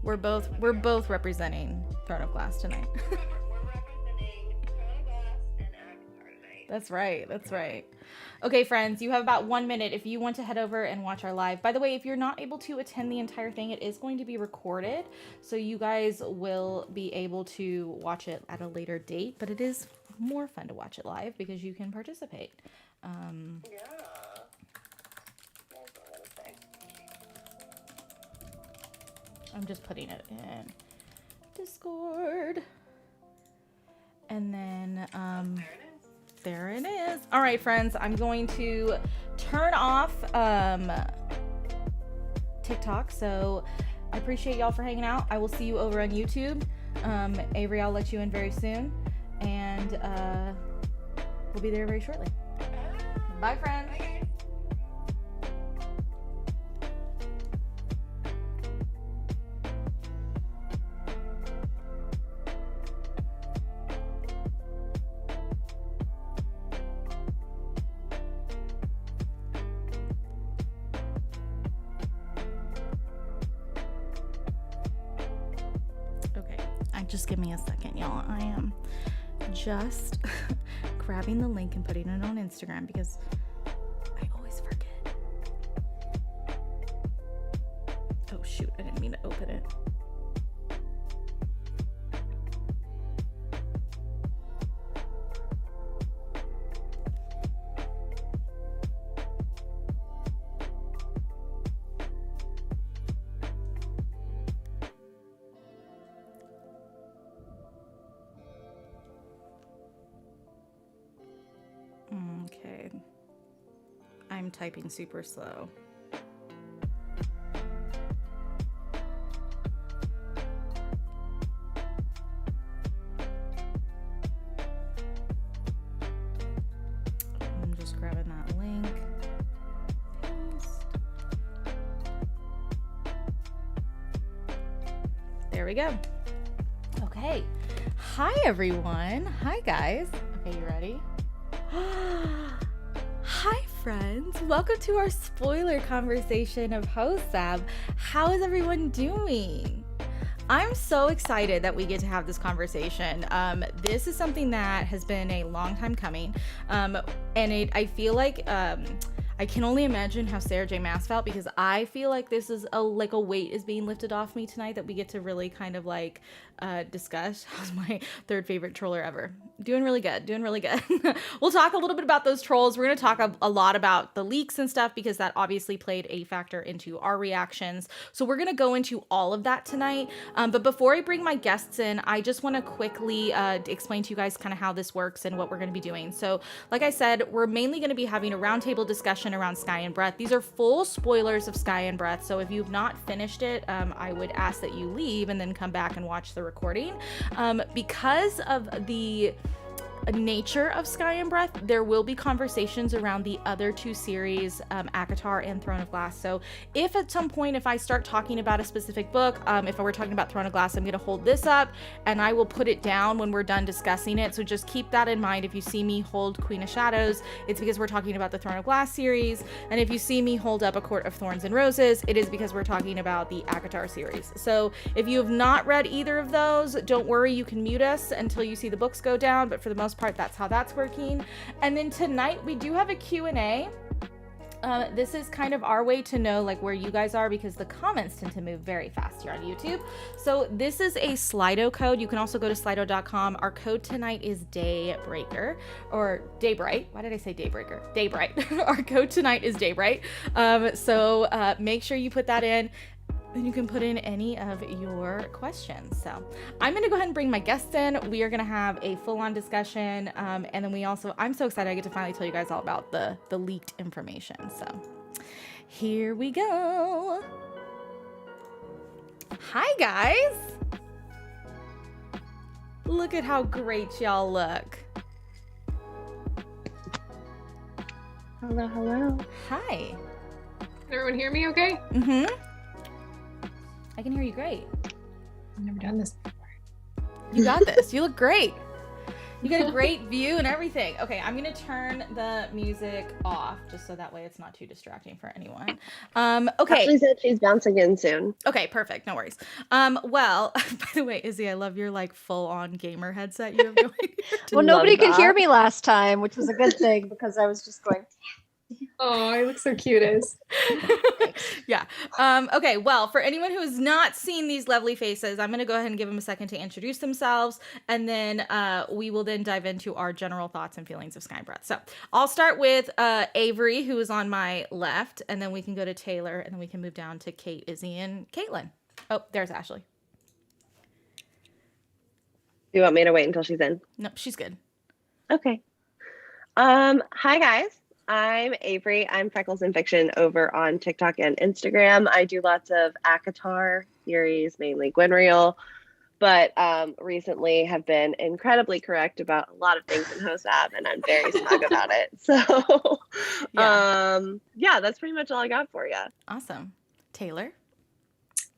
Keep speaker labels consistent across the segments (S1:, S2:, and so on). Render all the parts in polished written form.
S1: We're both representing Throne of Glass tonight.
S2: We're representing Throne of Glass and Avatar tonight.
S1: That's right. That's right. Okay, friends, you have about 1 minute if you want to head over and watch our live. By the way, if you're not able to attend the entire thing, it is going to be recorded, so you guys will be able to watch it at a later date, but it is more fun to watch it live because you can participate.
S2: Yeah. That's what I was saying.
S1: I'm just putting it in Discord. And then, there it is. All right, friends, I'm going to turn off TikTok. So I appreciate y'all for hanging out. I will see you over on YouTube. Avery, I'll let you in very soon. And we'll be there very shortly. Bye, friends.
S2: Bye, guys.
S1: Just give me a second, y'all. I am just grabbing the link and putting it on Instagram because I always forget. Oh shoot, I didn't mean to open it. Okay. I'm typing super slow. I'm just grabbing that link. Paste. There we go. Okay. Hi, everyone. Hi, guys. Okay, you ready? Hi friends, welcome to our spoiler conversation of HOSAB. How is everyone doing? I'm so excited that we get to have this conversation. This is something that has been a long time coming, and I feel like I can only imagine how Sarah J. Maas felt, because I feel like this is a weight is being lifted off me tonight that we get to really kind of like discuss. How's my third favorite troller ever? Doing really good. We'll talk a little bit about those trolls. We're going to talk a lot about the leaks and stuff, because that obviously played a factor into our reactions. So we're going to go into all of that tonight. But before I bring my guests in, I just want to quickly explain to you guys kind of how this works and what we're going to be doing. So like I said, we're mainly going to be having a roundtable discussion around Sky and Breath. These are full spoilers of Sky and Breath. So if you've not finished it, I would ask that you leave and then come back and watch the recording. Because of the nature of Sky and Breath, there will be conversations around the other two series, ACOTAR and Throne of Glass. So if at some point, if I start talking about a specific book, if we're talking about Throne of Glass, I'm going to hold this up and I will put it down when we're done discussing it. So just keep that in mind. If you see me hold Queen of Shadows, it's because we're talking about the Throne of Glass series. And if you see me hold up A Court of Thorns and Roses, it is because we're talking about the ACOTAR series. So if you have not read either of those, don't worry, you can mute us until you see the books go down. But for the most part, that's how that's working. And then tonight we do have a Q&A. This is kind of our way to know like where you guys are, because the comments tend to move very fast here on YouTube. So this is a Slido code. You can also go to slido.com. Our code tonight is Daybreaker, or Daybright. Why did I say Daybreaker? Daybright. Our code tonight is Daybright. So make sure you put that in. Then you can put in any of your questions. So I'm going to go ahead and bring my guests in. We are going to have a full-on discussion. And then I'm so excited I get to finally tell you guys all about the leaked information. So here we go. Hi, guys. Look at how great y'all look.
S3: Hello, hello.
S1: Hi.
S3: Can everyone hear me okay?
S1: Mm-hmm. I can hear you great.
S3: I've never done this before.
S1: You got this. You look great. You get a great view and everything. Okay, I'm gonna turn the music off just so that way it's not too distracting for anyone. Okay.
S3: Ashley said she's bouncing in soon.
S1: Okay, perfect. No worries. Well, by the way, Izzy, I love your like full-on gamer headset you have going.
S4: Well, nobody could hear me last time, which was a good thing because I was just going.
S3: Oh, I look so cute, Iz.
S1: Yeah. Okay, well, for anyone who has not seen these lovely faces, I'm going to go ahead and give them a second to introduce themselves, and then we will then dive into our general thoughts and feelings of Sky and Breath. So I'll start with Avery, who is on my left, and then we can go to Taylor, and then we can move down to Kate, Izzy, and Caitlin. Oh, there's Ashley.
S3: Do you want me to wait until she's in?
S1: No, she's good.
S3: Okay. Hi, guys. I'm Avery. I'm Freckles in Fiction over on TikTok and Instagram. I do lots of ACOTAR series, mainly Gwynreal, but recently have been incredibly correct about a lot of things in HOSAB, and I'm very smug about it. So, yeah, that's pretty much all I got for you.
S1: Awesome. Taylor?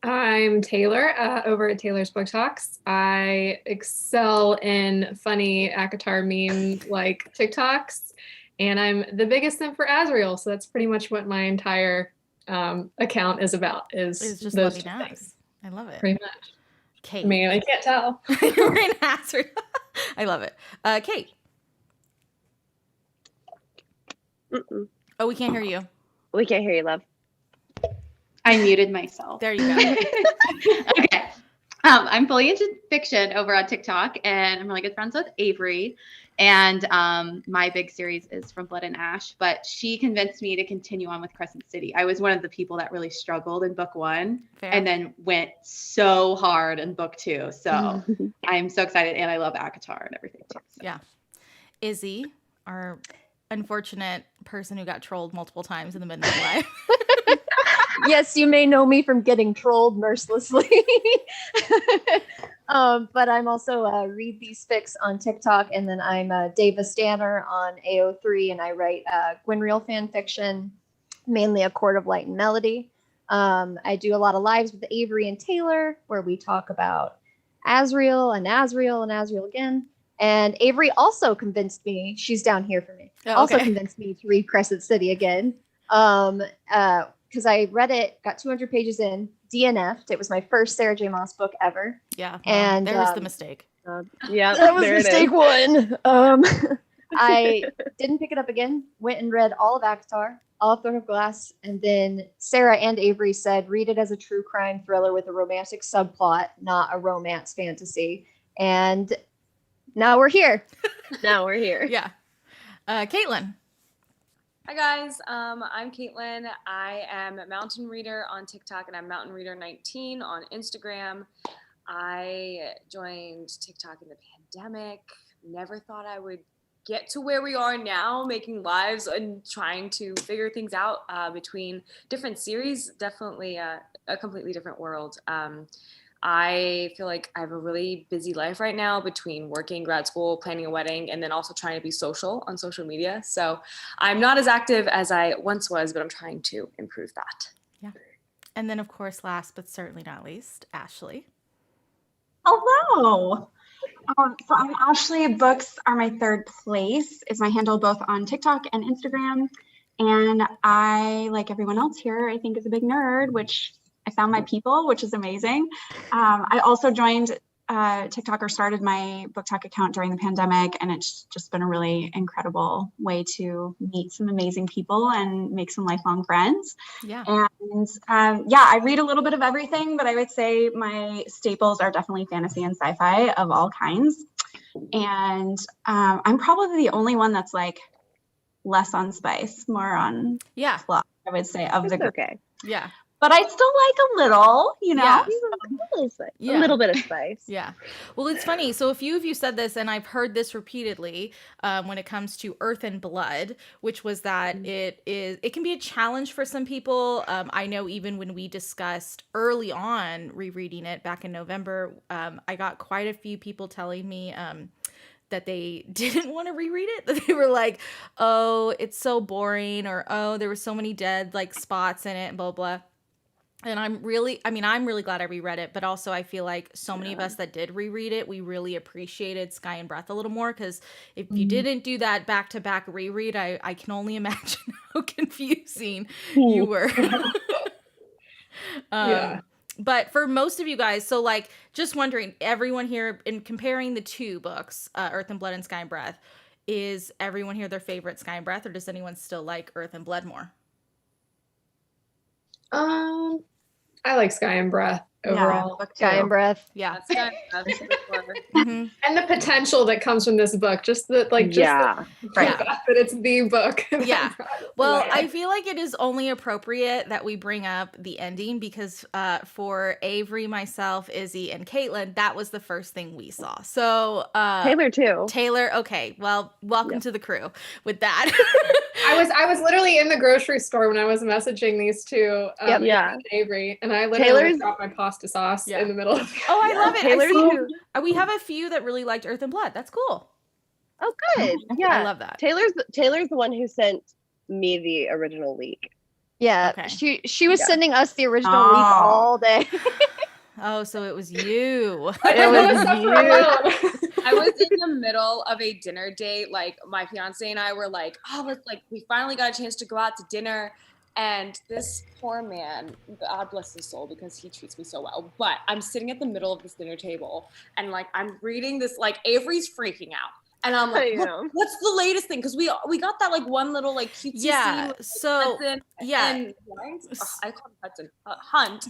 S5: I'm Taylor over at Taylor's Book Talks. I excel in funny ACOTAR meme like TikToks. And I'm the biggest simp for Azriel, so that's pretty much what my entire account is about.
S1: Is just
S5: those
S1: loving
S5: two
S1: us.
S5: things.
S1: I love it.
S5: Pretty much.
S1: Kate.
S5: I mean, I can't tell.
S1: You're an Azriel. I love it. Kate.
S3: Mm-mm.
S1: Oh, we can't hear you.
S3: We can't hear you, love.
S6: I muted myself.
S1: There you go.
S6: Okay. I'm fully into fiction over on TikTok, and I'm really good friends with Avery. And my big series is From Blood and Ash, but she convinced me to continue on with Crescent City. I was one of the people that really struggled in book 1
S1: Fair.
S6: and then went so hard in book 2. So I'm so excited, and I love ACOTAR and everything too. So.
S1: Yeah. Izzy, our unfortunate person who got trolled multiple times in the Midnight Live.
S4: Yes, you may know me from getting trolled mercilessly. But I'm also Read These Fics on TikTok, and then I'm Dava Stanner on AO3, and I write Gwynreal fan fiction, mainly A Court of Light and Melody. I do a lot of lives with Avery and Taylor, where we talk about Azriel and Azriel and Azriel again. And Avery also convinced me, she's down here for me, also convinced me to read Crescent City again. Because I read it, got 200 pages in, DNF'd. It was my first Sarah J. Maas book ever.
S1: Yeah.
S4: And
S1: there was the mistake.
S3: Yeah,
S4: that was
S3: there
S4: mistake 1. I didn't pick it up again, went and read all of ACOTAR, all of Throne of Glass, and then Sarah and Avery said, read it as a true crime thriller with a romantic subplot, not a romance fantasy. And now we're here.
S3: Now we're here.
S1: Yeah. Caitlin.
S7: Hi guys, I'm Caitlin. I am a Mountain Reader on TikTok, and I'm Mountain Reader 19 on Instagram. I joined TikTok in the pandemic. Never thought I would get to where we are now, making lives and trying to figure things out between different series. Definitely a completely different world. I feel like I have a really busy life right now between working, grad school, planning a wedding, and then also trying to be social on social media. So I'm not as active as I once was, but I'm trying to improve that.
S1: Yeah. And then, of course, last but certainly not least, Ashley.
S8: Hello. So I'm Ashley. Books are my third place is my handle both on TikTok and Instagram. And I, like everyone else here, I think is a big nerd, which I found my people, which is amazing. I also joined TikTok, or started my book talk account during the pandemic, and it's just been a really incredible way to meet some amazing people and make some lifelong friends.
S1: Yeah.
S8: And yeah, I read a little bit of everything, but I would say my staples are definitely fantasy and sci-fi of all kinds. And I'm probably the only one that's like less on spice, more on plot, I would say, of the group.
S3: Okay.
S1: Yeah.
S8: But I still like a little, you know,
S1: Yeah.
S3: A little bit of spice.
S1: Yeah. Well, it's funny. So a few of you said this, and I've heard this repeatedly when it comes to Earth and Blood, which was that it can be a challenge for some people. I know even when we discussed early on rereading it back in November, I got quite a few people telling me that they didn't want to reread it, that they were like, oh, it's so boring, or oh, there were so many dead like spots in it, and blah, blah. And I'm really glad I reread it, but also I feel like so many of us that did reread it, we really appreciated Sky and Breath a little more, because if you didn't do that back-to-back reread, I can only imagine how confusing you were.
S5: Yeah.
S1: But for most of you guys, so like just wondering, everyone here, in comparing the two books, Earth and Blood and Sky and Breath, is everyone here their favorite Sky and Breath, or does anyone still like Earth and Blood more?
S5: I like Sky and Breath overall.
S4: Sky and Breath.
S1: Yeah.
S7: That's
S1: Mhm.
S5: And the potential that comes from this book, just the like, just the
S1: Right.
S5: fact that it's the book.
S1: Yeah. Well, I feel like it is only appropriate that we bring up the ending, because for Avery, myself, Izzy, and Caitlin, that was the first thing we saw. So
S3: Taylor too.
S1: Taylor, okay. Well, welcome to the crew with that.
S5: I was literally in the grocery store when I was messaging these two, Avery, and I literally dropped my pasta sauce in the middle of the
S1: Oh, I love it.
S3: Taylor too.
S1: We have a few that really liked Earth and Blood. That's cool.
S3: Oh, good. Yeah,
S1: I love that.
S3: Taylor's the one who sent me the original leak.
S4: Yeah,
S1: Okay.
S4: she was sending us the original leak all day.
S1: Oh, so it was you.
S4: It was
S5: you.
S7: I was in the middle of a dinner date. Like my fiance and I were like, oh, we finally got a chance to go out to dinner. And this poor man, God bless his soul, because he treats me so well. But I'm sitting at the middle of this dinner table and like, I'm reading this, like Avery's freaking out. And I'm like, what's the latest thing? Because we got that like one little like cutesy scene with,
S1: so
S7: Hudson
S1: yeah.
S7: I call him Hudson. Hunt.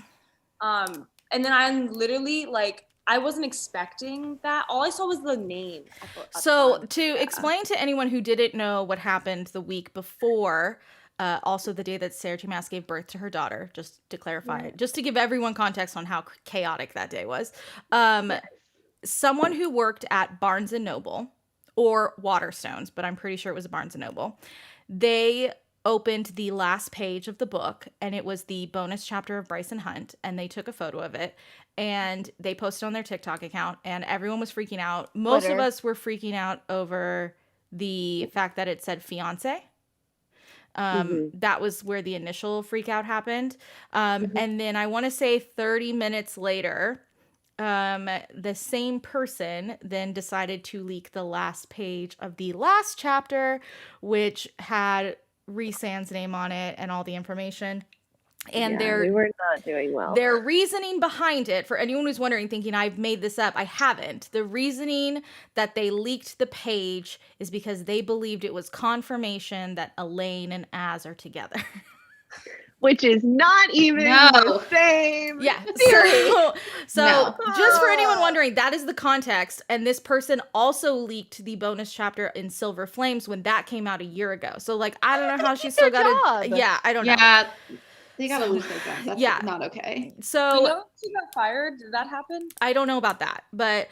S7: And then I'm literally like, I wasn't expecting that. All I saw was the name.
S1: So to explain to anyone who didn't know what happened the week before, also the day that Sarah J. Maas gave birth to her daughter, just to clarify, just to give everyone context on how chaotic that day was. Someone who worked at Barnes & Noble, or Waterstones, but I'm pretty sure it was Barnes & Noble, they opened the last page of the book, and it was the bonus chapter of Bryce and Hunt, and they took a photo of it, and they posted on their TikTok account, and everyone was freaking out. Most of us were freaking out over the fact that it said fiance. That was where the initial freak out happened. And then I want to say 30 minutes later, the same person then decided to leak the last page of the last chapter, which had Rhys name on it and all the information. And
S3: we were not doing well.
S1: Their reasoning behind it, for anyone who's wondering, thinking I've made this up, I haven't. The reasoning that they leaked the page is because they believed it was confirmation that Elaine and Az are together.
S3: Which is not even the same.
S1: Yeah.
S3: Theory.
S1: So just for anyone wondering, that is the context. And this person also leaked the bonus chapter in Silver Flames when that came out a year ago. So like, I don't know how she still got it. Yeah, I don't know.
S6: Yeah. They gotta lose their jobs. That's not okay.
S1: So
S7: you know she got fired? Did that happen?
S1: I don't know about that. But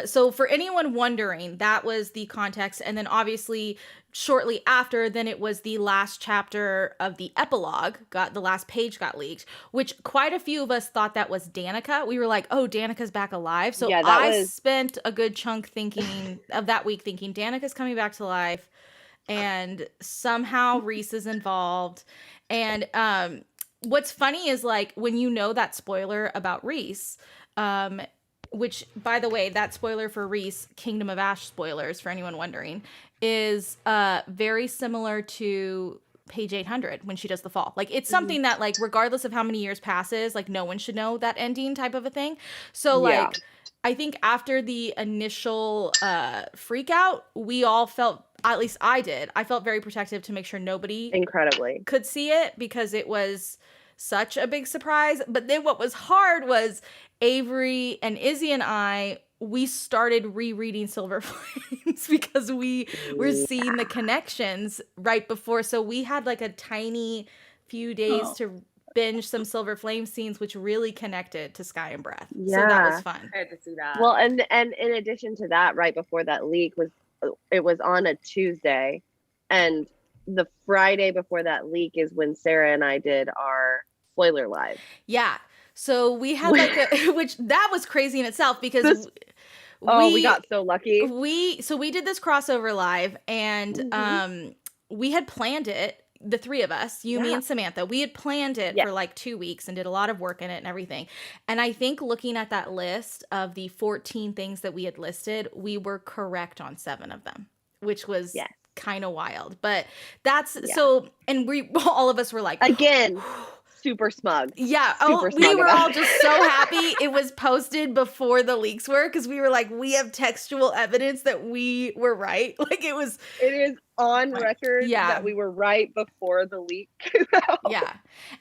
S1: so for anyone wondering, that was the context. And then obviously shortly after, then it was the last chapter of the epilogue, the last page got leaked, which quite a few of us thought that was Danica. We were like, oh, Danica's back alive. So I spent a good chunk of that week thinking Danica's coming back to life, and somehow Rhys is involved. And what's funny is like when you know that spoiler about Rhys, which by the way, that spoiler for Rhys, Kingdom of Ash spoilers for anyone wondering, is very similar to page 800 when she does the fall. Like it's something that like regardless of how many years passes, like no one should know that ending type of a thing. So like I think after the initial freak out, we all felt, at least I did, I felt very protective to make sure nobody could see it because it was such a big surprise. But then what was hard was Avery and Izzy and we started rereading Silver Flames because we were seeing the connections right before. So we had like a tiny few days to binge some Silver Flame scenes, which really connected to Sky and Breath. So that was fun.
S7: I had to see that.
S3: Well, and in addition to that, right before that leak was on a Tuesday, and the Friday before that leak is when Sarah and I did our spoiler live.
S1: Yeah. So we had like which that was crazy in itself because
S3: we got so lucky.
S1: We did this crossover live, and we had planned it the three of us, you, me, and Samantha, we had planned it for like 2 weeks and did a lot of work in it and everything. And I think looking at that list of the 14 things that we had listed, we were correct on 7 of them, which was kind of wild. But that's so, and we, all of us were like,
S3: again, super smug.
S1: Yeah.
S3: Super
S1: We
S3: smug
S1: were
S3: about
S1: all
S3: it.
S1: just so happy it was posted before the leaks were, because we were like, we have textual evidence that we were right. Like it
S3: is on record that we were right before the leak came out.
S1: Yeah.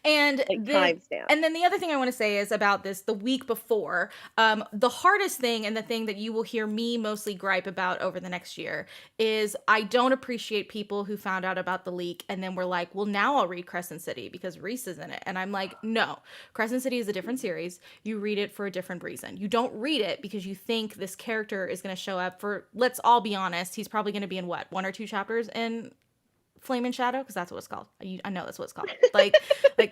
S1: And
S3: like
S1: timestamp. And then the other thing I want to say is about this the week before, the hardest thing and the thing that you will hear me mostly gripe about over the next year is I don't appreciate people who found out about the leak and then were like, well, now I'll read Crescent City because Rhys is in it. And I'm like, no, Crescent City is a different series. You read it for a different reason. You don't read it because you think this character is going to show up for, let's all be honest, he's probably going to be in what, 1 or 2 chapters in Flame and Shadow, because that's what it's called. I know that's what it's called. Like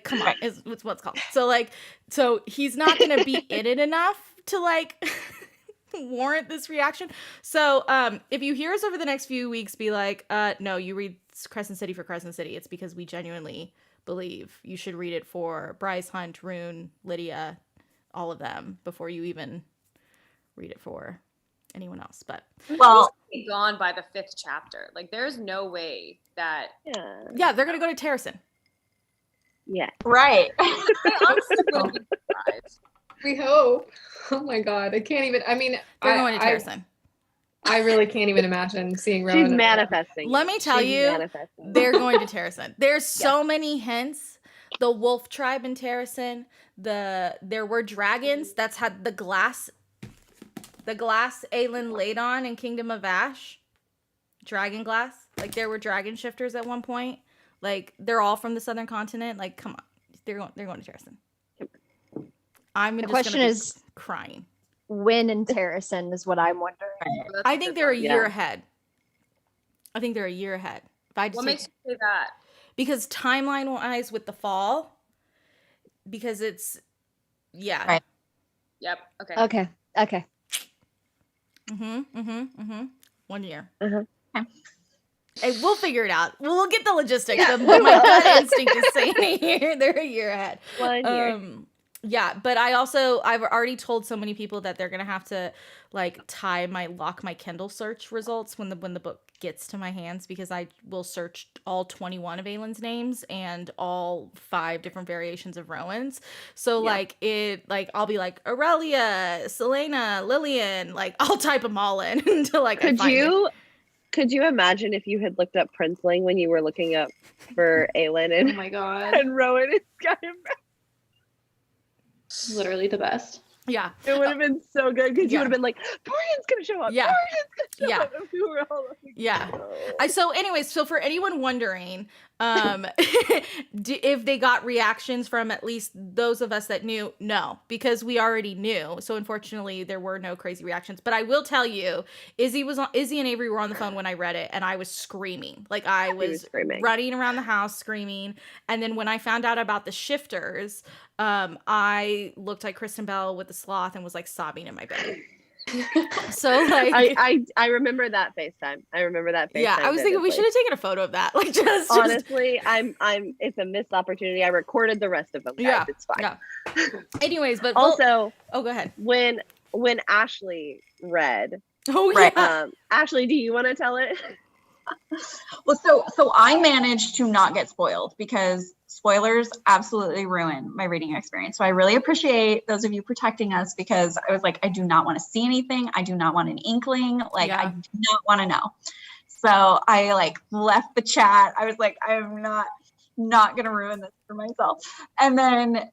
S1: come on, it's what it's called. So he's not gonna be in it enough to like warrant this reaction. So if you hear us over the next few weeks be like, no, you read Crescent City for Crescent City, it's because we genuinely believe you should read it for Bryce, Hunt, Rune, Lydia, all of them before you even read it for anyone else. But
S7: well, be gone by the 5th chapter. Like there's no way that
S1: they're gonna go to Terracin.
S3: Yeah,
S8: right.
S5: We hope. Oh my god, I can't even. I mean,
S1: they're going to Terracin.
S5: I really can't even imagine seeing Rowan.
S3: She's manifesting.
S1: Let me tell you, they're going to Terracin. There's so many hints. The wolf tribe in Terracin. There were dragons. That's had the glass Aelin laid on in Kingdom of Ash. Dragon glass. Like there were dragon shifters at one point. Like they're all from the southern continent. Like come on, they're going to Terracin.
S4: The question is
S1: crying.
S4: When in Terracin is what I'm wondering.
S1: I think they're a year ahead. I think they're a year ahead.
S7: What makes you say that?
S1: Because timeline wise with the fall, because it's
S7: Right. Yep.
S4: Okay.
S1: 1 year.
S3: Uh-huh.
S1: Hey, we'll figure it out. We'll get the logistics. But my gut instinct is saying they're a year ahead.
S3: 1 year.
S1: Yeah, but I've already told so many people that they're gonna have to like lock my Kindle search results when the book gets to my hands, because I will search all 21 of Aelin's names and all 5 different variations of Rowan's. So I'll be like Aurelia, Selena, Lillian, like I'll type them all in until like
S3: Could you imagine if you had looked up Princeling when you were looking up for Aelin and
S6: oh my god,
S3: and Rowan and Skyrim?
S6: Literally the best.
S1: Yeah,
S3: it would have been so good because you would have been like, Dorian's gonna show up.
S1: Yeah,
S3: Dorian's gonna show up. We were all like,
S1: yeah. So for anyone wondering, if they got reactions from at least those of us that knew, no, because we already knew. So unfortunately, there were no crazy reactions. But I will tell you, Izzy and Avery were on the phone when I read it, and I was screaming. Like I was running around the house screaming. And then when I found out about the shifters, I looked like Kristen Bell with the sloth and was like sobbing in my bed. So like
S3: I remember that FaceTime.
S1: Yeah, I was thinking we should have taken a photo of that. Like just
S3: honestly, I'm it's a missed opportunity. I recorded the rest of them, guys.
S1: Yeah,
S3: it's fine.
S1: Yeah. Anyways, but
S3: also,
S1: go ahead.
S3: When Ashley read, Ashley, do you want to tell it?
S8: Well, so I managed to not get spoiled because spoilers absolutely ruin my reading experience. So I really appreciate those of you protecting us, because I was like, I do not want to see anything. I do not want an inkling. Like I do not want to know. So I like left the chat. I was like, I am not going to ruin this for myself. And then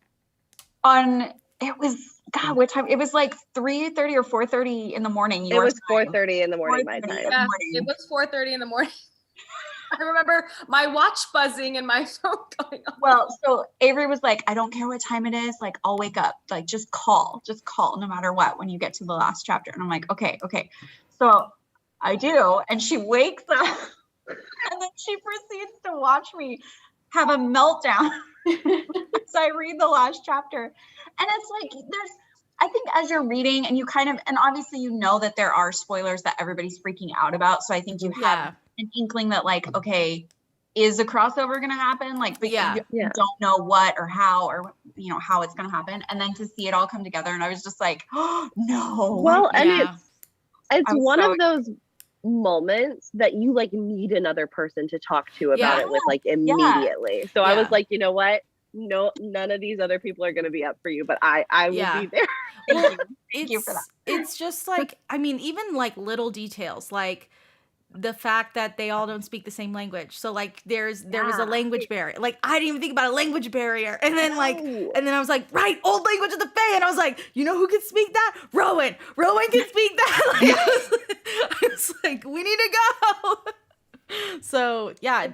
S8: what time? It was like 3:30 or 4:30 in the morning.
S3: It was 4:30 in the morning, my time.
S7: Yeah, it was 4:30 in the morning. I remember my watch buzzing and my phone going off.
S8: Well, so Avery was like, I don't care what time it is. Like, I'll wake up. Like, just call no matter what when you get to the last chapter. And I'm like, okay. So I do. And she wakes up and then she proceeds to watch me have a meltdown as I read the last chapter. And it's like, I think as you're reading and you and obviously you know that there are spoilers that everybody's freaking out about. So I think you have an inkling that like, okay, is a crossover going to happen? Like, but
S1: Yeah.
S8: you don't know what or how or, you know, how it's going to happen. And then to see it all come together. And I was just like, oh, no.
S3: Well, and
S1: Yeah.
S3: it's
S8: I'm
S3: one
S8: so
S3: of those moments that you like need another person to talk to about
S1: Yeah.
S3: it with like immediately. So I
S1: Yeah.
S3: was like, you know what? No, none of these other people are going to be up for you, but I will
S1: Yeah.
S3: be there.
S1: Well,
S8: Thank you for that.
S1: It's just like, I mean, even like little details, like the fact that they all don't speak the same language. So like there was a language barrier. Like I didn't even think about a language barrier. And then and then I was like, right, old language of the Fae. And I was like, you know who can speak that? Rowan. Rowan can speak that. Like, I was like, we need to go. So yeah,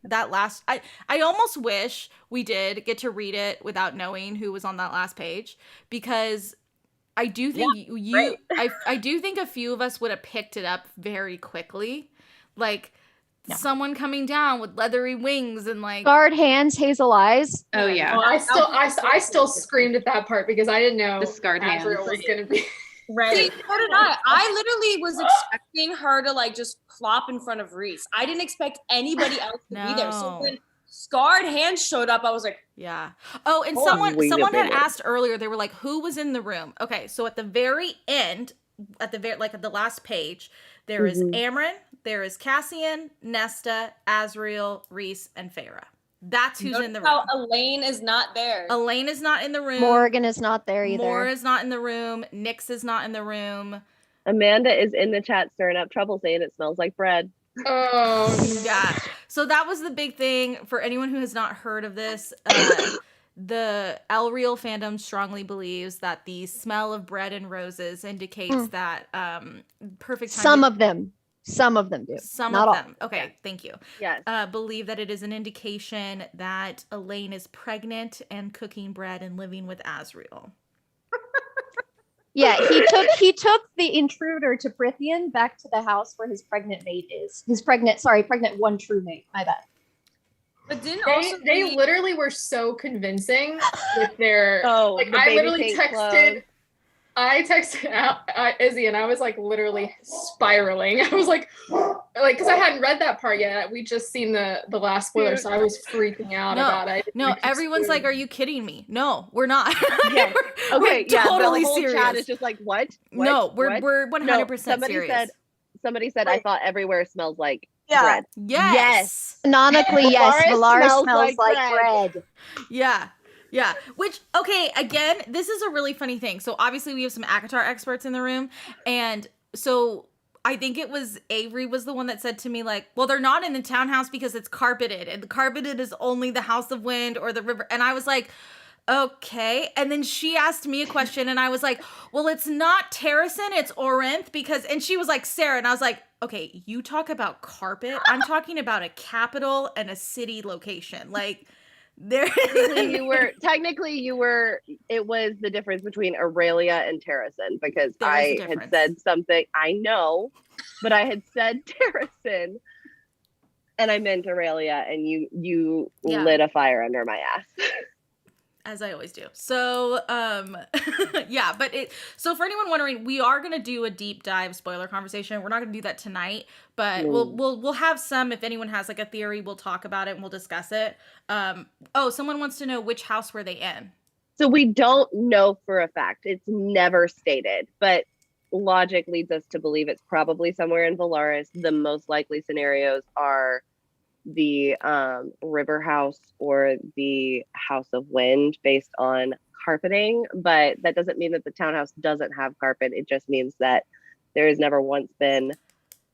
S1: that last I almost wish we did get to read it without knowing who was on that last page, because I do think I do think a few of us would have picked it up very quickly. Like someone coming down with leathery wings and like
S4: Scarred hands, hazel eyes.
S6: Oh yeah.
S5: Oh, I still screamed at that part because I didn't know
S6: The scarred hands.
S5: Azriel was gonna be.
S7: See, so did I. I literally was expecting her to like just plop in front of Rhys. I didn't expect anybody else to be there. So
S1: No.
S7: when Scarred Hands showed up, I was like,
S1: yeah. Oh, and
S3: Oh,
S1: someone
S3: wait a
S1: had
S3: minute.
S1: asked earlier, they were like, who was in the room? Okay, so at the very end, at the last page, there is Amryn, there is Cassian, Nesta, Azriel, Rhys, and Farah. That's who's in the room.
S7: how Elaine is not there.
S1: Elaine is not in the room.
S4: Morgan is not there either.
S1: Moore is not in the room. Nyx is not in the room.
S3: Amanda is in the chat stirring up trouble saying it smells like bread.
S5: Oh
S1: Yeah. So that was the big thing for anyone who has not heard of this. The Elreal fandom strongly believes that the smell of bread and roses indicates that perfect time.
S4: Some of them do.
S1: Some
S4: Not
S1: of
S4: all.
S1: them. Okay, thank you.
S3: Yes.
S1: Believe that it is an indication that Elaine is pregnant and cooking bread and living with Azriel.
S4: Yeah, he took the intruder to Prithian back to the house where his pregnant mate is. His pregnant one true mate. My bad.
S7: But didn't
S5: they literally were so convincing with their like
S3: the
S5: I
S3: baby
S5: literally
S3: pink
S5: texted
S3: clothes.
S5: I texted out Izzy and I was like literally spiraling. I was like because I hadn't read that part yet. We just seen the last spoiler, so I was freaking out about it.
S1: No, everyone's like, "Are you kidding me?" No, we're not.
S3: Yes.
S1: we're
S3: Okay, yeah,
S1: totally
S3: the whole
S1: serious.
S3: chat is just like, what?
S1: No,
S3: What?
S1: we're 100% serious.
S3: Somebody said I thought everywhere smells like
S8: Yeah.
S3: bread.
S1: Yes.
S4: Canonically, yes,
S3: Valaris
S4: Valaris
S3: smells
S4: smells
S3: like
S4: like bread.
S1: Yeah. Yeah. Which, okay, again, this is a really funny thing. So obviously we have some ACOTAR experts in the room. And so I think it was Avery was the one that said to me, like, well, they're not in the townhouse because it's carpeted. And the carpeted is only the House of Wind or the river. And I was like, okay. And then she asked me a question and I was like, well, it's not Terracin, it's Orinth because, and she was like, Sarah. And I was like, okay, you talk about carpet. I'm talking about a capital and a city location. Like, there
S3: technically you were it was the difference between Aurelia and Terracin because
S1: There is a
S3: I
S1: difference.
S3: had said something, I know, but I had said Terracin and I meant Aurelia and you
S1: Yeah.
S3: lit a fire under my ass.
S1: as I always do. So, yeah, but so for anyone wondering, we are going to do a deep dive spoiler conversation. We're not going to do that tonight, but we'll have some, if anyone has like a theory, we'll talk about it and we'll discuss it. Someone wants to know which house were they in?
S3: So we don't know for a fact. It's never stated, but logic leads us to believe it's probably somewhere in Valaris. The most likely scenarios are the river house or the House of Wind based on carpeting, but that doesn't mean that the townhouse doesn't have carpet. It just means that there has never once been,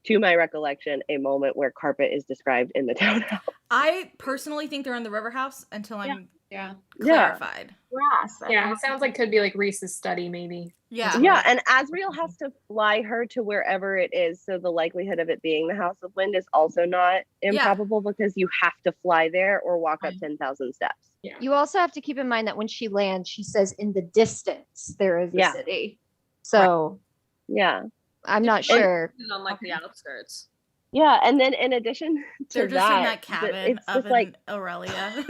S3: to my recollection, a moment where carpet is described in the townhouse.
S1: I personally think they're in the river house until I'm
S6: Yeah.
S1: clarified.
S8: Grass.
S5: Yeah, it sounds like could be like Rhys's study maybe.
S1: Yeah.
S3: Yeah, and Azriel has to fly her to wherever it is, so the likelihood of it being the House of Wind is also not improbable because you have to fly there or walk up 10,000 steps.
S5: Yeah.
S4: You also have to keep in mind that when she lands, she says in the distance there is a
S3: Yeah.
S4: city. So
S3: Yeah.
S4: I'm not sure.
S7: on like the outskirts.
S3: Yeah, and then in addition to
S1: They're just in that cabin
S3: it's
S1: up
S3: just
S1: in
S3: like,
S1: Aurelia.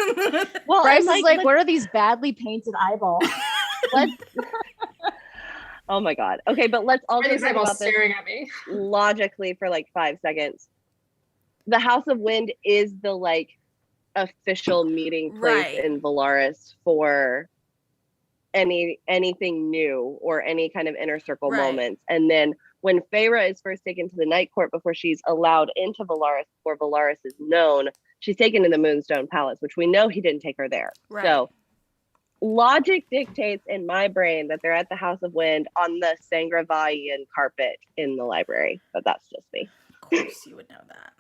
S3: well,
S4: Bryce
S3: and
S4: is like,
S3: let's-
S4: what are these badly painted eyeballs?
S3: let's oh my god. Okay, but let's
S5: Why are
S3: also
S5: these
S3: think
S5: eyeballs
S3: about this
S5: staring at me?
S3: logically for like 5 seconds. the House of Wind is the like official meeting place
S1: Right.
S3: in Valaris for anything new or any kind of inner circle
S1: Right.
S3: moments. And then when Feyre is first taken to the Night Court before she's allowed into Valaris, before Valaris is known, she's taken to the Moonstone Palace, which we know he didn't take her there.
S1: Right.
S3: So logic dictates in my brain that they're at the House of Wind on the Sangravayan carpet in the library, but that's just me.
S1: Of course you would know that.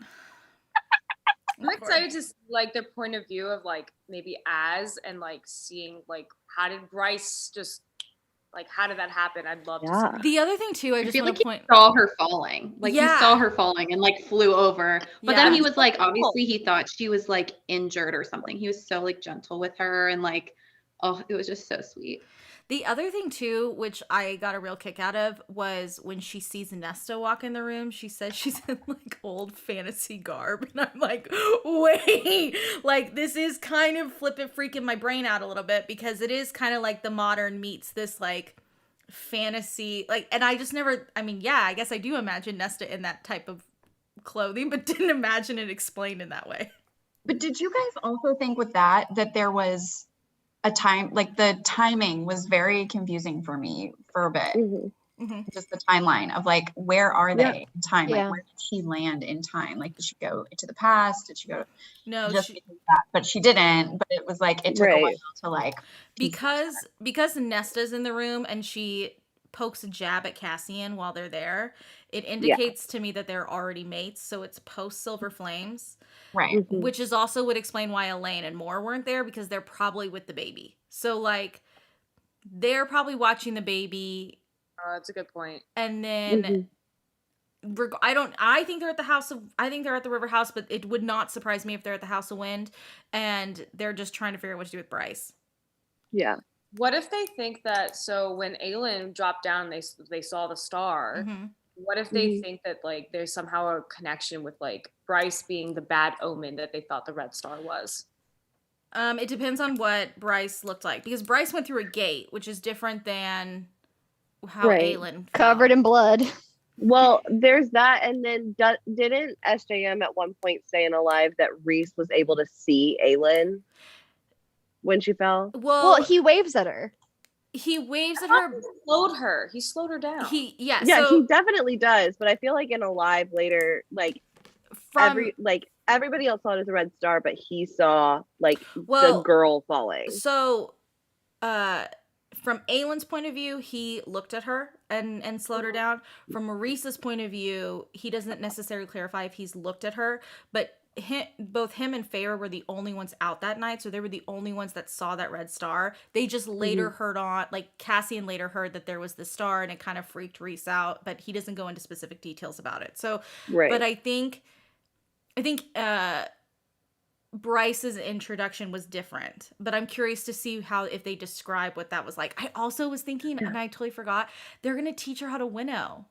S7: I'm excited to see like their point of view of like maybe Az and like seeing like how did Bryce just like how did that happen? I'd love to see that.
S1: The other thing too, I just
S6: feel
S1: want
S6: like
S1: to point.
S6: he saw her falling. Like
S1: Yeah.
S6: he saw her falling and like flew over. But
S1: Yeah.
S6: then he was like, obviously he thought she was like injured or something. He was so like gentle with her and like, oh, it was just so sweet.
S1: The other thing too, which I got a real kick out of, was when she sees Nesta walk in the room. She says she's in like old fantasy garb, and I'm like, wait, like this is kind of freaking my brain out a little bit, because it is kind of like the modern meets this like fantasy, like, and I just never. I mean, yeah, I guess I do imagine Nesta in that type of clothing, but didn't imagine it explained in that way.
S8: But did you guys also think with that there was a time, like the timing was very confusing for me for a bit. Just the timeline of like, where are they in time?
S4: Yeah.
S8: Like, where did she land in time? Like, did she go into the past? Did she go
S1: No,
S8: just
S1: she,
S8: because of that? But she didn't. But it was like, it took a while to like.
S1: because Nesta's in the room and she pokes a jab at Cassian while they're there, it indicates to me that they're already mates. So it's post Silver Flames.
S8: Right.
S1: Which is also would explain why Elaine and Moore weren't there, because they're probably with the baby. So like they're probably watching the baby.
S7: Oh, that's a good point.
S1: And then I think they're at the River House, but it would not surprise me if they're at the House of Wind and they're just trying to figure out what to do with Bryce.
S3: Yeah.
S7: What if they think that, so when Aelin dropped down, they saw the star. What if they think that like there's somehow a connection with like Bryce being the bad omen that they thought the Red Star was?
S1: It depends on what Bryce looked like, because Bryce went through a gate, which is different than how Aelin fell.
S4: Covered in blood.
S3: Well, there's that, and then didn't SJM at one point say in Alive that Rhys was able to see Aelin when she fell?
S4: Well, he waves at her.
S1: He waves at her.
S7: He slowed her down.
S3: Yeah,
S1: so
S3: he definitely does. But I feel like in Alive later, like everybody else saw it as a red star, but he saw like the girl falling.
S1: So, from Aelin's point of view, he looked at her and slowed her down. From Maurice's point of view, he doesn't necessarily clarify if he's looked at her, but both him and Feyre were the only ones out that night, so they were the only ones that saw that red star. They just later heard on, like Cassian later heard that there was the star, and it kind of freaked Rhys out, but he doesn't go into specific details about it. So, but I think Bryce's introduction was different, but I'm curious to see if they describe what that was like. I also was thinking, and I totally forgot, they're gonna teach her how to winnow.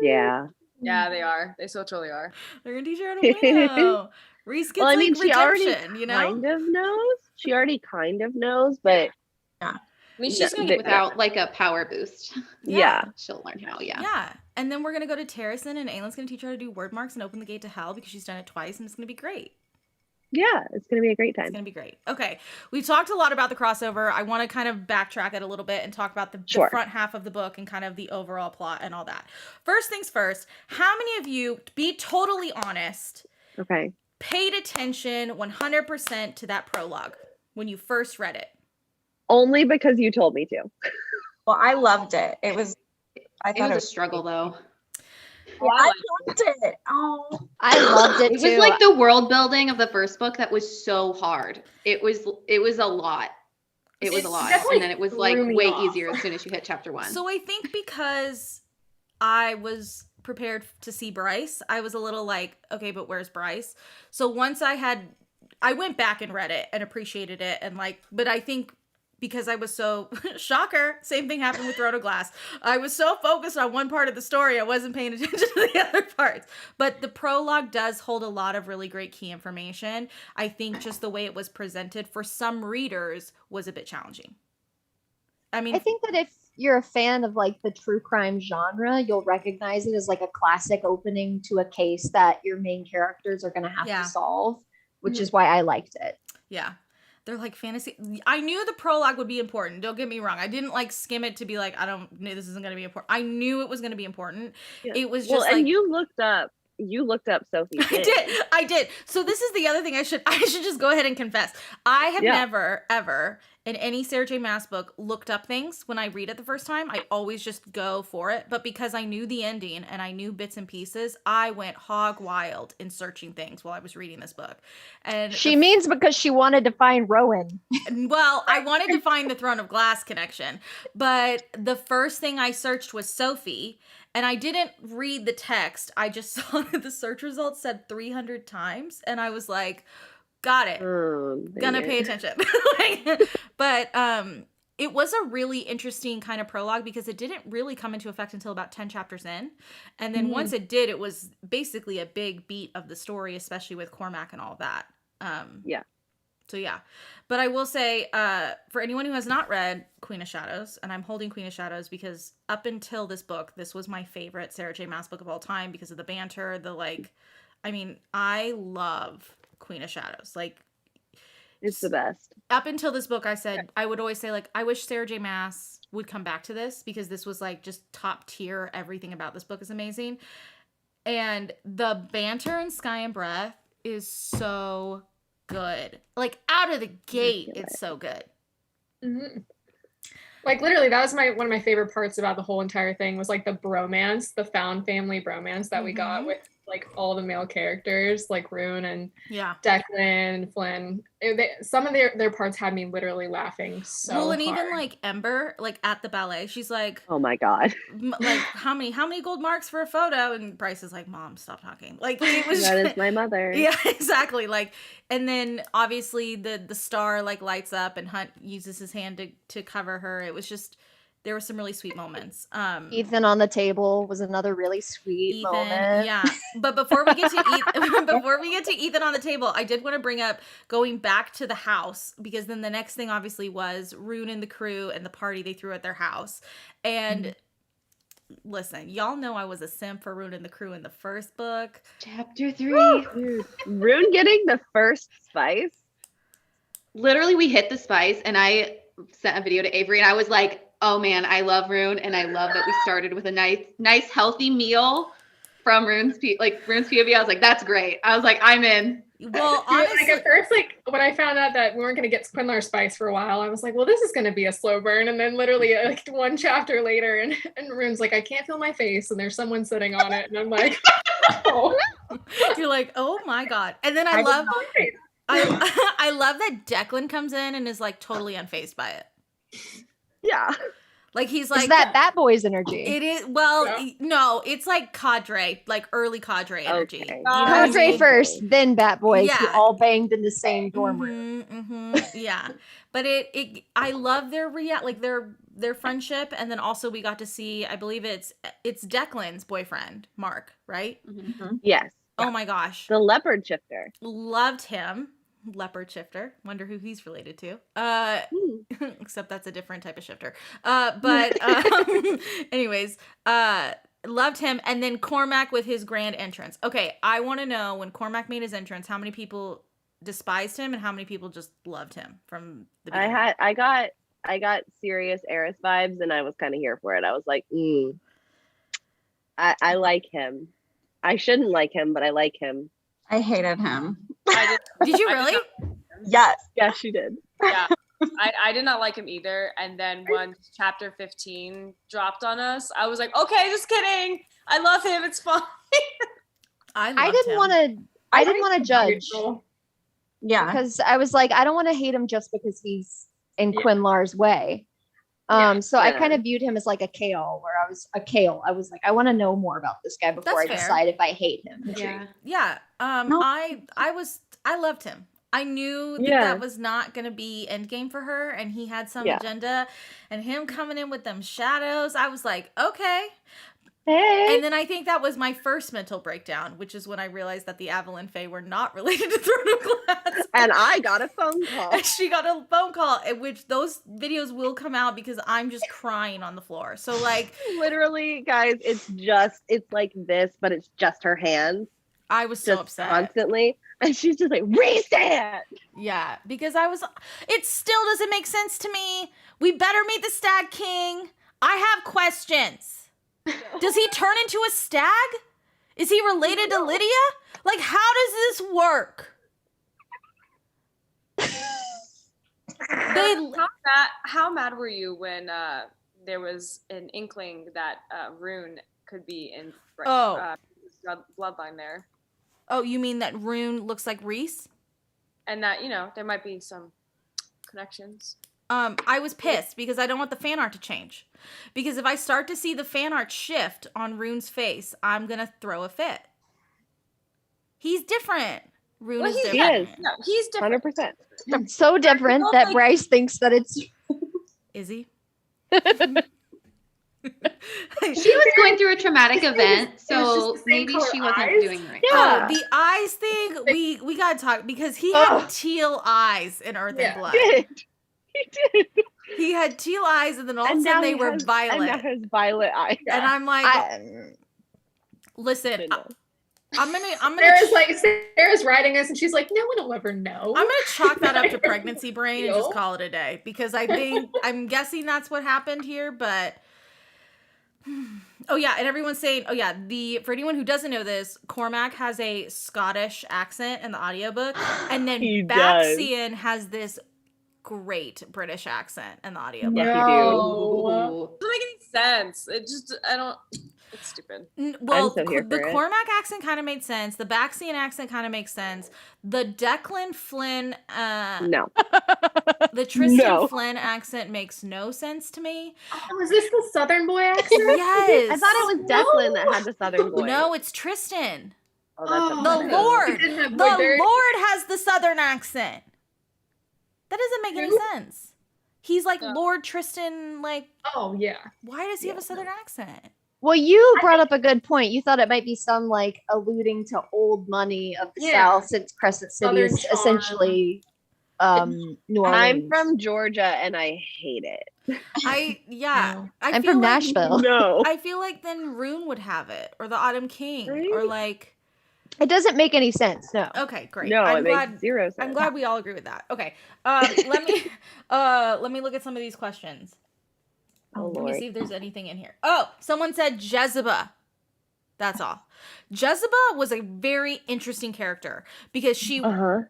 S3: Yeah.
S7: Yeah, they are. They so totally are.
S1: They're gonna teach her how to winnow. Rhys gets
S3: she already
S1: you know?
S3: kind of knows. She already kind of knows, but
S6: I mean, she's gonna get without like a power boost.
S3: Yeah.
S6: She'll learn how. Yeah.
S1: Yeah. And then we're gonna go to Terrasen, and Aelin's gonna teach her how to do word marks and open the gate to hell, because she's done it twice, and it's gonna be great.
S3: Yeah, it's gonna be a great time.
S1: It's gonna be great. Okay, we've talked a lot about the crossover. I want to kind of backtrack it a little bit and talk about the front half of the book and kind of the overall plot and all that. First things first, how many of you, be totally honest, paid attention 100% to that prologue when you first read it?
S3: Only because you told me to.
S8: Well, I loved it. It was
S6: a struggle though.
S8: I loved it. Oh,
S4: I loved it too.
S6: It was like the world building of the first book that was so hard. It was a lot. It was a lot. And then it was like way easier as soon as you hit chapter 1.
S1: So I think because I was prepared to see Bryce, I was a little like, okay, but where's Bryce? So once I went back and read it and appreciated it, and like, but I think because I was so, shocker, same thing happened with Throne of Glass. I was so focused on one part of the story, I wasn't paying attention to the other parts. But the prologue does hold a lot of really great key information. I think just the way it was presented for some readers was a bit challenging. I mean,
S4: I think that you're a fan of like the true crime genre, you'll recognize it as like a classic opening to a case that your main characters are going to have
S1: Yeah.
S4: to solve, which is why I liked it.
S1: Yeah. They're like fantasy. I knew the prologue would be important. Don't get me wrong. I didn't like skim it to be like, I don't know, this isn't going to be important. I knew it was going to be important.
S3: Yeah.
S1: It was just
S3: and
S1: like,
S3: you looked up Sophie.
S1: I did. So this is the other thing I should just go ahead and confess. I have never, ever in any Sarah J. Maas book looked up things when I read it the first time. I always just go for it. But because I knew the ending and I knew bits and pieces, I went hog wild in searching things while I was reading this book. And
S4: she means because she wanted to find Rowan.
S1: Well, I wanted to find the Throne of Glass connection, but the first thing I searched was Sophie, and I didn't read the text. I just saw that the search results said 300 times, and I was like, got it. Gonna pay attention. But it was a really interesting kind of prologue because it didn't really come into effect until about 10 chapters in. And then once it did, it was basically a big beat of the story, especially with Cormac and all that. So yeah, but I will say, for anyone who has not read Queen of Shadows, and I'm holding Queen of Shadows because up until this book, this was my favorite Sarah J. Maas book of all time because of the banter, I love Queen of Shadows. Like,
S3: it's the best.
S1: Up until this book, I would always say, like, I wish Sarah J. Maas would come back to this because this was like just top tier. Everything about this book is amazing. And the banter in Sky and Breath is so good. Like, out of the gate, it's so good.
S5: Mm-hmm. Like, literally, that was one of my favorite parts about the whole entire thing was like the bromance, the found family bromance that we got with like all the male characters, like Rune and Declan and Flynn. Some of their parts had me literally laughing so hard.
S1: And even like Ember, like at the ballet, she's like,
S3: "Oh my god,
S1: like how many gold marks for a photo?" And Bryce is like, "Mom, stop talking." Like, it was
S3: that is my mother.
S1: Yeah, exactly. Like, and then obviously the star like lights up and Hunt uses his hand to cover her. It was just, there were some really sweet moments.
S4: Ethan on the table was another really sweet moment.
S1: Yeah. But before we get to Ethan on the table, I did want to bring up going back to the house, because then the next thing obviously was Rune and the crew and the party they threw at their house. And listen, y'all know I was a simp for Rune and the crew in the first book.
S6: Chapter 3.
S3: Dude, Rune getting the first spice.
S6: Literally, we hit the spice, and I sent a video to Avery, and I was like, oh man, I love Rune, and I love that we started with a nice healthy meal from Rune's POV. I was like, that's great. I was like, I'm in.
S1: Well, honestly,
S5: like at first, like when I found out that we weren't going to get Quinlar spice for a while, I was like, well, this is going to be a slow burn. And then literally like one chapter later, and Rune's like, I can't feel my face, and there's someone sitting on it, and I'm like, oh.
S1: You're like, oh my god. And then I love that Declan comes in and is like totally unfazed by it.
S3: Yeah.
S1: Like, he's like,
S4: is that Bat Boys energy?
S1: It is. Well, no, it's like cadre, like early cadre energy.
S3: Okay.
S1: You know
S4: cadre
S1: I mean?
S4: first, then Bat Boys, who
S1: Yeah.
S4: all banged in the same dorm room.
S1: Yeah. But I love their their friendship, and then also we got to see, I believe it's Declan's boyfriend, Mark, right?
S6: Mm-hmm.
S3: Yes.
S1: Oh my gosh.
S3: The leopard shifter.
S1: Loved him. Leopard shifter. Wonder who he's related to. Except that's a different type of shifter. But anyways, loved him. And then Cormac with his grand entrance. Okay, I want to know, when Cormac made his entrance, how many people despised him and how many people just loved him from the beginning?
S3: I got serious Eris vibes, and I was kind of here for it. I was like, I like him. I shouldn't like him, but I like him.
S8: I hated him.
S1: Did you really?
S8: Yes.
S3: Yes, she did.
S7: Yeah. I did not like him either. And then when chapter 15 dropped on us, I was like, okay, just kidding. I love him. It's fine.
S4: I didn't want to judge.
S8: Yeah.
S4: Because I was like, I don't want to hate him just because he's in Quinlar's way. So I kind of viewed him as like a Kale, where I was like, I want to know more about this guy before I decide if I hate him.
S1: Yeah. I loved him. I knew that was not going to be endgame for her, and he had some agenda, and him coming in with them shadows, I was like, okay.
S3: Hey.
S1: And then I think that was my first mental breakdown, which is when I realized that the Avalon Fae were not related to Throne of Glass.
S3: And I got a phone call.
S1: And she got a phone call, in which those videos will come out because I'm just crying on the floor. So like,
S3: Literally, guys, it's like this, but it's just her hands.
S1: I was so
S3: Just
S1: upset.
S3: constantly. And she's just like, reset!
S1: Yeah, because it still doesn't make sense to me. We better meet the Stag King. I have questions. Does he turn into a stag? Is he related to Lydia? Like, how does this work?
S7: How mad were you when there was an inkling that Rune could be in bloodline there,
S1: Oh, you mean that Rune looks like Rhys?
S7: and that there might be some connections?
S1: I was pissed because I don't want the fan art to change. Because if I start to see the fan art shift on Rune's face, I'm gonna throw a fit. He's different. Rune is different.
S3: He is.
S7: No, he's different.
S3: 100%.
S4: So different that Bryce thinks that it's.
S1: Is he?
S6: She was going through a traumatic event, so
S8: just the same
S6: maybe
S8: color
S6: she wasn't
S8: eyes.
S6: doing right.
S3: Yeah.
S1: Oh, the eyes thing, we gotta talk, because he had teal eyes in Earth and Blood.
S3: He did.
S1: He had teal eyes, and then all of a
S3: And
S1: sudden
S3: now
S1: they
S3: he
S1: were
S3: has-
S1: violet.
S3: And now his violet eyes.
S1: And I'm like, listen, I'm gonna
S5: Sarah's writing us, and she's like, no one will ever know.
S1: I'm gonna chalk that up to pregnancy brain and just call it a day, because I'm guessing that's what happened here. But oh yeah, and everyone's saying, oh yeah, for anyone who doesn't know this, Cormac has a Scottish accent in the audiobook, and then
S3: He does.
S1: Baxian has this great British accent in the audiobook.
S3: Yes,
S5: No.
S7: It doesn't make any sense. It's stupid.
S1: Well,
S3: I'm so here
S1: the
S3: for it.
S1: Cormac accent kind of made sense. The Baxian accent kind of makes sense. The Declan Flynn,
S3: No.
S1: the Tristan
S3: No.
S1: Flynn accent makes no sense to me.
S5: Oh, is this the Southern boy accent?
S1: Yes.
S3: I thought it was Declan that had the southern voice.
S1: No, it's Tristan.
S3: Oh, that's
S5: Oh.
S1: The
S3: upsetting.
S1: Lord.
S5: Didn't have
S1: The
S5: boy very-
S1: Lord has the Southern accent. That doesn't make any
S5: Who?
S1: sense. He's like
S7: No.
S1: Lord Tristan. Like,
S5: Oh yeah.
S1: why does he have a Southern accent?
S4: Well, you brought up a good point. You thought it might be some like alluding to old money of the
S5: Yeah.
S4: South, since Crescent City
S5: Southern
S4: is
S5: charm.
S4: essentially New Orleans.
S3: I'm from Georgia and I hate it.
S1: I
S4: I'm
S1: feel
S4: from
S1: like-
S4: Nashville.
S3: No.
S1: I feel like then Rune would have it, or the Autumn King, or
S3: Right?
S1: like.
S4: It doesn't make any sense. No.
S1: Okay, great.
S3: No,
S1: I'm
S3: it
S1: glad.
S3: makes zero sense.
S1: I'm glad we all agree with that. Okay, let me look at some of these questions.
S3: Oh,
S1: Let me
S3: Lord.
S1: see if there's anything in here. Oh, someone said Jezebel. That's all. Jezebel was a very interesting character because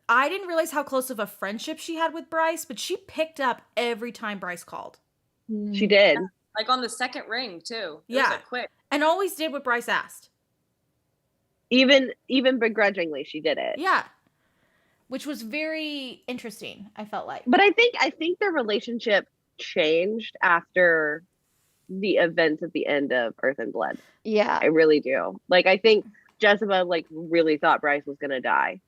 S1: I didn't realize how close of a friendship she had with Bryce, but she picked up every time Bryce called.
S3: She did.
S7: Like on the second ring too. It
S1: Yeah.
S7: was like quick.
S1: And always did what Bryce asked.
S3: Even begrudgingly, she did it.
S1: Yeah. Which was very interesting, I felt like.
S3: But I think their relationship changed after the events at the end of Earth and Blood.
S4: Yeah.
S3: I really do. Like, I think Jezebel really thought Bryce was gonna die.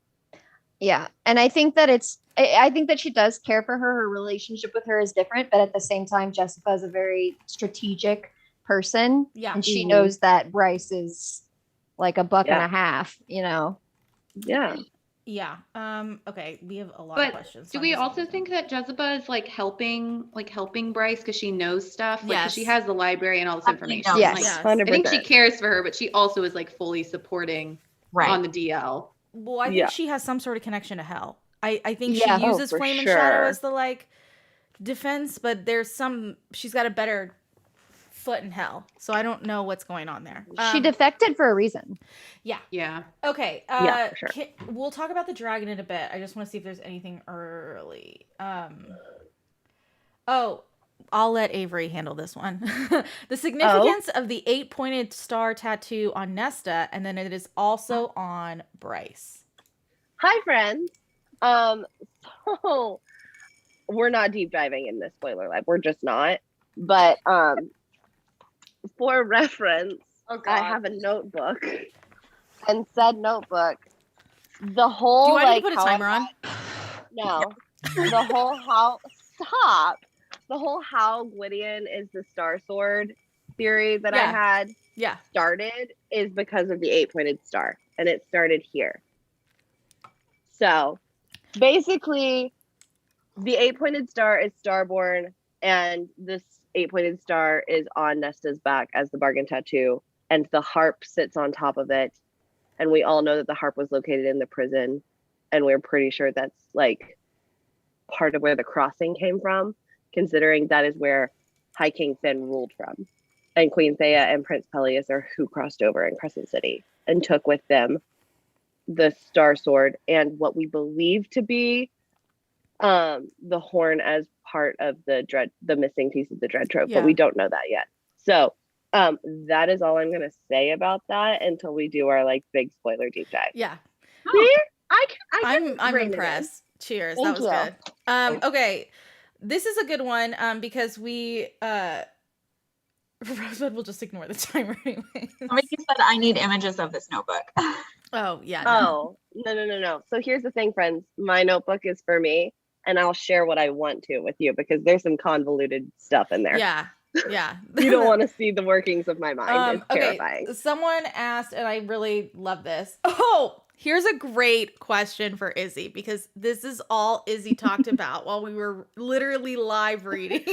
S4: Yeah. And I think that I think that she does care for her. Her relationship with her is different, but at the same time, Jessica is a very strategic person.
S1: Yeah.
S4: And she
S3: Mhm.
S4: knows that Bryce is like a buck and
S3: Yeah.
S4: a half, you know.
S3: Yeah.
S1: Yeah. Okay, we have a lot
S6: But
S1: of questions.
S6: do
S1: so I'm
S6: we
S1: just
S6: also
S1: gonna-
S6: think that Jezebel is like helping Bryce because she knows stuff? Like, 'cause
S1: Yes.
S6: she has the library and all this
S8: Definitely
S6: information.
S8: knows.
S4: Yes.
S6: Like,
S1: Yes.
S6: I
S3: 100%.
S6: think she cares for her, but she also is like fully supporting on the DL.
S1: Well, I think
S3: Yeah.
S1: she has some sort of connection to hell. I think
S4: Yeah.
S1: she
S3: Oh,
S1: uses
S3: for
S1: flame and shadow
S3: sure.
S1: as the like defense, but she's got a better foot in hell. So I don't know what's going on there.
S4: She defected for a reason.
S6: Yeah.
S1: Okay.
S3: Yeah, for sure.
S1: We'll talk about the dragon in a bit. I just want to see if there's anything early. Oh, I'll let Avery handle this one. The significance of the 8-pointed star tattoo on Nesta, and then it is also on Bryce.
S3: Hi, friends. So we're not deep diving in this spoiler lab. We're just not. But for reference,
S7: Oh god.
S3: I have a notebook, and said notebook, the whole
S1: Do you want me
S3: like
S1: to put a
S3: how I
S1: timer on?
S3: No. The whole how Gwydion is the Star Sword theory that I
S1: Yeah.
S3: had
S1: Yeah.
S3: started is because of the 8-pointed star, and it started here. So basically, the 8-pointed star is Starborn, and this 8-pointed star is on Nesta's back as the bargain tattoo, and the harp sits on top of it. And we all know that the harp was located in the prison, and we're pretty sure that's like part of where the crossing came from, considering that is where High King Finn ruled from. And Queen Thea and Prince Peleus are who crossed over in Crescent City and took with them the Star Sword and what we believe to be the horn as part of the missing piece of the Dread Trove, but we don't know that yet. So that is all I'm gonna say about that until we do our like big spoiler deep dive.
S1: Yeah.
S3: See?
S1: I'm impressed. Cheers.
S3: Thank
S1: that was good. Okay. This is a good one because we Rosebud will just ignore the timer anyway.
S8: Somebody said I need images of this notebook.
S1: Oh, yeah.
S3: No. No. So here's the thing, friends. My notebook is for me, and I'll share what I want to with you because there's some convoluted stuff in there.
S1: Yeah.
S3: You don't want to see the workings of my mind. It's terrifying.
S1: Okay. Someone asked, and I really love this. Oh, here's a great question for Izzy because this is all Izzy talked about while we were literally live reading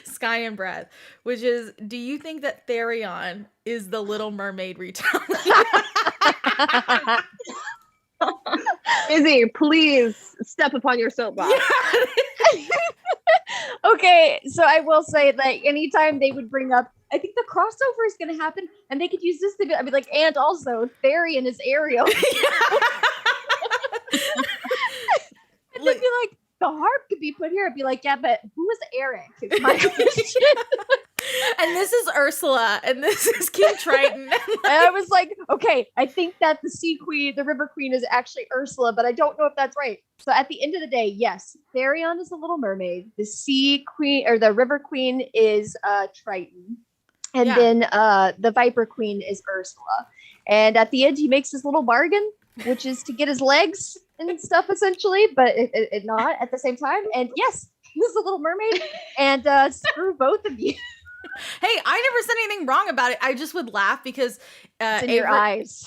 S1: Sky and Breath, which is, do you think that Therion is the Little Mermaid retelling?
S3: Izzy, please step upon your soapbox.
S1: Yeah.
S4: Okay, so I will say that anytime they would bring up, I think the crossover is going to happen, and they could use this to be, I'd be like, and also Therion is Ariel. And they'd be like, the harp could be put here. I'd be like, yeah, but who is Eric? Is my question.
S1: And this is Ursula, and this is King Triton.
S4: And I was like, okay, I think that the sea queen, the river queen is actually Ursula, but I don't know if that's right. So at the end of the day, yes, Therion is the Little Mermaid. The sea queen or the river queen is Triton. And then the Viper Queen is Ursula. And at the end, he makes his little bargain, which is to get his legs and stuff, essentially, but it not at the same time. And yes, this is a Little Mermaid. And screw both of you.
S1: Hey, I never said anything wrong about it. I just would laugh because
S4: it's in your eyes.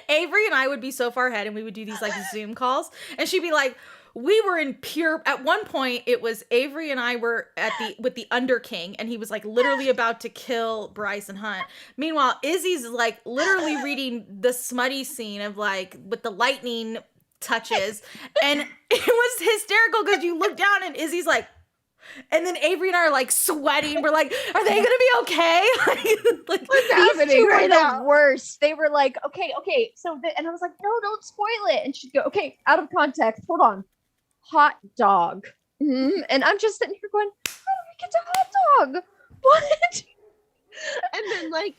S1: Avery and I would be so far ahead, and we would do these like Zoom calls, and she'd be like, we were in pure, at one point it was Avery and I were with the Under King, and he was like literally about to kill Bryce and Hunt. Meanwhile, Izzy's like literally reading the smutty scene of like with the lightning touches, and it was hysterical because you look down and Izzy's like, and then Avery and I are like sweating. We're like, are they gonna be okay? Like
S3: what's happening
S4: these two
S3: right
S4: were
S3: now?
S4: the worst. They were like, okay. So, and I was like, no, don't spoil it. And she'd go, okay, out of context. Hold on. Hot dog. Mm-hmm. And I'm just sitting here going, how do we get to hot dog? What?
S3: And then like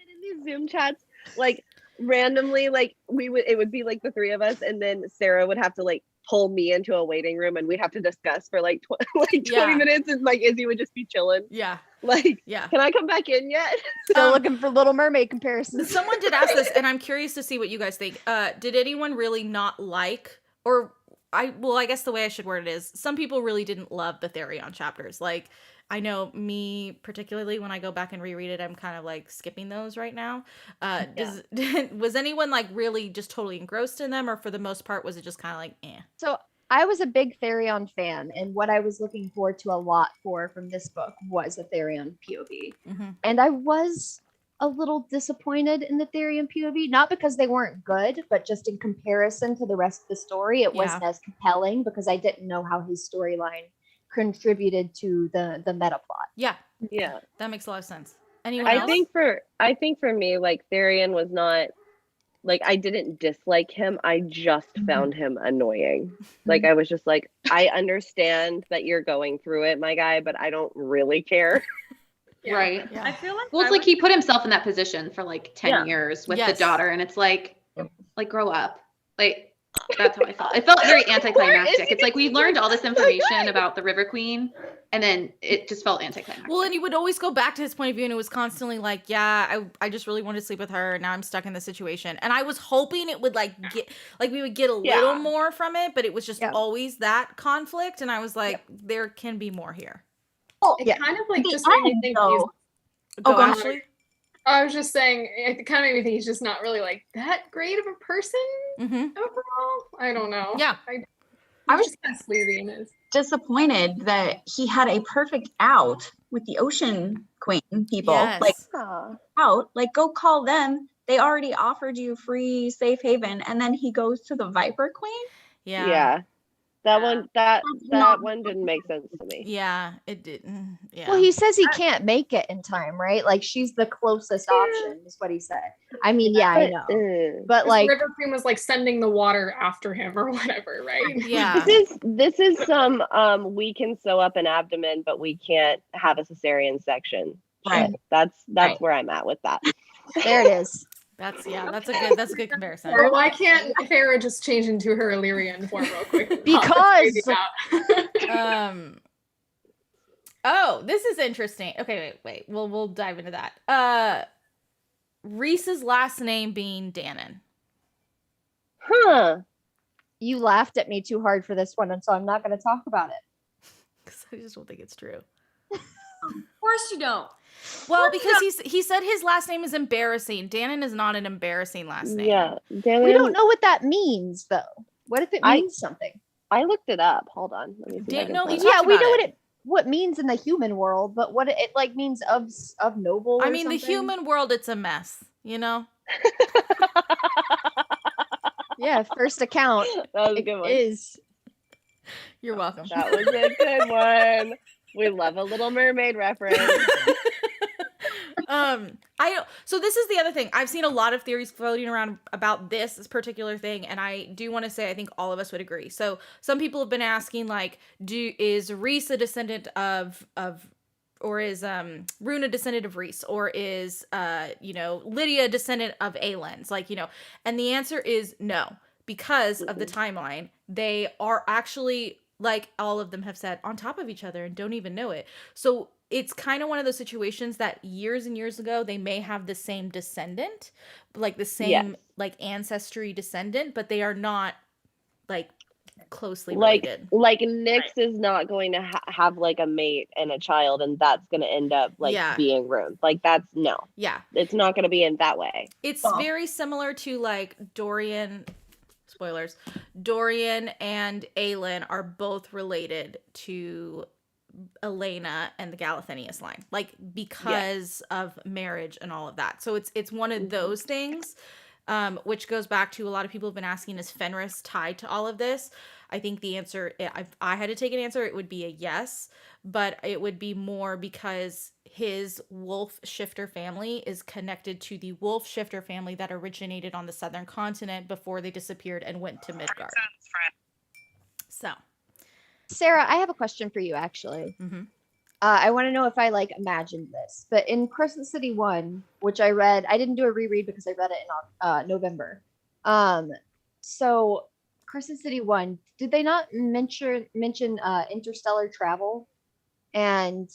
S3: in these Zoom chats, like randomly, like it would be like the three of us, and then Sarah would have to like pull me into a waiting room, and we'd have to discuss for like 20 minutes, and like Izzy would just be chilling.
S1: Yeah.
S3: Like, can I come back in yet?
S4: Still looking for Little Mermaid comparisons.
S1: Someone did ask this, and I'm curious to see what you guys think. Did anyone really not like, or I guess the way I should word it is, some people really didn't love the Therion chapters. Like, I know me particularly, when I go back and reread it, I'm kind of like skipping those right now. Was anyone like really just totally engrossed in them, or for the most part was it just kind of like eh?
S4: So I was a big Therion fan, and what I was looking forward to a lot from this book was a Therion POV.
S1: Mm-hmm.
S4: And I was a little disappointed in the Therion POV, not because they weren't good, but just in comparison to the rest of the story, it wasn't as compelling because I didn't know how his storyline contributed to the meta plot.
S1: Yeah, that makes a lot of sense. Anyone else?
S3: I think for me, like Therion was not like, I didn't dislike him. I just found him annoying. Like I was just like, I understand that you're going through it, my guy, but I don't really care.
S6: Right.
S7: I feel like
S6: Well, it's like he put himself in that position for like 10 years with the daughter, and it's like grow up. Like that's how I felt. It felt very anticlimactic. It's like we learned all this information about the River Queen, and then it just felt anticlimactic.
S1: Well, and he would always go back to his point of view, and it was constantly like, yeah, I just really wanted to sleep with her, and now I'm stuck in this situation. And I was hoping it would we would get a little more from it, but it was just always that conflict, and I was like, there can be more here.
S5: It kind of like just made me think.
S1: Go, Ashley.
S5: I was just saying, it kind of made me think he's just not really like that great of a person overall. I don't know.
S1: Yeah.
S8: I was
S5: just kind of sleazy in his.
S8: disappointed that he had a perfect out with the Ocean Queen people.
S1: Yes.
S8: Like,
S3: Aw.
S8: out, like, go call them. They already offered you free safe haven, and then he goes to the Viper Queen.
S3: Yeah. That one that
S8: not-
S3: one didn't make sense to me.
S1: Yeah, it didn't. Yeah.
S4: Well, he says he can't make it in time, right? Like she's the closest option, is what he said. I mean, yeah, I know, but
S5: His
S4: like,
S5: River Queen was like sending the water after him or whatever, right?
S1: Yeah.
S3: This is some we can sew up an abdomen, but we can't have a cesarean section.
S8: Right.
S3: That's
S8: Right.
S3: where I'm at with that.
S4: there it is.
S1: That's a good comparison.
S5: Or why can't Farrah just change into her Illyrian form real quick?
S4: Because
S1: Oh, this is interesting. Okay, wait. We'll dive into that. Rhys's last name being Dannon.
S3: Huh.
S4: you laughed at me too hard for this one, and so I'm not going to talk about it.
S1: Because I just don't think it's true.
S7: Of course you don't.
S1: Well, because he said his last name is embarrassing. Dannon is not an embarrassing last name.
S3: Yeah.
S4: We don't know what that means, though. What if it means something?
S3: I looked it up. Hold on. Let me see if I can
S1: No,
S3: find
S1: he
S3: it.
S1: talked
S4: Yeah, we
S1: about
S4: know
S1: it.
S4: what it means in the human world, but what it like means of noble.
S1: I
S4: or
S1: mean, the
S4: something?
S1: human world, it's a mess, you know?
S4: Yeah, first account
S3: That was a good one.
S4: is.
S1: You're welcome.
S3: That was a good one. We love a Little Mermaid reference.
S1: So this is the other thing. I've seen a lot of theories floating around about this particular thing, and I do want to say I think all of us would agree. So some people have been asking, like, is Rhys a descendant of or is Rune a descendant of Rhys, or is Lydia a descendant of Aelin's? Like, and the answer is no, because of the timeline. They are actually, like all of them have said, on top of each other and don't even know it. So it's kind of one of those situations that years and years ago, they may have the same descendant, like the same like ancestry descendant, but they are not like closely related.
S3: Like Nyx is not going to have like a mate and a child, and that's going to end up like being Rune. Like that's no.
S1: Yeah.
S3: It's not going to be in that way.
S1: It's very similar to like Dorian. Spoilers. Dorian and Aelin are both related to Elena and the Galathinius line, like because of marriage and all of that. So it's one of those things, which goes back to a lot of people have been asking, is Fenris tied to all of this? I think the answer, if I had to take an answer, it would be a yes, but it would be more because his wolf shifter family is connected to the wolf shifter family that originated on the southern continent before they disappeared and went to Midgard. So
S4: Sarah, I have a question for you, actually.
S1: Mm-hmm.
S4: I want to know if I like imagined this, but in Crescent City 1, which I read, I didn't do a reread because I read it in November. So Crescent City 1, did they not mention interstellar travel? And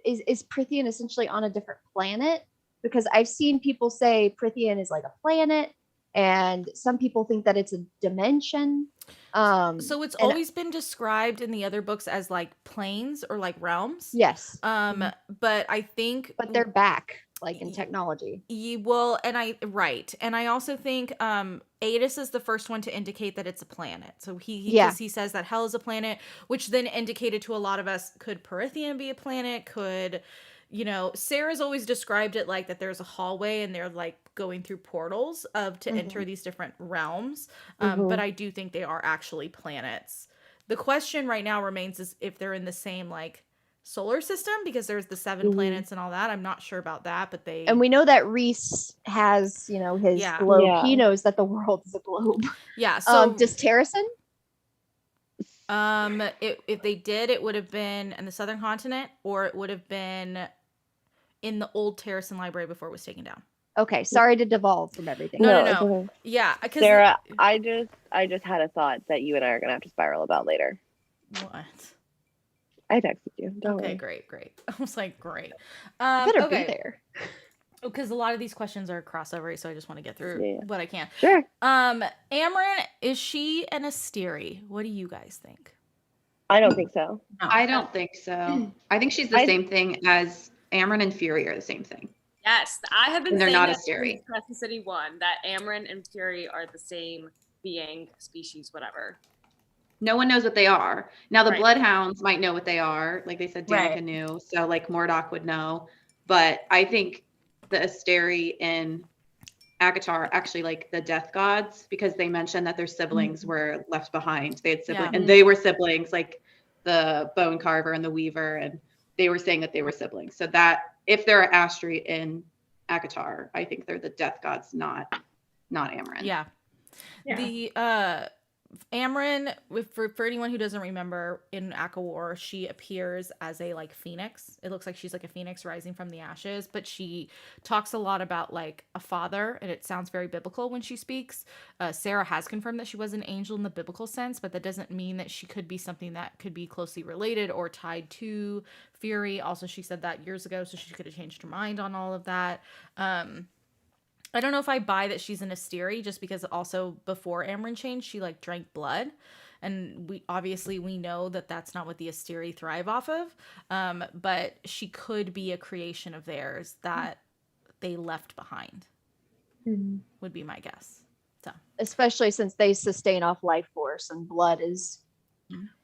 S4: is Prithian essentially on a different planet? Because I've seen people say Prithian is like a planet, and some people think that it's a dimension.
S1: So it's always been described in the other books as like planes or like realms.
S4: Yes.
S1: But I think
S4: they're back like in technology.
S1: And I also think Adis is the first one to indicate that it's a planet. So he says that hell is a planet, which then indicated to a lot of us, could Prithian be a planet? Could Sarah's always described it like that there's a hallway and they're like going through portals to enter these different realms. But I do think they are actually planets. The question right now remains is if they're in the same like solar system, because there's the 7 planets and all that. I'm not sure about that, but
S4: and we know that Rhys has, his globe. Yeah. He knows that the world is a globe.
S1: Yeah. So
S4: does Terrason?
S1: If they did, it would have been in the southern continent, or it would have been in the old Terrason library before it was taken down.
S4: Okay, sorry to devolve from everything.
S1: No. Yeah, because
S3: Sarah, I just had a thought that you and I are gonna have to spiral about later.
S1: What?
S3: I texted you. Don't
S1: Okay,
S3: worry.
S1: great. I was like, great.
S4: Better be there.
S1: Because a lot of these questions are crossover, so I just want to get through what I can.
S3: Sure.
S1: Amryn, is she an Asteri? What do you guys think?
S3: I don't think so.
S6: I don't think so. I think she's the same thing as Amryn and Fury are the same thing.
S7: Yes, I have been
S6: And they're
S7: saying
S6: not
S7: that
S6: a Steri.
S7: since Crescent City 1, that Amryn and Fury are the same being, species, whatever.
S6: No one knows what they are. Now the
S7: Right.
S6: Bloodhounds might know what they are. Like they said, Danica
S8: Right.
S6: knew. So like Mordok would know. But I think the Asteri in ACOTAR are actually like the death gods, because they mentioned that their siblings were left behind. They had siblings,
S1: Yeah.
S6: and they were siblings, like the Bone Carver and the Weaver, and they were saying that they were siblings. So that if there are Asteri in ACOTAR, I think they're the death gods, not Amryn.
S1: Yeah. The Amryn, for anyone who doesn't remember, in Aka War, she appears as a like phoenix. It looks like she's like a phoenix rising from the ashes, but she talks a lot about like a father, and it sounds very biblical when she speaks. Sarah has confirmed that she was an angel in the biblical sense, but that doesn't mean that she could be something that could be closely related or tied to Fury. Also, she said that years ago, so she could have changed her mind on all of that. I don't know if I buy that she's an Asteri, just because also before Amryn changed, she like drank blood, and we know that that's not what the Asteri thrive off of. But she could be a creation of theirs that they left behind. Would be my guess. So
S4: Especially since they sustain off life force, and blood is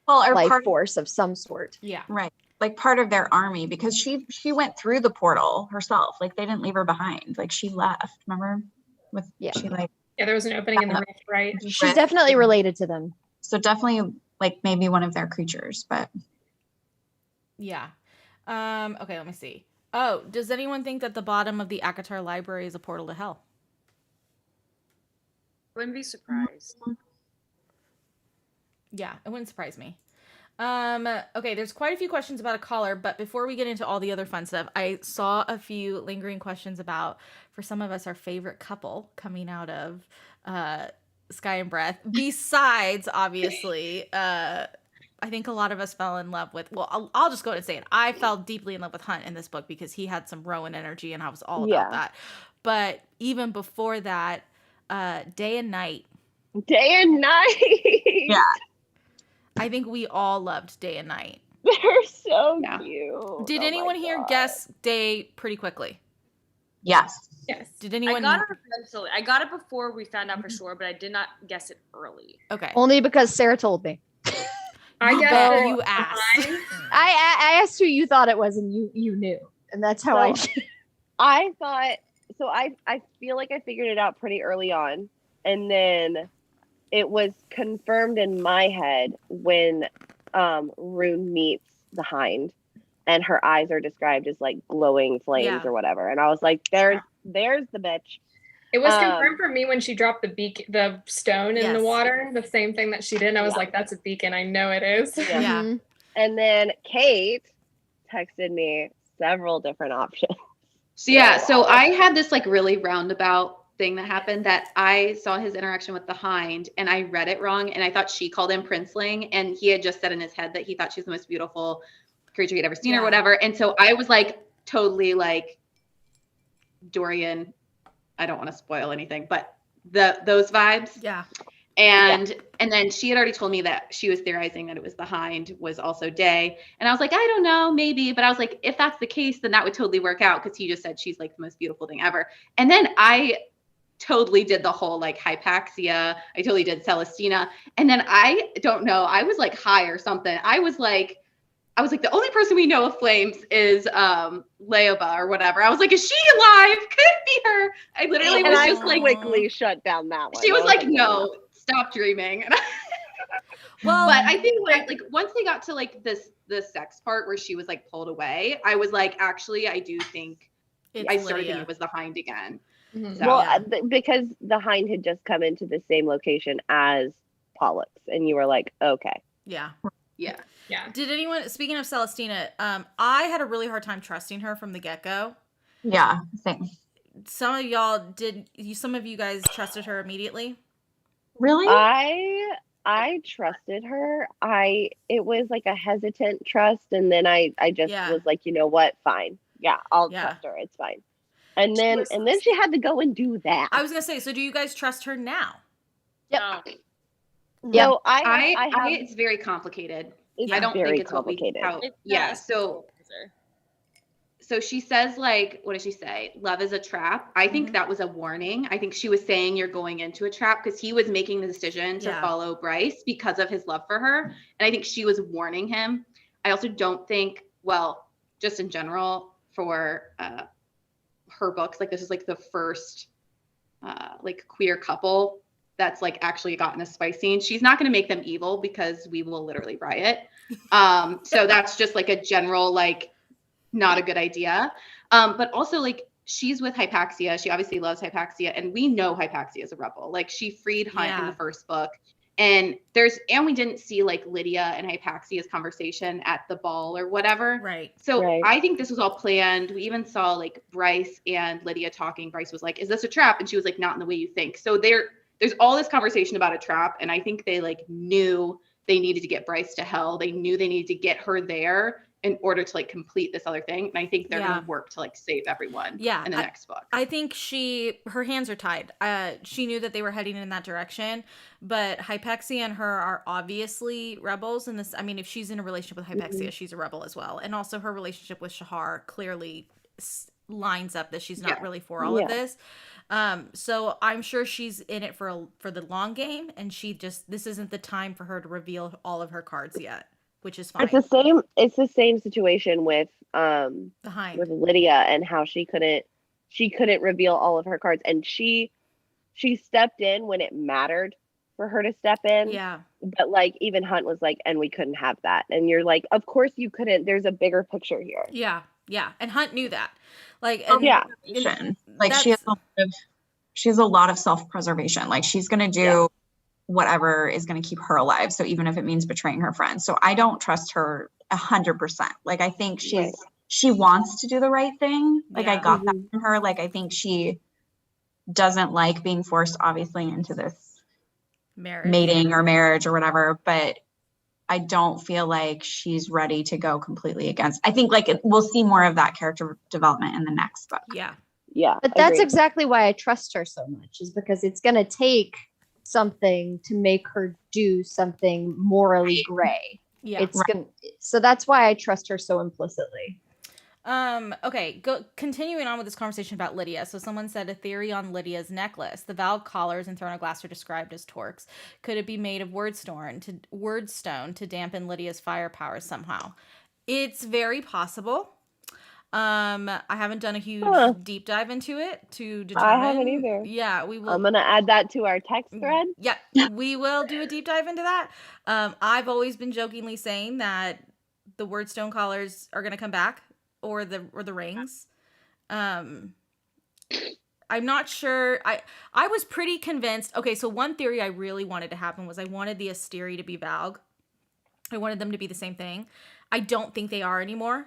S8: Well, or
S4: life
S8: part
S4: force of some sort.
S1: yeah,
S8: right, like part of their army, because she went through the portal herself. Like they didn't leave her behind. Like she left. Remember? She like
S5: Yeah, there was an opening in the rift, right?
S4: She's definitely related to them.
S8: So definitely like maybe one of their creatures, but
S1: yeah. Okay, let me see. Oh, does anyone think that the bottom of the ACOTAR library is a portal to hell?
S7: Wouldn't be surprised.
S1: Yeah, it wouldn't surprise me. Okay, there's quite a few questions about a caller, but before we get into all the other fun stuff, I saw a few lingering questions about, for some of us, our favorite couple coming out of Sky and Breath. Besides, obviously, I think a lot of us fell in love with, well, I'll just go ahead and say it. I fell deeply in love with Hunt in this book because he had some Rowan energy, and I was all about that. But even before that, Day and Night.
S3: Day and night.
S8: yeah.
S1: I think we all loved Day and Night.
S3: They're so
S6: Yeah.
S3: cute.
S1: Did
S3: Oh my
S1: anyone here
S3: God.
S1: guess Day pretty quickly?
S8: Yes.
S5: Yes.
S1: Did
S7: I
S1: anyone?
S7: got it eventually. I got it before we found out for sure, but I did not guess it early.
S1: Okay.
S4: Only because Sarah told me.
S5: I guess
S1: bet
S5: it
S1: you
S5: was
S1: asked.
S5: mine.
S4: I asked who you thought it was, and you knew, and that's how
S3: I thought so. I feel like I figured it out pretty early on, and then it was confirmed in my head when Rune meets the Hind, and her eyes are described as like glowing flames
S1: Yeah.
S3: or whatever, and I was like, "There's the bitch."
S5: It was confirmed for me when she dropped the stone in the
S1: Yes.
S5: water, the same thing that she did. And I was like, that's a beacon. I know it is.
S3: Yeah.
S1: Yeah.
S4: Mhm.
S3: And then Kate texted me several different options.
S6: So yeah, so I had this like really roundabout thing that happened, that I saw his interaction with the Hind and I read it wrong, and I thought she called him Princeling, and he had just said in his head that he thought she was the most beautiful creature he'd ever seen or whatever. And so I was like totally like Dorian, I don't want to spoil anything, but those vibes.
S1: Yeah.
S6: And then she had already told me that she was theorizing that it was the Hind was also Day. And I was like, I don't know, maybe. But I was like, if that's the case, then that would totally work out, because he just said she's like the most beautiful thing ever. And then I totally did the whole like Hypaxia. I totally did Celestina. And then I don't know, I was like high or something. I was like, the only person we know of flames is Leoba or whatever. I was like, is she alive? Could it be her? I literally
S3: And
S6: was
S3: I
S6: just like,
S3: quickly shut down that one.
S6: she was
S3: I
S6: like, no, stop dreaming.
S1: Well,
S6: But I think like once they got to like the sex part where she was like pulled away, I was like, actually, I do think I started thinking it was the Hind again.
S5: Mhm.
S6: So,
S3: Well, because the Hind had just come into the same location as Pollux, and you were like, okay.
S1: Yeah.
S6: yeah.
S5: Yeah.
S1: Did anyone, speaking of Celestina, I had a really hard time trusting her from the get-go.
S8: Yeah. Same.
S1: Some of y'all some of you guys trusted her immediately?
S8: Really?
S3: I trusted her. It was like a hesitant trust, and then I just was like, you know what? Fine. Yeah, I'll trust her. It's fine. And then she had to go and do that.
S1: I was gonna say, so do you guys trust her now?
S4: Yep.
S3: Yeah. So I
S6: it's very complicated.
S3: It's
S6: I don't
S3: very
S6: think it's
S3: complicated.
S6: So so she says, like, what does she say? Love is a trap. I think that was a warning. I think she was saying you're going into a trap because he was making the decision to follow Bryce because of his love for her. And I think she was warning him. I also don't think, well, just in general for her books, like this is like the first like queer couple that's like actually gotten a spice scene. She's not going to make them evil because we will literally riot. So that's just like a general, like, not a good idea. But also, like, she's with Hypaxia. She obviously loves Hypaxia, and we know Hypaxia is a rebel. Like, she freed Hunt in the first book. And we didn't see like Lydia and Hypaxia's conversation at the ball or whatever.
S1: Right.
S6: So I think this was all planned. We even saw like Bryce and Lydia talking. Bryce was like, "Is this a trap?" And she was like, "Not in the way you think." So there's all this conversation about a trap. And I think they like knew they needed to get Bryce to hell. They knew they needed to get her there in order to like complete this other thing. And I think they're going to work to like save everyone in the next book.
S1: I think her hands are tied. She knew that they were heading in that direction, but Hypaxia and her are obviously rebels in this. I mean, if she's in a relationship with Hypaxia, she's a rebel as well. And also her relationship with Shahar clearly lines up that she's not really for all of this. So I'm sure she's in it for the long game, and this isn't the time for her to reveal all of her cards yet. Which is fine.
S3: It's the same situation with Lydia and how she couldn't reveal all of her cards, and she stepped in when it mattered for her to step in.
S1: Yeah.
S3: But like even Hunt was like, and we couldn't have that. And you're like, of course you couldn't. There's a bigger picture here.
S1: Yeah. Yeah. And Hunt knew that. Like
S8: like she has a lot of self-preservation. Like she's gonna do whatever is going to keep her alive. So even if it means betraying her friends. So I don't trust her 100%. Like, I think she wants to do the right thing. Like I got that from her. Like, I think she doesn't like being forced obviously into this mating or marriage or whatever, but I don't feel like she's ready to go completely against. I think like we'll see more of that character development in the next book.
S1: Yeah.
S3: Yeah.
S4: But that's exactly why I trust her so much, is because it's going to take something to make her do something morally gray.
S1: Yeah.
S4: So that's why I trust her so implicitly.
S1: Okay, continuing on with this conversation about Lydia. So someone said a theory on Lydia's necklace. The valve collars in Throne of Glass are described as torques. Could it be made of wordstone to dampen Lydia's firepower somehow? It's very possible. I haven't done a huge deep dive into it to determine.
S3: I haven't either.
S1: Yeah, we will.
S3: I'm gonna add that to our text thread.
S1: Yeah, we will do a deep dive into that. I've always been jokingly saying that the wordstone collars are gonna come back, or the rings. I'm not sure. I was pretty convinced. Okay, so one theory I really wanted to happen was I wanted the Asteri to be Valg. I wanted them to be the same thing. I don't think they are anymore.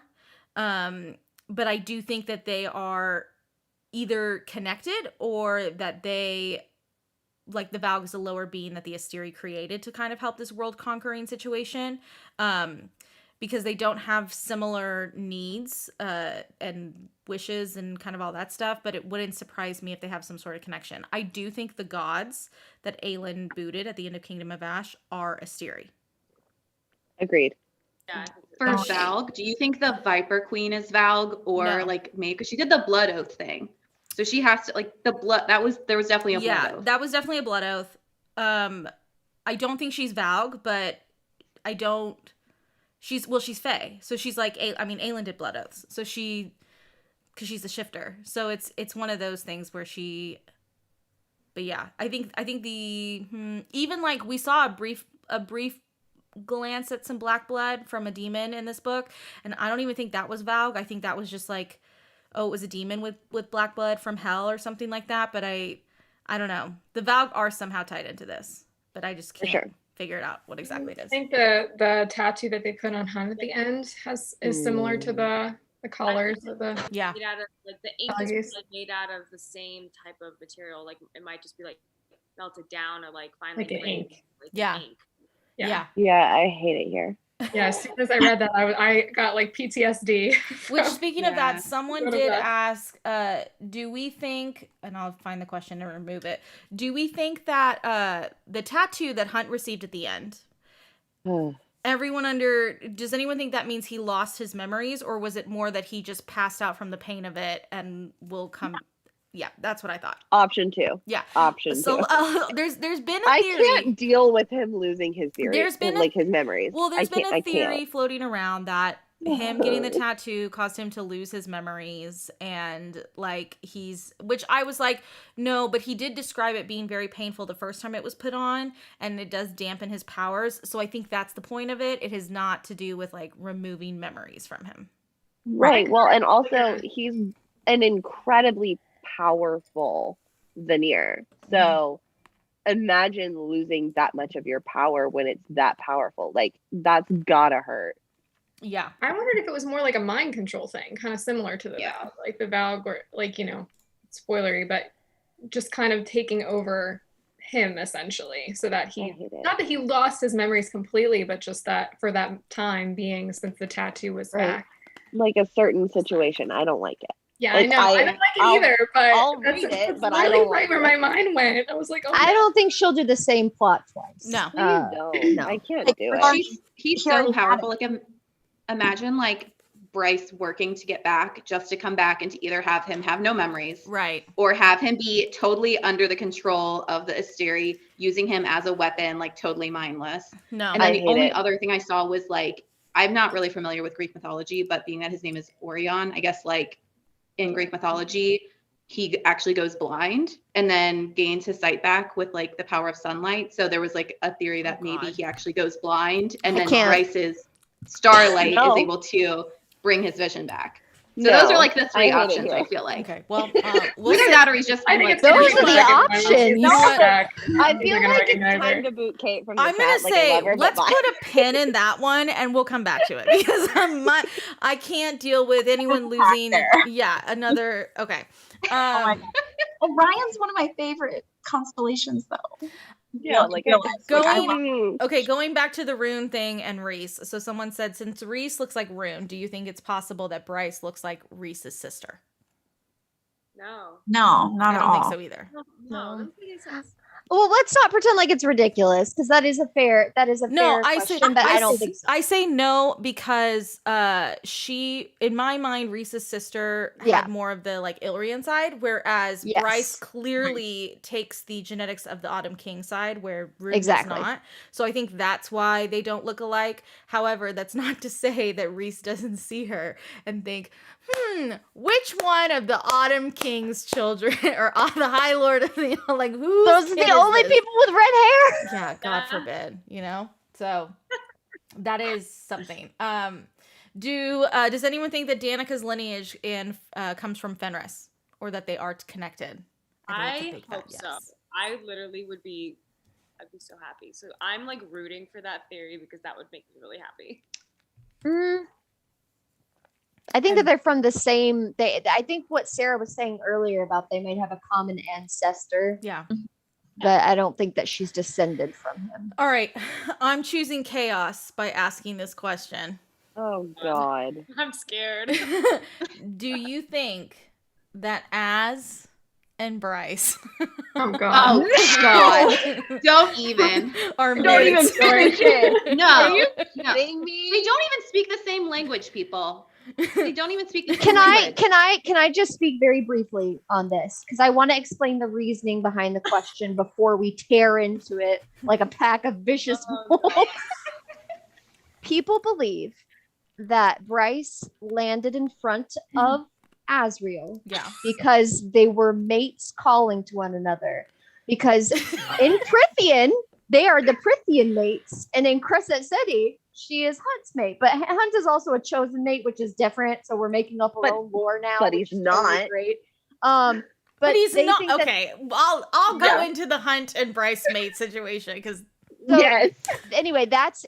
S1: But I do think that they are either connected, or that they, like, the Valg is a lower being that the Asteri created to kind of help this world conquering situation. Because they don't have similar needs and wishes and kind of all that stuff, but it wouldn't surprise me if they have some sort of connection. I do think the gods that Aelin booted at the end of Kingdom of Ash are Asteri.
S3: Agreed.
S7: Yeah.
S6: For Valg, do you think the Viper Queen is Valg, or like maybe because she did the blood oath thing, so she has to like the blood. There was definitely a blood oath.
S1: That was definitely a blood oath. I don't think she's Valg, but I don't. She's Fae, so she's like Aelin did blood oaths, so because she's a shifter, so it's one of those things where she. But yeah, I think even like we saw a brief glance at some black blood from a demon in this book, and I don't even think that was Valg. I think that was just like, it was a demon with black blood from hell or something like that. But I don't know. The Valg are somehow tied into this, but I just can't figure it out what exactly it is.
S5: I think the tattoo that they put on Hun at the end is similar to the collars of the
S7: made out of, like, the ink is made out of the same type of material. Like it might just be like melted down or like finely
S5: like ink.
S7: Like
S5: ink.
S3: Yeah, I hate it here.
S5: Yeah, as soon as I read that, I got like PTSD.
S1: Which, speaking of that, someone did ask, do we think, and I'll find the question and remove it, do we think that the tattoo that Hunt received at the end, and does anyone think that means he lost his memories, or was it more that he just passed out from the pain of it and will come? Yeah, that's what I thought.
S3: Option 2.
S1: Yeah.
S3: Option 2.
S1: So there's been a
S3: I
S1: theory.
S3: can't deal with him losing his theory.
S1: There's been
S3: his memories.
S1: Well, there's been a theory
S3: can't.
S1: floating around that him getting the tattoo caused him to lose his memories, and like which I was like, no, but he did describe it being very painful the first time it was put on, and it does dampen his powers. So I think that's the point of it. It has not to do with like removing memories from him.
S3: Right. Well, and also he's an incredibly powerful veneer. So imagine losing that much of your power when it's that powerful. Like, that's gotta hurt.
S1: Yeah.
S5: I wondered if it was more like a mind control thing, kind of similar to the Valg, like the Valg, or like, you know, spoilery, but just kind of taking over him essentially, so that not that he lost his memories completely, but just that for that time being, since the tattoo was back.
S3: Like a certain situation. I don't like it.
S5: Yeah,
S3: Like,
S5: I know. I don't like it either, but
S3: I'll read it, but I
S5: really
S3: don't
S5: right
S3: like
S5: where
S3: it.
S5: my mind went. I was like, oh,
S4: I don't think she'll do the same plot twice.
S1: No.
S3: No. I can't do it.
S6: He's so powerful. Like, imagine like Bryce working to get back, just to come back and to either have him have no memories,
S1: right,
S6: or have him be totally under the control of the Asteri, using him as a weapon, like totally mindless.
S1: No.
S6: And then the only other thing I saw was like, I'm not really familiar with Greek mythology, but being that his name is Orion, I guess like in Greek mythology, he actually goes blind and then gains his sight back with like the power of sunlight. So there was like a theory that maybe he actually goes blind, and then Bryce's starlight is able to bring his vision back. So those are like the three options, I feel like.
S1: Okay, well,
S6: either that or he's just
S5: I think it's
S4: those are the options.
S3: I feel like it's time to boot Kate from the
S1: I'm gonna
S3: chat,
S1: say,
S3: like a lover,
S1: let's put a pin in that one, and we'll come back to it, because I can't deal with anyone losing. Yeah, another. Okay.
S8: Orion's one of my favorite constellations, though.
S3: Yeah, like
S1: going back to the Rune thing and Rhys. So someone said, since Rhys looks like Rune, do you think it's possible that Bryce looks like Rhys's sister?
S7: No,
S8: not at all.
S1: I don't think so either.
S7: No, that makes sense.
S4: Well, let's not pretend like it's ridiculous, because that is a fair question, but I don't think so.
S1: I say no because she, in my mind, Rhys's sister had more of the like Illyrian side, whereas Bryce clearly takes the genetics of the Autumn King side, where Rune does not. So I think that's why they don't look alike. However, that's not to say that Rhys doesn't see her and think, which one of the Autumn King's children, or the High Lord of the, like, who?
S4: Those are the only people with red hair.
S1: Yeah, God forbid, you know? So that is something. Does anyone think that Danica's lineage comes from Fenris, or that they are connected?
S7: I hope so. I literally I'd be so happy. So I'm like rooting for that theory, because that would make me really happy.
S4: I think that they're from the same. I think what Sarah was saying earlier about they might have a common ancestor.
S1: Yeah.
S4: But I don't think that she's descended from him.
S1: All right. I'm choosing chaos by asking this question.
S3: Oh, God.
S7: I'm scared.
S1: Do you think that Az and Bryce
S5: Oh God.
S6: Don't even.
S3: Don't even finish it.
S6: No.
S3: Are you
S6: No.
S3: kidding me?
S6: They don't even speak the same language, people. They don't even speak the same
S4: Can
S6: language.
S4: I just speak very briefly on this? Because I want to explain the reasoning behind the question before we tear into it like a pack of vicious wolves. People believe that Bryce landed in front of Azriel because they were mates calling to one another. Because in Prithian, they are the Prithian mates, and in Crescent City, she is Hunt's mate. But Hunt is also a chosen mate, which is different. So we're making up our own lore now.
S3: But he's not.
S4: Totally great. But
S1: he's
S4: they
S1: not.
S4: think that-
S1: Okay, I'll go into the Hunt and Bryce mate situation, because
S3: yes.
S4: Anyway, that's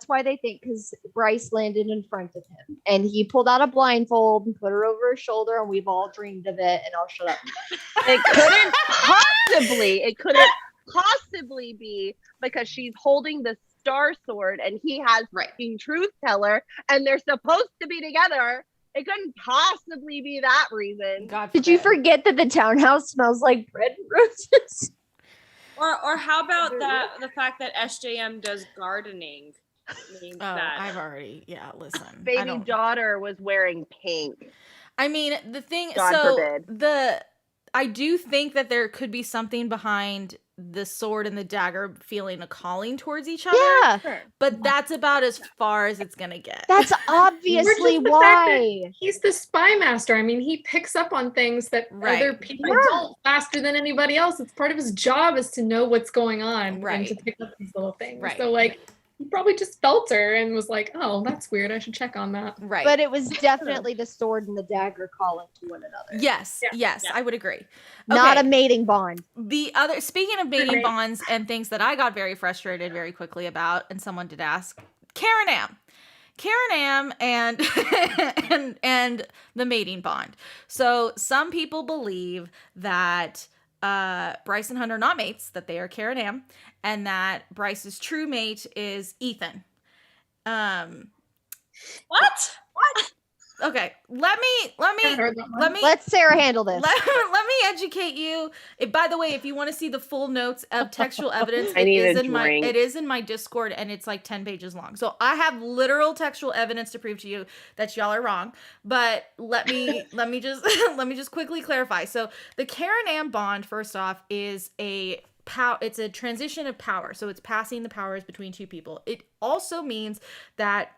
S4: why they think, because Bryce landed in front of him and he pulled out a blindfold and put her over his shoulder, and we've all dreamed of it. And I'll shut up.
S3: It couldn't possibly be because she's holding the star sword and he has being truth teller and they're supposed to be together. It couldn't possibly be that reason.
S1: God
S4: Did you forget that the townhouse smells like bread and roses?
S7: Or how about the fact that SJM does gardening?
S2: means
S1: Oh,
S2: that.
S1: I've already, listen. I
S3: Baby
S1: don't,
S3: daughter was wearing pink.
S1: I mean, the thing,
S3: God
S1: so
S3: forbid.
S1: I do think that there could be something behind the sword and the dagger feeling a calling towards each other.
S4: Yeah,
S3: Sure.
S1: But that's about as far as it's gonna get.
S4: that's obviously
S5: Or just the fact that
S4: why.
S5: he's the spy master. I mean, he picks up on things that other
S1: Right.
S5: people don't faster than anybody else. It's part of his job is to know what's going on and to
S1: Right.
S5: pick up these little things.
S1: Right.
S5: So like he probably just felt her and was like, oh, that's weird. I should check on that.
S1: Right.
S4: But it was definitely the sword and the dagger calling to one another.
S1: yes,
S5: Yeah.
S1: I would agree.
S4: Not
S1: Okay.
S4: a mating bond.
S1: The other, speaking of mating
S5: Right.
S1: bonds and things that I got very frustrated very quickly about, and someone did ask, Karen Am and and the mating bond. So some people believe that Bryce and Hunt are not mates, that they are Karen Am, and that Bryce's true mate is Ethan.
S7: What?
S1: Okay, let me
S4: Let Sarah handle this.
S1: let me educate you. By the way, if you want to see the full notes of textual evidence,
S3: I need a
S1: it is in my Discord, and it's like 10 pages long. So I have literal textual evidence to prove to you that y'all are wrong. But let me just let me just quickly clarify. So the Karen Am bond, first off, is it's a transition of power. So it's passing the powers between two people. It also means that,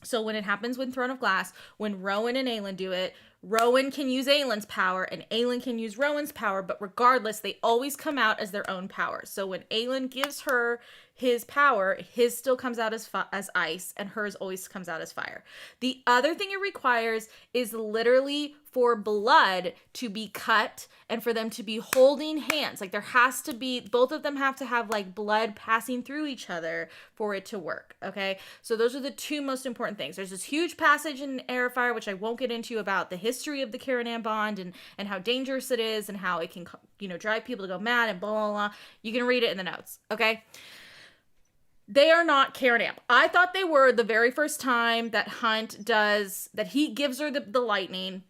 S1: so when it happens with Throne of Glass, when Rowan and Aelin do it, Rowan can use Aelin's power and Aelin can use Rowan's power, but regardless, they always come out as their own powers. So when Aelin gives her his power, his still comes out as ice and hers always comes out as fire. The other thing it requires is literally for blood to be cut and for them to be holding hands. Like there has to be, both of them have to have like blood passing through each other for it to work. Okay. So those are the two most important things. There's this huge passage in Air of Fire, which I won't get into, about the history of the Karen Am bond and how dangerous it is and how it can, drive people to go mad and blah, blah, blah. You can read it in the notes. Okay. They are not Karen Am. I thought they were the very first time that he gives her the lightning,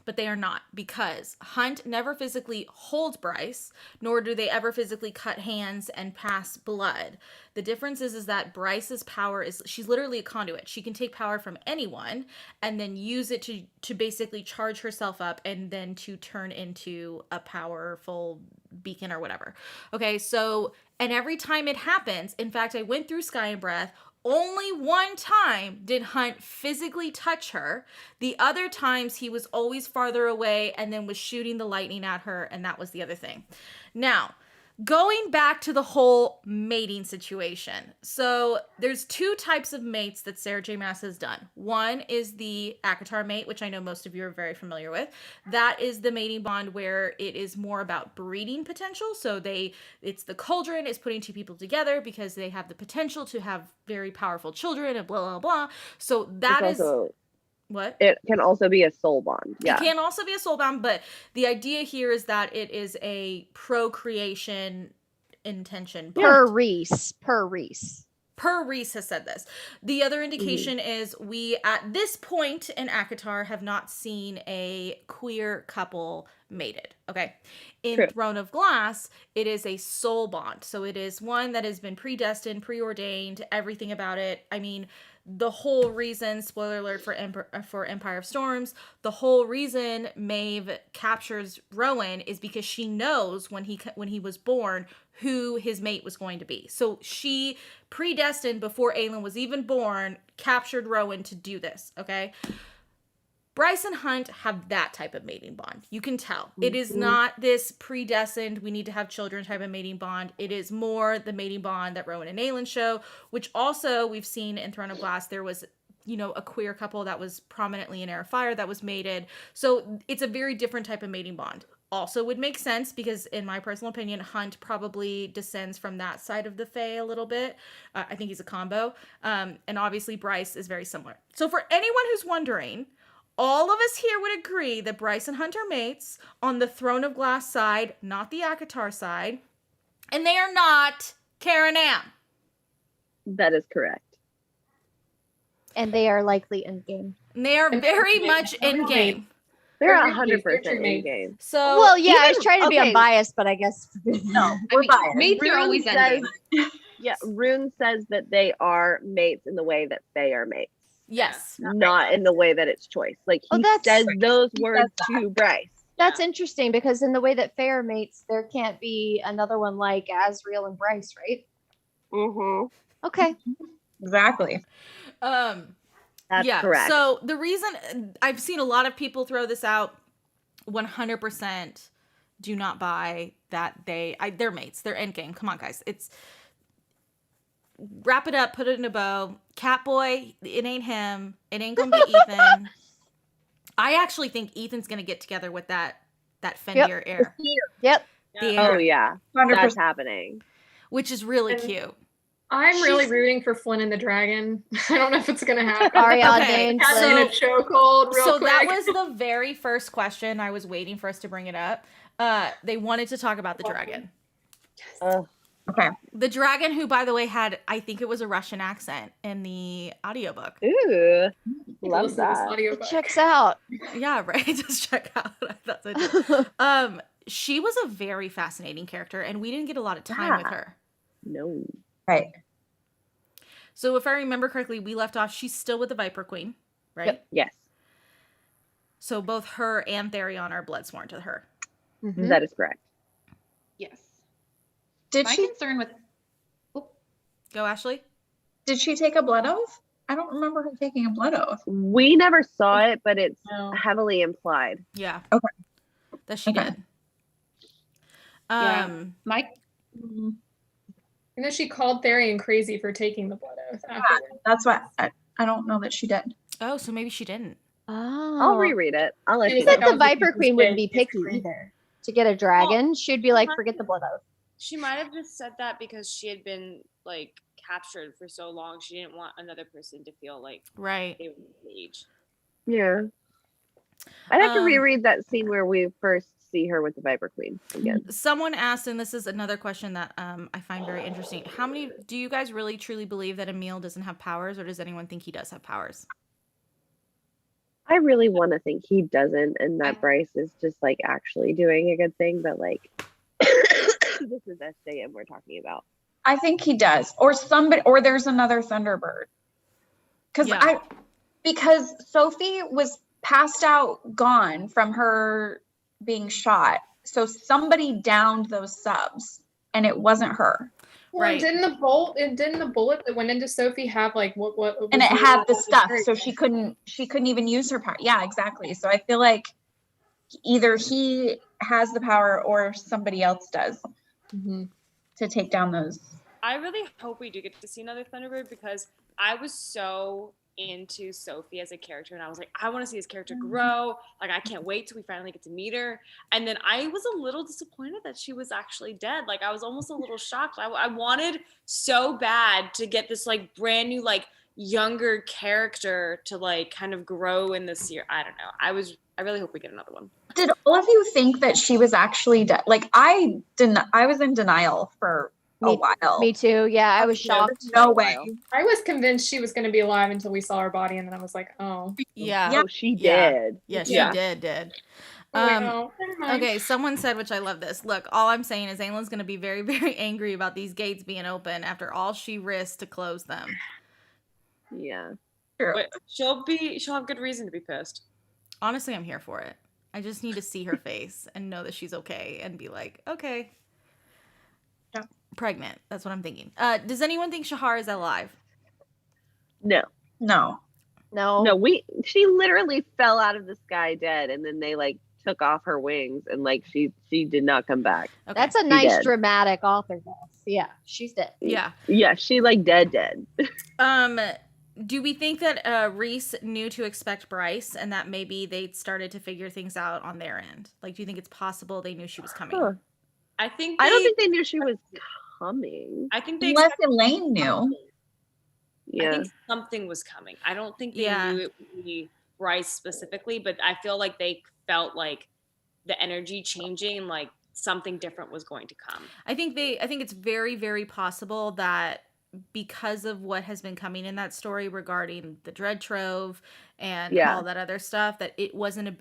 S1: but they are not, because Hunt never physically holds Bryce, nor do they ever physically cut hands and pass blood. The difference is that Bryce's power she's literally a conduit. She can take power from anyone and then use it to basically charge herself up and then to turn into a powerful beacon or whatever. Okay, so, and every time it happens, in fact, I went through Sky and Breath, only one time did Hunt physically touch her. The other times he was always farther away and then was shooting the lightning at her, and that was the other thing. Now, going back to the whole mating situation. So there's two types of mates that Sarah J. Maas has done. One is the ACOTAR mate, which I know most of you are very familiar with. That is the mating bond where it is more about breeding potential. So it's the cauldron is putting two people together because they have the potential to have very powerful children and blah, blah, blah. So that is... What?
S3: It can also be a soul bond. Yeah.
S1: It can also be a soul bond, but the idea here is that it is a procreation intention.
S4: Per Rhys.
S1: Rhys has said this. The other indication is we, at this point in ACOTAR, have not seen a queer couple mated. Okay. In
S3: True.
S1: Throne of Glass, it is a soul bond. So it is one that has been predestined, preordained, everything about it. I mean, the whole reason, spoiler alert for Empire of Storms, the whole reason Maeve captures Rowan is because she knows when he was born who his mate was going to be. So she predestined, before Aelin was even born, captured Rowan to do this, okay? Bryce and Hunt have that type of mating bond. You can tell. It is not this predestined, we need to have children type of mating bond. It is more the mating bond that Rowan and Aelin show, which also we've seen in Throne of Glass. There was, a queer couple that was prominently in Air of Fire that was mated. So it's a very different type of mating bond. Also would make sense because, in my personal opinion, Hunt probably descends from that side of the Fae a little bit. I think he's a combo. And obviously Bryce is very similar. So for anyone who's wondering, all of us here would agree that Bryce and Hunt are mates on the Throne of Glass side, not the ACOTAR side. And they are not Karen Am.
S3: That is correct.
S4: And they are likely in game.
S1: And they are very much in game.
S3: They're
S5: They're
S3: 100%
S5: future
S3: in
S5: mates.
S3: game.
S1: So
S4: Well, yeah, I was
S3: even-
S4: trying to be
S3: okay.
S4: unbiased, but I guess
S3: No,
S6: I mean, mates are always ending.
S3: Yeah, Rune says that they are mates in the way that they are mates,
S1: Yes.
S3: not in the way that it's choice. Like
S4: Oh,
S3: he
S4: that's-
S3: says those
S8: He
S3: words
S8: says
S3: to Bryce.
S4: That's interesting because in the way that Faye are mates, there can't be another one like Azriel and Bryce, right?
S3: Mm-hmm.
S4: Okay.
S8: Exactly.
S3: That's
S1: Yeah.
S3: correct.
S1: So the reason I've seen a lot of people throw this out, 100% do not buy that they're mates. They're endgame. Come on, guys. It's wrap it up, put it in a bow. Catboy, it ain't him. It ain't gonna be Ethan. I actually think Ethan's gonna get together with that Fenrir heir.
S4: Yep.
S1: The
S3: Oh
S1: heir,
S3: yeah,
S8: 100%.
S3: that's happening.
S1: which is really
S5: And-
S1: cute.
S5: I'm really rooting for Flynn and the dragon. I don't know if it's gonna happen.
S4: Ariadne
S1: Okay,
S4: and
S5: Got
S4: Flynn.
S5: in a chokehold real
S1: So
S5: quick.
S1: that was the very first question. I was waiting for us to bring it up. They wanted to talk about the dragon.
S8: Okay.
S1: The dragon, who, by the way, had, I think it was a Russian accent in the audiobook.
S3: Ooh, love
S5: Listen to this
S3: that.
S5: audiobook.
S4: Checks out.
S1: Yeah, right. Just check out. That's it. She was a very fascinating character, and we didn't get a lot of time with
S3: Yeah.
S1: her.
S3: No.
S8: Right.
S1: So if I remember correctly, we left off, she's still with the Viper Queen, right?
S4: Yep.
S3: Yes,
S1: So both her and Therion are blood sworn to her.
S4: Mhm.
S3: that is correct.
S6: Yes.
S8: Did
S6: My
S8: she
S6: concern with
S1: Go, Ashley.
S8: take a blood oath? I don't remember her taking a blood oath.
S3: We never saw it, but it's
S8: No.
S3: heavily implied.
S1: Yeah.
S8: Okay.
S1: That she
S8: Okay.
S1: did.
S6: Yeah. my
S5: And then she called Therion crazy for taking the blood oath afterwards.
S8: That's what I don't know that she did.
S1: Oh, so maybe she didn't.
S3: I'll
S4: Oh.
S3: reread it. I'll let
S5: She
S3: you
S5: was
S4: I
S3: know.
S4: said
S5: like,
S4: the
S5: was
S4: Viper
S5: like,
S4: Queen wouldn't be
S5: it's
S4: picky
S5: crazy.
S4: either. To get a dragon, she'd be like, forget the blood oath.
S7: She might have just said that because she had been like captured for so long. She didn't want another person to feel like
S1: Right.
S7: they were engaged.
S3: Yeah. I'd have to
S1: Um,
S3: reread that scene where we first see her with the Viper Queen again.
S1: Someone asked, and this is another question that I find very interesting. How many do you guys really truly believe that Emil doesn't have powers, or does anyone think he does have powers?
S3: I really want to think he doesn't, and that Bryce is just like actually doing a good thing, but like this is SJM we're talking about.
S8: I think he does, or somebody, or there's another Thunderbird.
S1: Yeah.
S8: Because Sophie was passed out, gone from her being shot. So somebody downed those subs, and it wasn't her.
S5: Well,
S1: Right.
S5: didn't the bullet that went into Sophie have like what
S8: And it
S5: was
S8: had the
S5: really
S8: stuff,
S5: great?
S8: so she couldn't even use her power. Yeah, exactly. So I feel like either he has the power or somebody else does
S5: Mhm.
S8: to take down those.
S7: I really hope we do get to see another Thunderbird because I was so into Sophie as a character and I was like, I want to see this character grow. Like, I can't wait till we finally get to meet her. And then I was a little disappointed that she was actually dead. Like, I was almost a little shocked. I wanted so bad to get this like brand new, like younger character to like kind of grow in this year. I don't know. I really hope we get another one.
S8: Did all of you think that she was actually dead? Like I didn't. I was in denial for a while.
S4: Me too. Yeah, I was shocked.
S8: No way.
S5: I was convinced she was going to be alive until we saw her body, and then I was like, oh.
S1: Yeah.
S3: Oh, she
S1: Yeah.
S3: did.
S1: Yeah, she
S3: Yeah.
S1: did.
S5: I'm like, oh, never mind.
S1: Okay, someone said, which I love this. Look, all I'm saying is Aylin's going to be very, very angry about these gates being open after all she risked to close them.
S3: Yeah.
S8: True.
S7: But she'll have good reason to be pissed.
S1: Honestly, I'm here for it. I just need to see her face and know that she's okay and be like, okay.
S8: Yeah.
S1: Pregnant. That's what I'm thinking. Does anyone think Shahar is alive?
S3: No.
S8: No.
S4: No.
S3: No, she literally fell out of the sky dead, and then they like took off her wings, and like she did not come back.
S1: Okay.
S4: That's a nice
S3: dead.
S4: dramatic author death. Yeah, she's dead.
S1: Yeah.
S3: Yeah, she like dead.
S1: Do we think that Rhys knew to expect Bryce and that maybe they started to figure things out on their end? Like, do you think it's possible they knew she was coming?
S3: Huh.
S7: I think
S3: I don't think they knew she was coming.
S7: I think they
S8: Unless
S7: expected
S8: Elaine knew.
S7: I
S3: Yeah.
S7: think something was coming. I don't think they
S1: Yeah.
S7: knew it would be Bryce specifically, but I feel like they felt like the energy changing, like something different was going to come.
S1: I think it's very, very possible that because of what has been coming in that story regarding the Dread Trove and
S3: Yeah.
S1: all that other stuff, that it wasn't as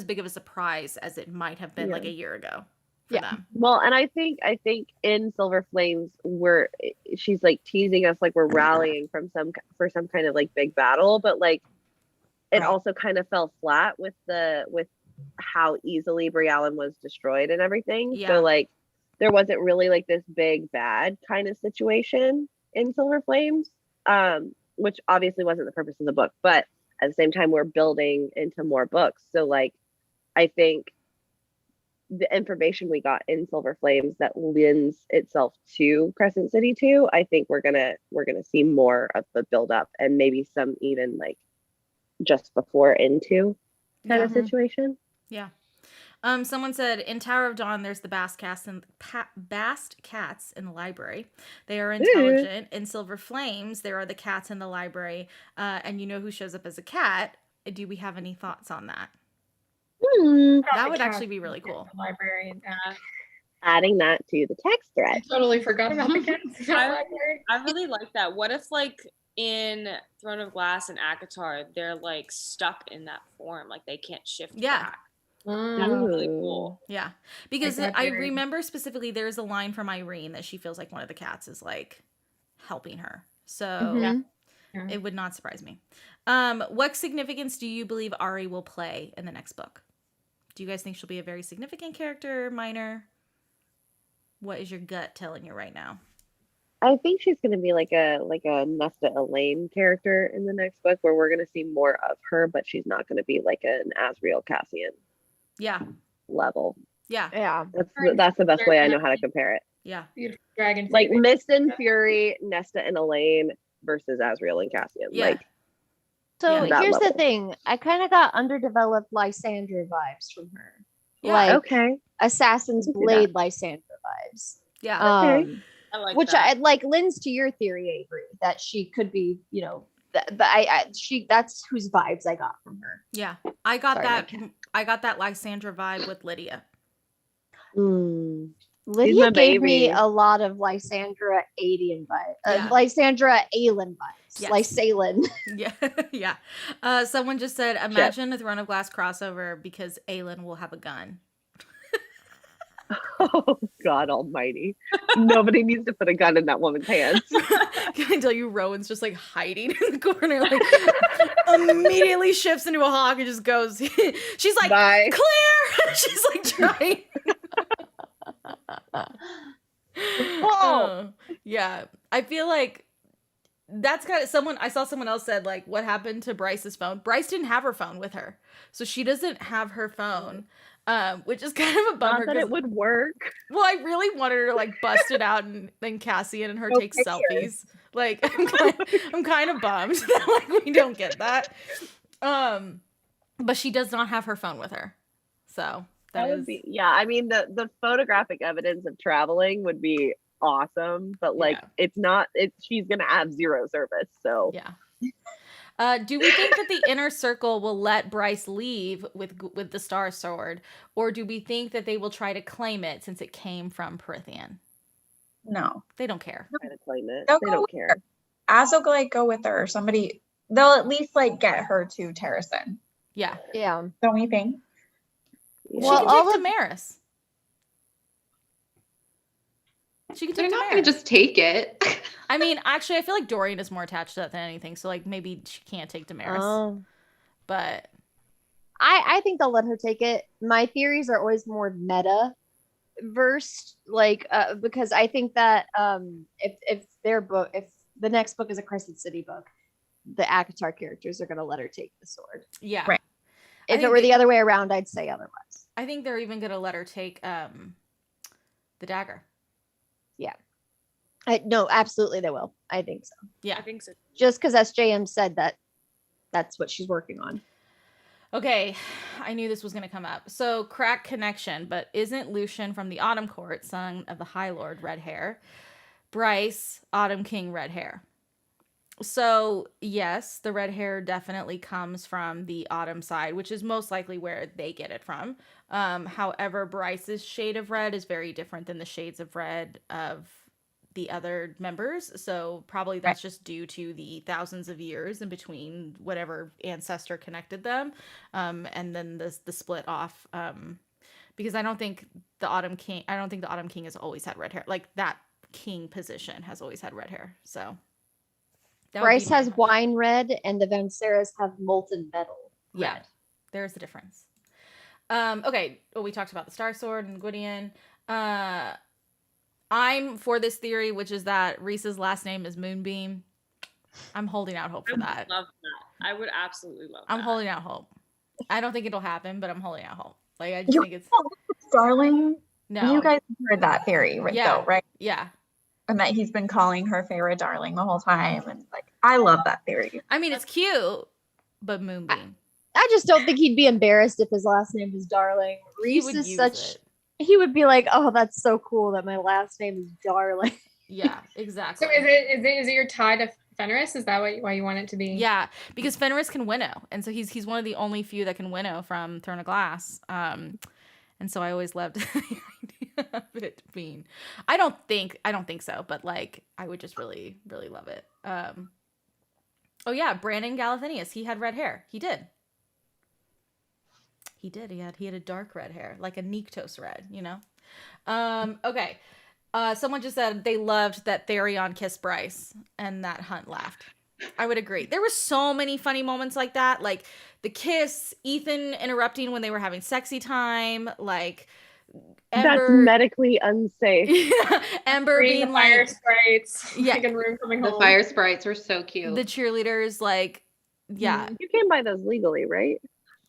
S1: big of a surprise as it might have been like a year ago. for
S4: Yeah.
S1: them.
S3: Well, and I think in Silver Flames, she's like teasing us like we're rallying for some kind of like big battle, but like it
S8: Right.
S3: also kind of fell flat with how easily Briallen was destroyed and everything.
S1: Yeah.
S3: So like there wasn't really like this big bad kind of situation in Silver Flames, which obviously wasn't the purpose of the book, but at the same time we're building into more books. So like I think the information we got in Silver Flames that lends itself to Crescent City 2, I think we're gonna see more of the build up and maybe some even like just before into kind of situation.
S1: Yeah. Someone said in Tower of Dawn, there's the Bast cats in the library. They are intelligent. In Silver Flames, there are the cats in the library. And you know who shows up as a cat? Do we have any thoughts on that? That would actually be really cool.
S5: Library and
S3: Adding that to the text
S5: I
S3: thread.
S5: totally forgot about the cats. in the
S7: I-
S5: library.
S7: I really like that. What if like in Throne of Glass and ACOTAR, they're like stuck in that form, like they can't shift
S1: Yeah.
S7: back. That's really cool.
S1: Yeah. Because
S5: that
S1: I
S5: theory.
S1: remember specifically there's a line from Irene that she feels like one of the cats is like helping her. So
S4: Mhm.
S5: Yeah.
S1: it would not surprise me. What significance do you believe Ari will play in the next book? Do you guys think she'll be a very significant character, minor? What is your gut telling you right now?
S3: I think she's going to be like a Nesta Elaine character in the next book, where we're going to see more of her, but she's not going to be like an Azriel Cassian
S1: Yeah.
S3: level.
S1: Yeah.
S4: Yeah.
S3: That's the best way I know how to compare it.
S1: Yeah.
S5: Beautiful dragon.
S3: Like
S5: face.
S3: Mist and Fury, Nesta and Elaine versus Azriel and Cassian.
S1: Yeah.
S3: Like
S4: So
S1: Yeah.
S3: That
S4: here's the
S3: level.
S4: thing. I kind of got underdeveloped Lysandra vibes from her.
S1: Yeah.
S4: Like
S3: okay.
S4: Assassin's
S3: I can see
S4: Blade Lysandra vibes.
S1: Yeah.
S3: Okay.
S7: I like
S4: Which
S7: that.
S4: I like lends to your theory, Avery, that she could be, you know, that's whose vibes I got from her.
S1: Yeah. I got
S4: Sorry,
S1: that.
S4: Mike.
S1: I got that Lysandra vibe with Lydia.
S3: Mm.
S4: Lydia
S3: my
S4: gave me
S3: baby.
S4: a lot of Lysandra Adian vibes.
S1: Yeah.
S4: Lysandra Aelin vibes.
S1: Yes.
S4: Lysalin.
S1: Yeah. Yeah. Someone just said, imagine a Throne of Glass crossover because Aelin will have a gun.
S3: Oh God Almighty! Nobody needs to put a gun in that woman's hands.
S1: Can I tell you, Rowan's just like hiding in the corner, like immediately shifts into a hawk and just goes. She's like,
S3: Bye.
S1: Claire! She's like trying. Oh, yeah. I feel like that's kind of I saw someone else said, like, what happened to Bryce's phone? Bryce didn't have her phone with her. So she doesn't have her phone, which is kind of a bummer.
S3: Not that it would work.
S1: Well, I really wanted her to like bust it out and then Cassian and her
S3: No
S1: take
S3: pictures.
S1: selfies. Like I'm kind of bummed that like we don't get that. But she does not have her phone with her. So
S3: That
S1: is
S3: would be, yeah. I mean, the photographic evidence of traveling would be awesome, but like
S1: Yeah.
S3: it's not. She's gonna have zero service. So
S1: yeah. Do we think that the inner circle will let Bryce leave with the Star Sword, or do we think that they will try to claim it since it came from Prithian?
S8: No.
S1: They don't care.
S3: try to claim it.
S8: They'll
S3: They
S8: go
S3: don't
S8: with
S3: care.
S8: Az will like go with her or somebody. They'll at least like get her to Terrason.
S1: Yeah.
S4: Yeah.
S8: Don't we think?
S3: Yeah.
S1: She
S4: Well,
S1: can
S4: all
S1: take
S4: of-
S1: Damaris. She can
S6: They're
S1: take
S6: not
S1: Damaris.
S6: gonna just take it.
S1: I mean, actually, I feel like Dorian is more attached to that than anything. So, like, maybe she can't take Damaris. But
S4: I think they'll let her take it. My theories are always more meta versed, like because I think that if the next book is a Crescent City book, the ACOTAR characters are gonna let her take the sword.
S1: yeah,
S8: Right.
S1: I
S4: If it
S1: think
S4: were the other way around, I'd say otherwise.
S1: I think they're even gonna let her take the dagger.
S4: No, absolutely they will. I think so.
S1: Yeah.
S7: I think so.
S4: Just because SJM said that that's what she's working on.
S1: Okay, I knew this was gonna come up. So, crack connection, but isn't Lucian from the Autumn Court, son of the High Lord, red hair? Bryce, Autumn King, red hair. So, yes, the red hair definitely comes from the Autumn side, which is most likely where they get it from. However, Bryce's shade of red is very different than the shades of red of the other members. So, probably that's just due to the thousands of years in between whatever ancestor connected them. And then the split off because I don't think the Autumn King has always had red hair. Like that king position has always had red hair. So that would be
S4: Bryce has
S1: my-
S4: wine red, and the Vanceras have molten metal
S1: yeah.
S4: red.
S1: There's the difference. Okay. Well, we talked about the Star Sword and Gwydion. I'm for this theory, which is that Rhys's last name is Moonbeam. I'm holding out hope
S7: I
S1: for
S7: would
S1: that.
S7: love that. I would absolutely love
S1: I'm
S7: that.
S1: holding out hope. I don't think it'll happen, but I'm holding out hope. Like I just think it's
S9: Darling.
S1: no.
S9: You guys heard that theory, right?
S1: Yeah.
S9: Though, right?
S1: Yeah.
S9: And that he's been calling her Feyre darling the whole time, and like I love that theory.
S1: I mean, it's cute, but Moonbeam.
S4: I just don't think he'd be embarrassed if his last name was Darling.
S1: He
S4: Rhys
S1: would
S4: is
S1: use
S4: such.
S1: it.
S4: He would be like, "Oh, that's so cool that my last name is Darling."
S1: Yeah,
S5: So
S1: exactly.
S5: is it your tie to Fenris? Is that why you want it to be?
S1: Yeah, because Fenris can winnow, and so he's one of the only few that can winnow from Throne of Glass. And so I always loved the idea of it being. I don't think so, but like I would just really, really love it. Oh yeah, Brandon Galathinius, he had red hair. He did. He had a dark red hair, like a Nyctos red, you know? Okay. Someone just said they loved that Therion kissed Bryce and that Hunt laughed. I would agree. There were so many funny moments like that, like the kiss, Ethan interrupting when they were having sexy time, like
S3: That's
S1: Ember,
S3: medically unsafe.
S1: Ember
S5: Bring
S1: being
S5: the fire
S1: like,
S5: sprites.
S1: Yeah.
S5: Like in Room Coming
S6: The
S5: Home.
S6: fire sprites were so cute.
S1: the cheerleaders, like, yeah,
S3: You can buy those legally, right?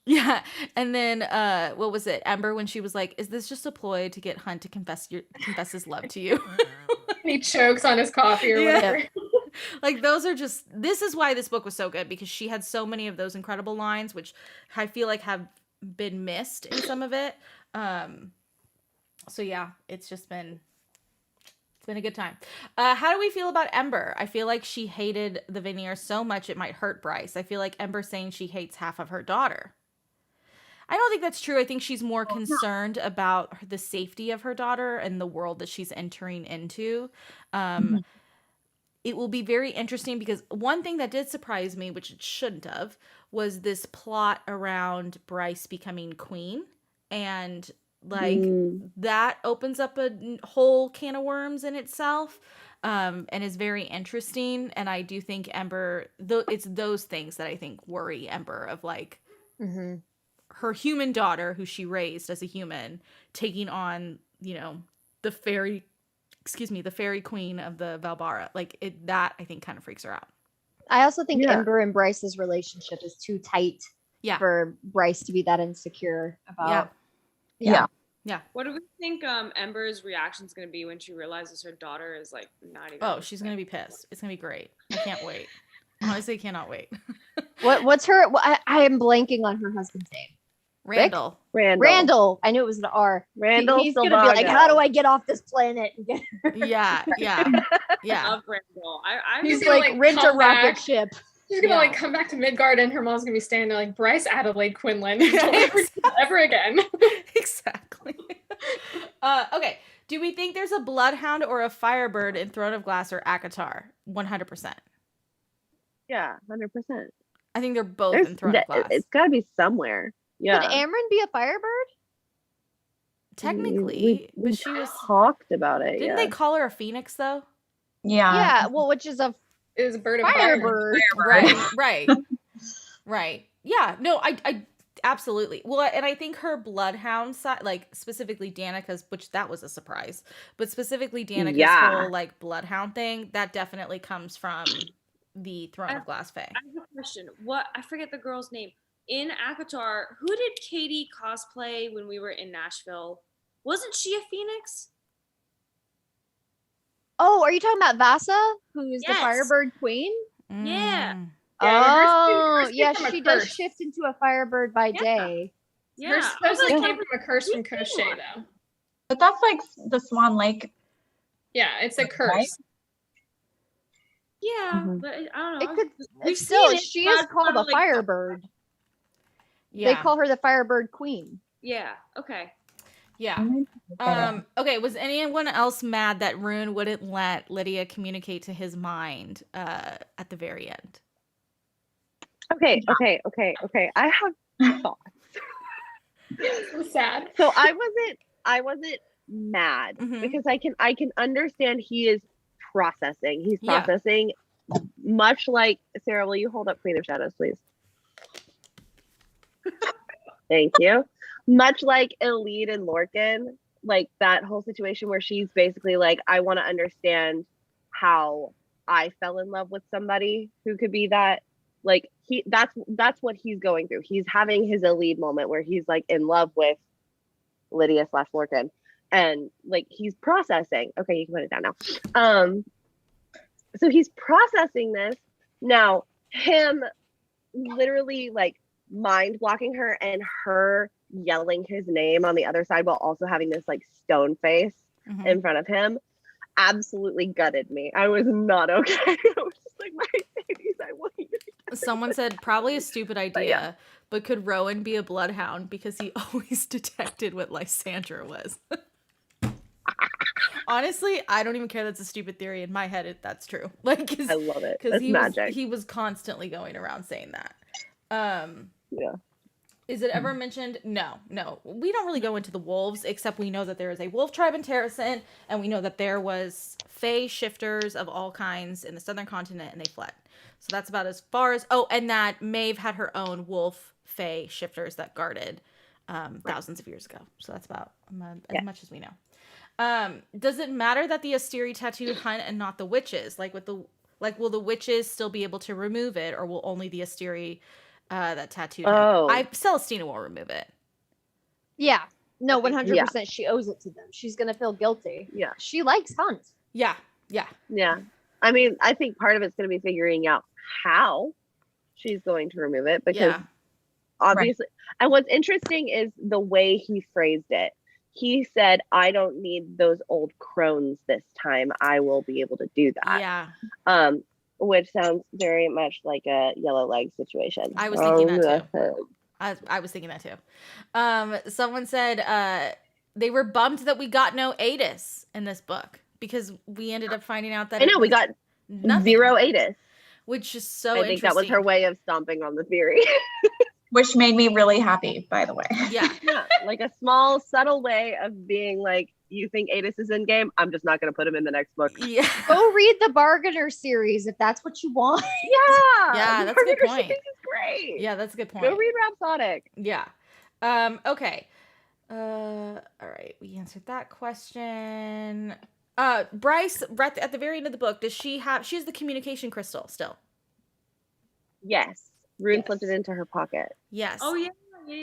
S1: yeah. And then what was it? Ember when she was like, "Is this just a ploy to get Hunt to confess his love to you?"
S5: He chokes on his coffee or
S1: Yeah.
S5: whatever.
S1: Like those are just, this is why this book was so good, because she had so many of those incredible lines, which I feel like have been missed in some of it. So yeah, it's been a good time. How do we feel about Ember? I feel like she hated the veneer so much it might hurt Bryce. I feel like Ember saying she hates half of her daughter. I don't think that's true. I think she's more concerned about the safety of her daughter and the world that she's entering into. It will be very interesting because one thing that did surprise me, which it shouldn't have, was this plot around Bryce becoming queen. And like that opens up a whole can of worms in itself, and is very interesting. And I do think Ember, it's those things that I think worry Ember, of like her human daughter who she raised as a human taking on, the fairy queen of the Valbara. Like that I think kind of freaks her out.
S4: I also think
S3: Yeah.
S4: Ember and Bryce's relationship is too tight
S1: Yeah.
S4: for Bryce to be that insecure about.
S9: Yeah.
S7: What do we think Ember's reaction is going to be when she realizes her daughter is like not even?
S1: Oh, she's gonna be pissed. It's gonna be great. I can't wait. Honestly, cannot wait.
S4: What's her? I am blanking on her husband's name.
S1: Randall.
S4: Randall. I knew it was an R.
S3: Randall
S4: He's gonna be like,
S3: Silvago.
S4: how do I get off this planet? And get her?
S1: Yeah.
S7: I love Randall. I
S5: He's
S7: really
S5: gonna,
S4: like
S5: like,
S4: rent a
S5: come
S4: rocket
S5: back.
S4: ship.
S5: She's gonna
S1: Yeah.
S5: like come back to Midgard and her mom's gonna be standing there like, Bryce Adelaide Quinlan. Don't ever, ever again.
S1: Exactly. Okay. Do we think there's a bloodhound or a firebird in Throne of Glass or ACOTAR? 100%.
S3: Yeah, 100%.
S1: I think they're both in Throne of Glass.
S3: It's got to be somewhere. Yeah.
S4: Could Amryn be a firebird?
S1: Technically,
S3: we
S1: but she was.
S3: talked about it.
S1: Didn't they call her a phoenix though?
S4: Yeah. Well, which is a
S5: It was a bird of fire.
S4: firebird.
S1: Right. Yeah. No, I absolutely. Well, and I think her bloodhound side, like specifically Danica's, which that was a surprise, but specifically Danica's
S3: Yeah.
S1: whole like bloodhound thing, that definitely comes from the Throne of Glass Fae.
S7: I have a question. I forget the girl's name. In ACOTAR, who did Katie cosplay when we were in Nashville? Wasn't she a phoenix?
S4: Oh, are you talking about Vasa, who's the
S7: Yes.
S4: firebird queen?
S7: Yeah.
S1: Mm.
S5: Hers
S4: Yeah,
S5: came from a
S4: she does
S5: curse.
S4: shift into a firebird by
S7: Yeah.
S4: day.
S7: Yeah.
S5: Hers
S7: I was
S5: supposedly
S7: like,
S5: came from a curse from
S7: Who's the
S5: Crochet
S7: one?
S5: though.
S9: But that's like the Swan Lake.
S5: Yeah, it's a curse.
S9: Right?
S7: Yeah,
S9: Mhm.
S7: but I don't
S4: It
S7: know.
S4: could
S7: We've
S4: still.
S7: seen it,
S4: She
S7: but
S4: is
S7: I
S4: called
S7: don't
S4: a
S7: like-
S4: firebird.
S1: Yeah.
S4: They call her the firebird queen.
S7: Yeah. Okay.
S1: Yeah. Okay, was anyone else mad that Rune wouldn't let Lydia communicate to his mind at the very end?
S3: Okay. I have thoughts.
S5: So sad.
S3: So I wasn't mad
S1: Mhm.
S3: because I can understand he is processing. He's
S1: Yeah.
S3: processing much like Sarah, will you hold up Queen of Shadows, please? Thank you. Much like Elide and Lorcan, like that whole situation where she's basically like, I want to understand how I fell in love with somebody who could be that. Like that's what he's going through. He's having his Elide moment where he's like in love with Lydia / Lorcan, and like he's processing. Okay, you can put it down now. So he's processing this now. Him literally like mind blocking her and her yelling his name on the other side while also having this like stone face
S1: Mhm.
S3: in front of him absolutely gutted me. I was not okay. I was just like, Mercedes, I want you to be
S1: Someone said probably a stupid idea,
S3: yeah.
S1: but could Rowan be a bloodhound because he always detected what Lysandra was? Honestly, I don't even care. That's a stupid theory. In my head, that's true. Like,
S3: I love it.
S1: because
S3: That's magic.
S1: he was constantly going around saying that.
S3: Yeah.
S1: Is it ever mentioned? No. We don't really go into the wolves, except we know that there is a wolf tribe in Terracent, and we know that there was fae shifters of all kinds in the southern continent, and they fled. So that's about as far as... Oh, and that Maeve had her own wolf fae shifters that guarded thousands of years ago. So that's about as much as we know. Does it matter that the Asteri tattoo hunt and not the witches? Will the witches still be able to remove it, or will only the Asteri that tattooed him? Celestina will remove it.
S4: Yeah. No, 100%.
S3: Yeah.
S4: She owes it to them. She's gonna feel guilty.
S3: Yeah.
S4: She likes Hunt.
S1: Yeah.
S3: I mean, I think part of it's going to be figuring out how she's going to remove it because obviously, and what's interesting is the way he phrased it. He said, I don't need those old crones this time. I will be able to do that.
S1: Yeah.
S3: Which sounds very much like a yellow leg situation.
S1: I was thinking that too. I was thinking that too. Someone said they were bummed that we got no Adis in this book because we ended up finding out that
S3: I know we got
S1: nothing,
S3: 0 Adis.
S1: which is so
S3: I think
S1: interesting.
S3: that was her way of stomping on the theory.
S9: Which made me really happy, by the way.
S1: Yeah.
S3: Like a small, subtle way of being like, you think Adis is in game? I'm just not going to put him in the next book.
S1: Yeah.
S4: Go read the Bargainer series if that's what you want.
S1: Yeah, that's a good point.
S3: Shipping is great.
S1: Yeah, that's a good point.
S3: Go read Rhapsodic.
S1: Yeah. Okay. All right. We answered that question. Bryce, right at the very end of the book, she has the communication crystal still?
S3: Yes. Rune slipped it into her pocket.
S1: Yes.
S7: Oh yeah.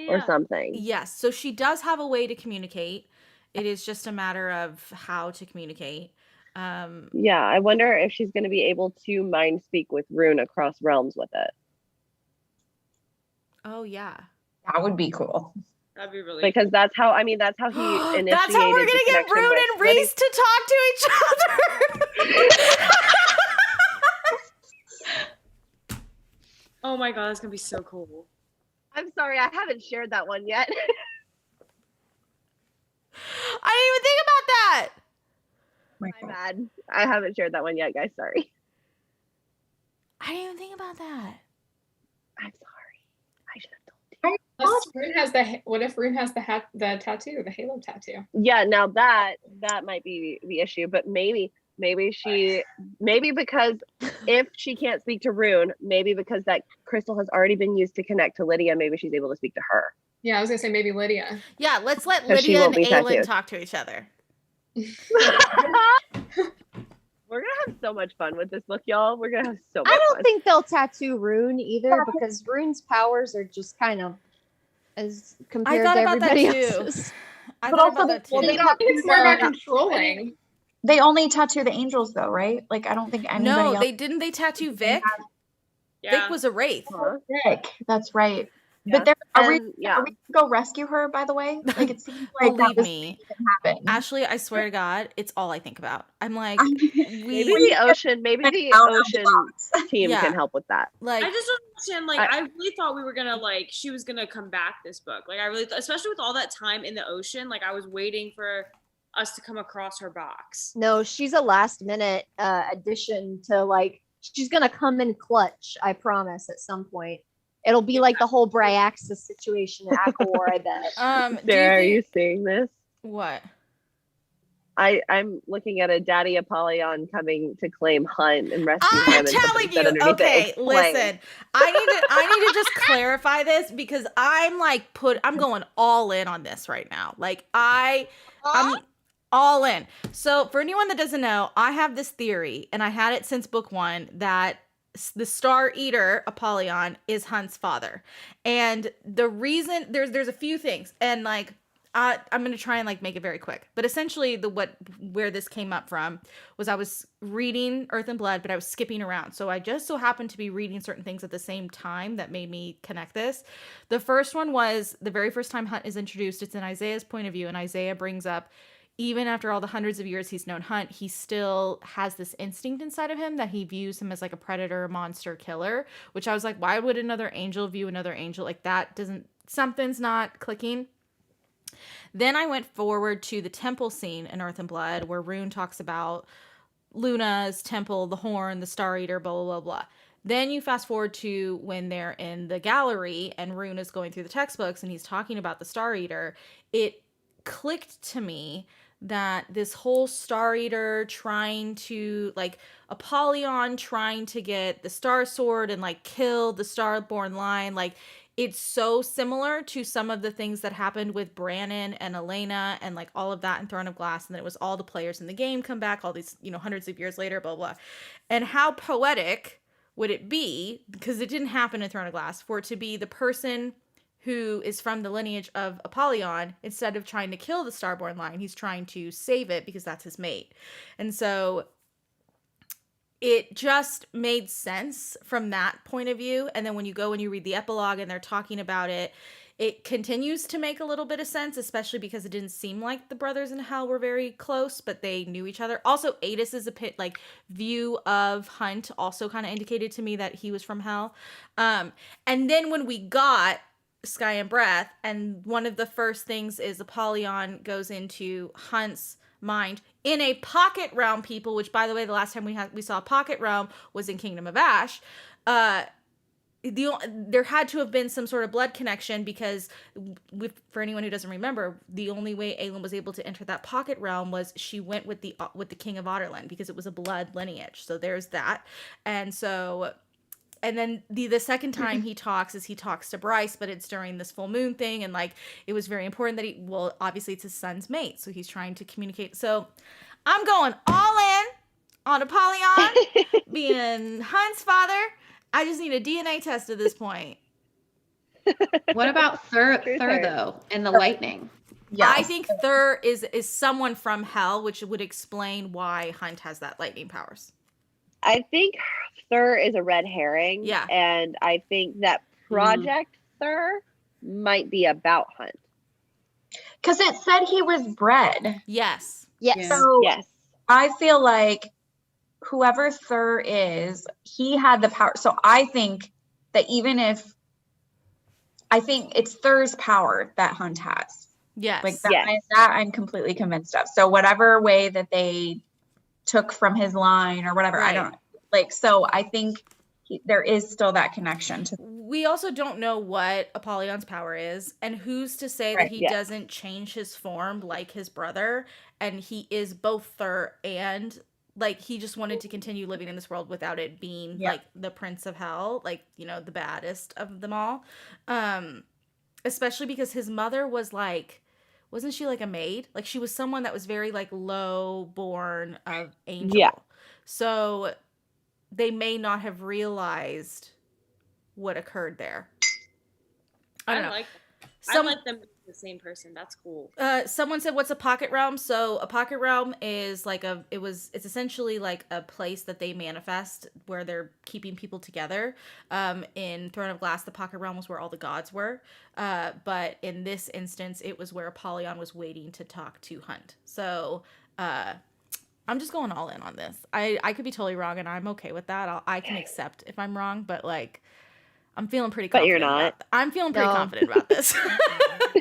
S3: Or something.
S1: Yes. So she does have a way to communicate. It is just a matter of how to communicate.
S3: Yeah, I wonder if she's going to be able to mind speak with Rune across realms with it.
S1: Oh yeah.
S9: That would be cool.
S7: That'd be really
S3: Because that's how he initiated.
S1: That's how we're
S3: the
S1: gonna get
S3: connection
S1: Rune
S3: with
S1: and Rhys to talk to each other.
S7: Oh my god, that's gonna be so cool.
S3: I'm sorry, I haven't shared that one yet.
S1: I didn't even think about that.
S3: My bad. I haven't shared that one yet, guys. Sorry.
S1: I didn't even think about that.
S3: I'm sorry. I should have told you.
S5: What if Rune has the tattoo, the halo tattoo?
S3: Yeah, now that might be the issue, but maybe because if she can't speak to Rune, maybe because that crystal has already been used to connect to Lydia, maybe she's able to speak to her.
S5: Yeah, I was gonna say maybe Lydia.
S1: Yeah, let's let
S3: So she
S1: Lydia and
S3: won't be
S1: Aelin
S3: tattooed.
S1: talk to each other.
S3: We're gonna have so much fun with this book, y'all. We're gonna have so much
S4: I don't
S3: fun.
S4: think they'll tattoo Rune either because Rune's powers are just kind of as compared
S1: thought
S4: to
S1: about that
S4: everybody
S1: too.
S4: else's.
S1: I
S9: But
S1: thought
S9: also
S1: about that too.
S9: well, they
S5: I think it's more about
S9: don't-
S5: controlling.
S9: They only tattoo the angels though, right? Like I don't think anybody
S1: No,
S9: else.
S1: they tattoo Vic.
S7: Yeah.
S1: Vic was a wraith.
S3: Huh?
S9: Sick. That's right.
S3: Yeah.
S9: But are we
S3: And, yeah.
S9: gonna go rescue her? By the way, like it seems like that
S1: Believe
S9: was
S1: me,
S9: happen.
S1: Ashley, I swear to God, it's all I think about. I'm like,
S3: Maybe
S1: we
S3: the ocean team
S1: Yeah.
S3: can help with that.
S1: like
S7: I just don't understand. Like, I really thought we were gonna she was gonna come back this book. Like, I really, especially with all that time in the ocean. Like, I was waiting for us to come across her box.
S4: No, she's a last minute addition to she's gonna come in clutch. I promise at some point. It'll be like the whole Bryaxis situation in Aquawar, I bet.
S3: Sarah, are you seeing this?
S1: What?
S3: I'm looking at a Daddy Apollyon coming to claim Hunt and rescue him.
S1: I'm
S3: and somebody
S1: telling
S3: said
S1: you.
S3: underneath it,
S1: Okay,
S3: "Explain."
S1: listen. I need to just clarify this because I'm going all in on this right now. Like I'm all in. So for anyone that doesn't know, I have this theory, and I had it since book 1, that the Star Eater Apollyon is Hunt's father. And the reason there's a few things, and like I'm gonna try and like make it very quick. But essentially where this came up from was I was reading Earth and Blood, but I was skipping around. So I just so happened to be reading certain things at the same time that made me connect this. The first one was the very first time Hunt is introduced. It's in Isaiah's point of view, and Isaiah brings up, even after all the hundreds of years he's known Hunt, he still has this instinct inside of him that he views him as like a predator, monster, killer, which I was like, why would another angel view another angel? Like that something's not clicking. Then I went forward to the temple scene in Earth and Blood where Rune talks about Luna's temple, the horn, the Star Eater, blah, blah, blah, blah. Then you fast forward to when they're in the gallery and Rune is going through the textbooks and he's talking about the Star Eater. It clicked to me that this whole Star Eater trying to, like, Apollyon trying to get the Star Sword and, like, kill the Starborn line, like, it's so similar to some of the things that happened with Brannon and Elena and like all of that in Throne of Glass. And then it was all the players in the game come back all these, hundreds of years later, blah, blah. And how poetic would it be, because it didn't happen in Throne of Glass, for it to be the person who is from the lineage of Apollyon, instead of trying to kill the Starborn line, he's trying to save it because that's his mate. And so it just made sense from that point of view. And then when you go and you read the epilogue and they're talking about it, it continues to make a little bit of sense, especially because it didn't seem like the brothers in Hell were very close, but they knew each other. Also, Adis's view of Hunt also kind of indicated to me that he was from Hell. And then when we got Sky and Breath, and one of the first things is Apollyon goes into Hunt's mind in a pocket realm, people, which by the way, the last time we saw a pocket realm was in Kingdom of Ash. There had to have been some sort of blood connection, because for anyone who doesn't remember, the only way Aelin was able to enter that pocket realm was she went with the King of Otterland, because it was a blood lineage. So there's that. And then the second time he talks to Bryce, but it's during this full moon thing. And like, it was very important that obviously it's his son's mate. So he's trying to communicate. So I'm going all in on Apollyon being Hunt's father. I just need a DNA test at this point.
S6: What about Thur though, and the lightning?
S1: Yes. I think Thur is someone from Hell, which would explain why Hunt has that lightning powers.
S3: I think Thur is a red herring.
S1: Yeah.
S3: And I think that Project Thur might be about Hunt.
S9: Because it said he was bred.
S1: Yes.
S4: Yes.
S9: So
S3: Yes.
S9: I feel like whoever Thur is, he had the power. So I think that I think it's Thur's power that Hunt has.
S1: Yes.
S9: Like that,
S3: Yes.
S9: that I'm completely convinced of. So whatever way that they took from his line or whatever,
S1: Right.
S9: I don't like. So I think there is still that connection to.
S1: We also don't know what Apollyon's power is, and who's to say that he doesn't change his form like his brother, and he is both Thur and like he just wanted to continue living in this world without it being like the Prince of Hell, like, the baddest of them all. Especially because his mother was like, wasn't she like a maid? Like she was someone that was very like low born of angel.
S3: Yeah.
S1: So they may not have realized what occurred there. I don't know.
S7: I like them being the same person. That's cool.
S1: Someone said, "What's a pocket realm?" So a pocket realm is like it's essentially like a place that they manifest where they're keeping people together. In Throne of Glass, the pocket realm was where all the gods were. But in this instance, it was where Apollyon was waiting to talk to Hunt. So, I'm just going all in on this. I could be totally wrong, and I'm okay with that. I can accept if I'm wrong, but like, I'm feeling pretty confident.
S3: But you're not.
S1: I'm feeling pretty confident about this.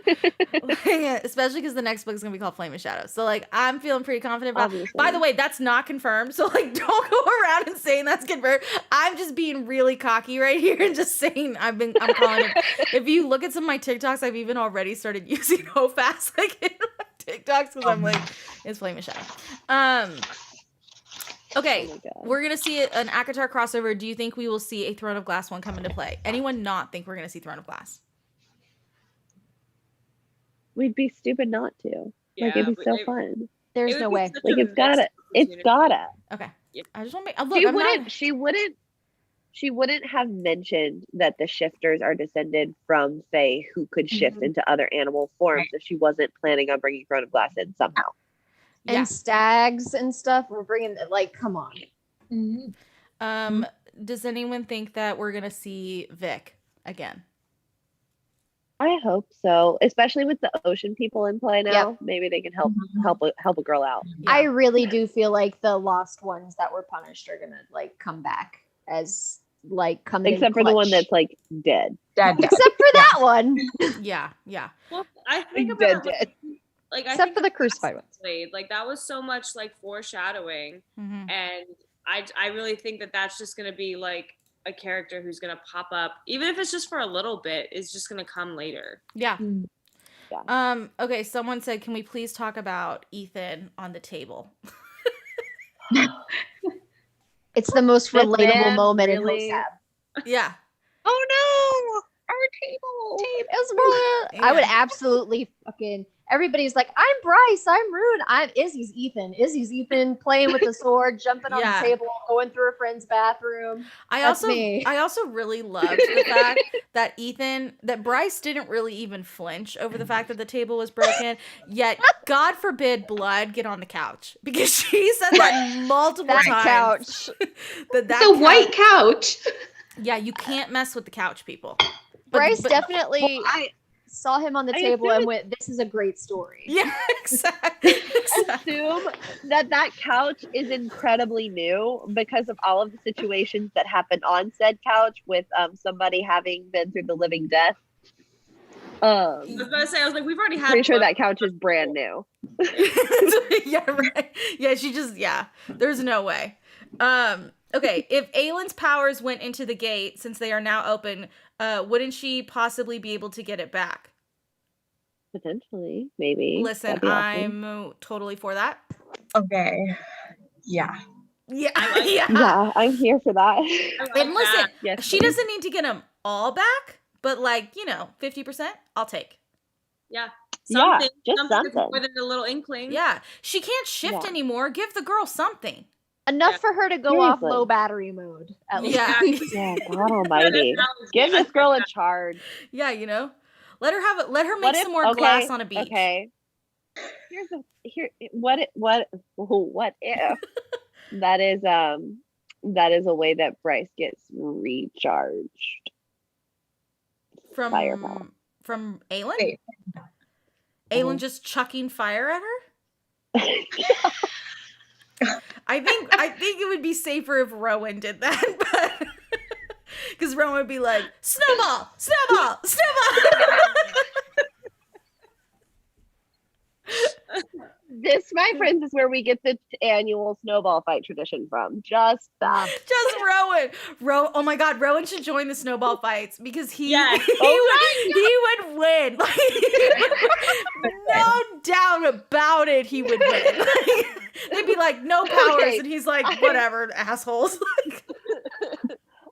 S1: Especially because the next book is gonna be called Flame of Shadows. So like I'm feeling pretty confident about.
S3: Obviously.
S1: By the way, that's not confirmed. So like don't go around and saying that's confirmed. I'm just being really cocky right here and just saying I'm calling it. If you look at some of my TikToks, I've even already started using Hofast like in my TikToks because I'm like, it's Flame of Shadow. Okay,
S3: Oh my God.
S1: we're gonna see an ACOTAR crossover. Do you think we will see a Throne of Glass one come into play? Anyone not think we're gonna see Throne of Glass?
S3: We'd be stupid not to. Like it'd be so fun.
S4: There's no way.
S3: Like it's gotta. It's gotta.
S1: Okay.
S7: Yep.
S1: I just want to make.
S3: She wouldn't have mentioned that the shifters are descended from Fae who could shift into other animal forms if she wasn't planning on bringing Throne of Glass in somehow.
S4: And stags and stuff. We're bringing like, come on.
S1: Does anyone think that we're gonna see Vic again?
S3: I hope so, especially with the ocean people in play now.
S4: Yep.
S3: Maybe they can help a girl out.
S1: Yeah.
S4: I really do feel like the lost ones that were punished are gonna like come back as like coming.
S3: Except for the one that's like dead.
S9: Dead.
S4: Except for that one.
S1: Yeah, yeah.
S7: Well, I think
S3: Dead,
S7: about
S3: dead.
S7: like I
S4: Except
S7: think
S4: for the
S7: of
S4: crucified ones.
S7: Blade, like that was so much like foreshadowing,
S1: Mhm.
S7: and I really think that that's just gonna be like a character who's gonna pop up, even if it's just for a little bit, is just gonna come later.
S1: Yeah.
S3: Yeah.
S1: Okay, someone said, can we please talk about Ethan on the table?
S4: It's the most
S3: This
S4: relatable
S3: man
S4: moment
S3: really-
S4: in Hosab.
S1: Yeah.
S3: Oh no! Our table.
S4: I would absolutely fucking. Everybody's like, I'm Bryce, I'm Rune, Izzy's Ethan. Izzy's Ethan playing with the sword, jumping on
S1: Yeah.
S4: the table, going through a friend's bathroom. That's me.
S1: I also really loved the fact that Bryce didn't really even flinch over the fact that the table was broken. Yet, God forbid, blood get on the couch because she said that multiple
S4: That
S1: times.
S4: couch.
S1: That
S6: It's a white couch.
S1: Yeah, you can't mess with the couch, people.
S4: Bryce definitely saw him on the
S3: I
S4: table
S3: assume
S4: and went, this is a great story.
S1: Yeah, exactly.
S3: Assume that couch is incredibly new because of all of the situations that happened on said couch with somebody having been through the living death.
S7: I was about to say, I was like, we've already had.
S3: Pretty sure that couch is brand new.
S1: Yeah, right. Yeah, there's no way. Okay, if Aylin's powers went into the gate, since they are now open, wouldn't she possibly be able to get it back?
S3: Potentially, maybe.
S1: Listen,
S3: That'd be awesome.
S1: I'm totally for that.
S9: Okay. Yeah.
S1: Yeah,
S3: Yeah, I'm here for that.
S1: And listen,
S3: Yes,
S1: she
S3: please.
S1: doesn't need to get them all back, but 50%, I'll take.
S7: Yeah.
S3: Yeah,
S7: Something,
S3: just
S7: something
S3: something.
S7: more than a little inkling.
S1: Yeah, she can't shift
S3: Yeah.
S1: anymore. Give the girl something.
S4: Enough
S7: Yeah.
S4: for her to go off
S3: Seriously.
S4: low battery mode. At least.
S1: Yeah,
S3: Yeah, God almighty. Give this girl a charge.
S1: yeah, let her make some more glass on a beach.
S3: Okay. What if that is a way that Bryce gets recharged. Firepower.
S1: From Aylin?
S9: Wait.
S1: Aylin just chucking fire at her? I think it would be safer if Rowan did that, but because Rowan would be like, snowball, snowball, snowball.
S3: This, my friends, is where we get the annual snowball fight tradition from. Just that.
S1: Just Rowan. Oh my God, Rowan should join the snowball fights because he
S7: Yes.
S1: he would win. No doubt about it, he would win. They'd be like, no powers,
S3: Okay.
S1: and he's like, whatever, assholes.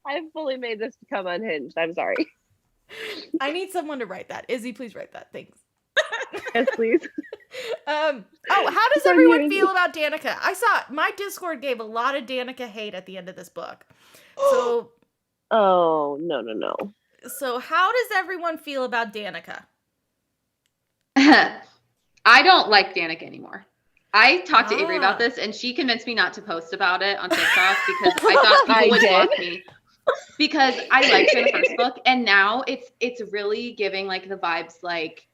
S3: I've fully made this become unhinged. I'm sorry.
S1: I need someone to write that. Izzy, please write that. Thanks.
S3: Yes, please.
S1: How does everyone feel about Danica? I saw my Discord gave a lot of Danica hate at the end of this book. So,
S3: Oh, no.
S1: so how does everyone feel about Danica?
S6: I don't like Danica anymore. I talked to Avery
S1: Ah.
S6: about this, and she convinced me not to post about it on TikTok because I thought
S3: I
S6: people would
S3: did.
S6: block me. Because I liked her in the first book, and now it's really giving like the vibes like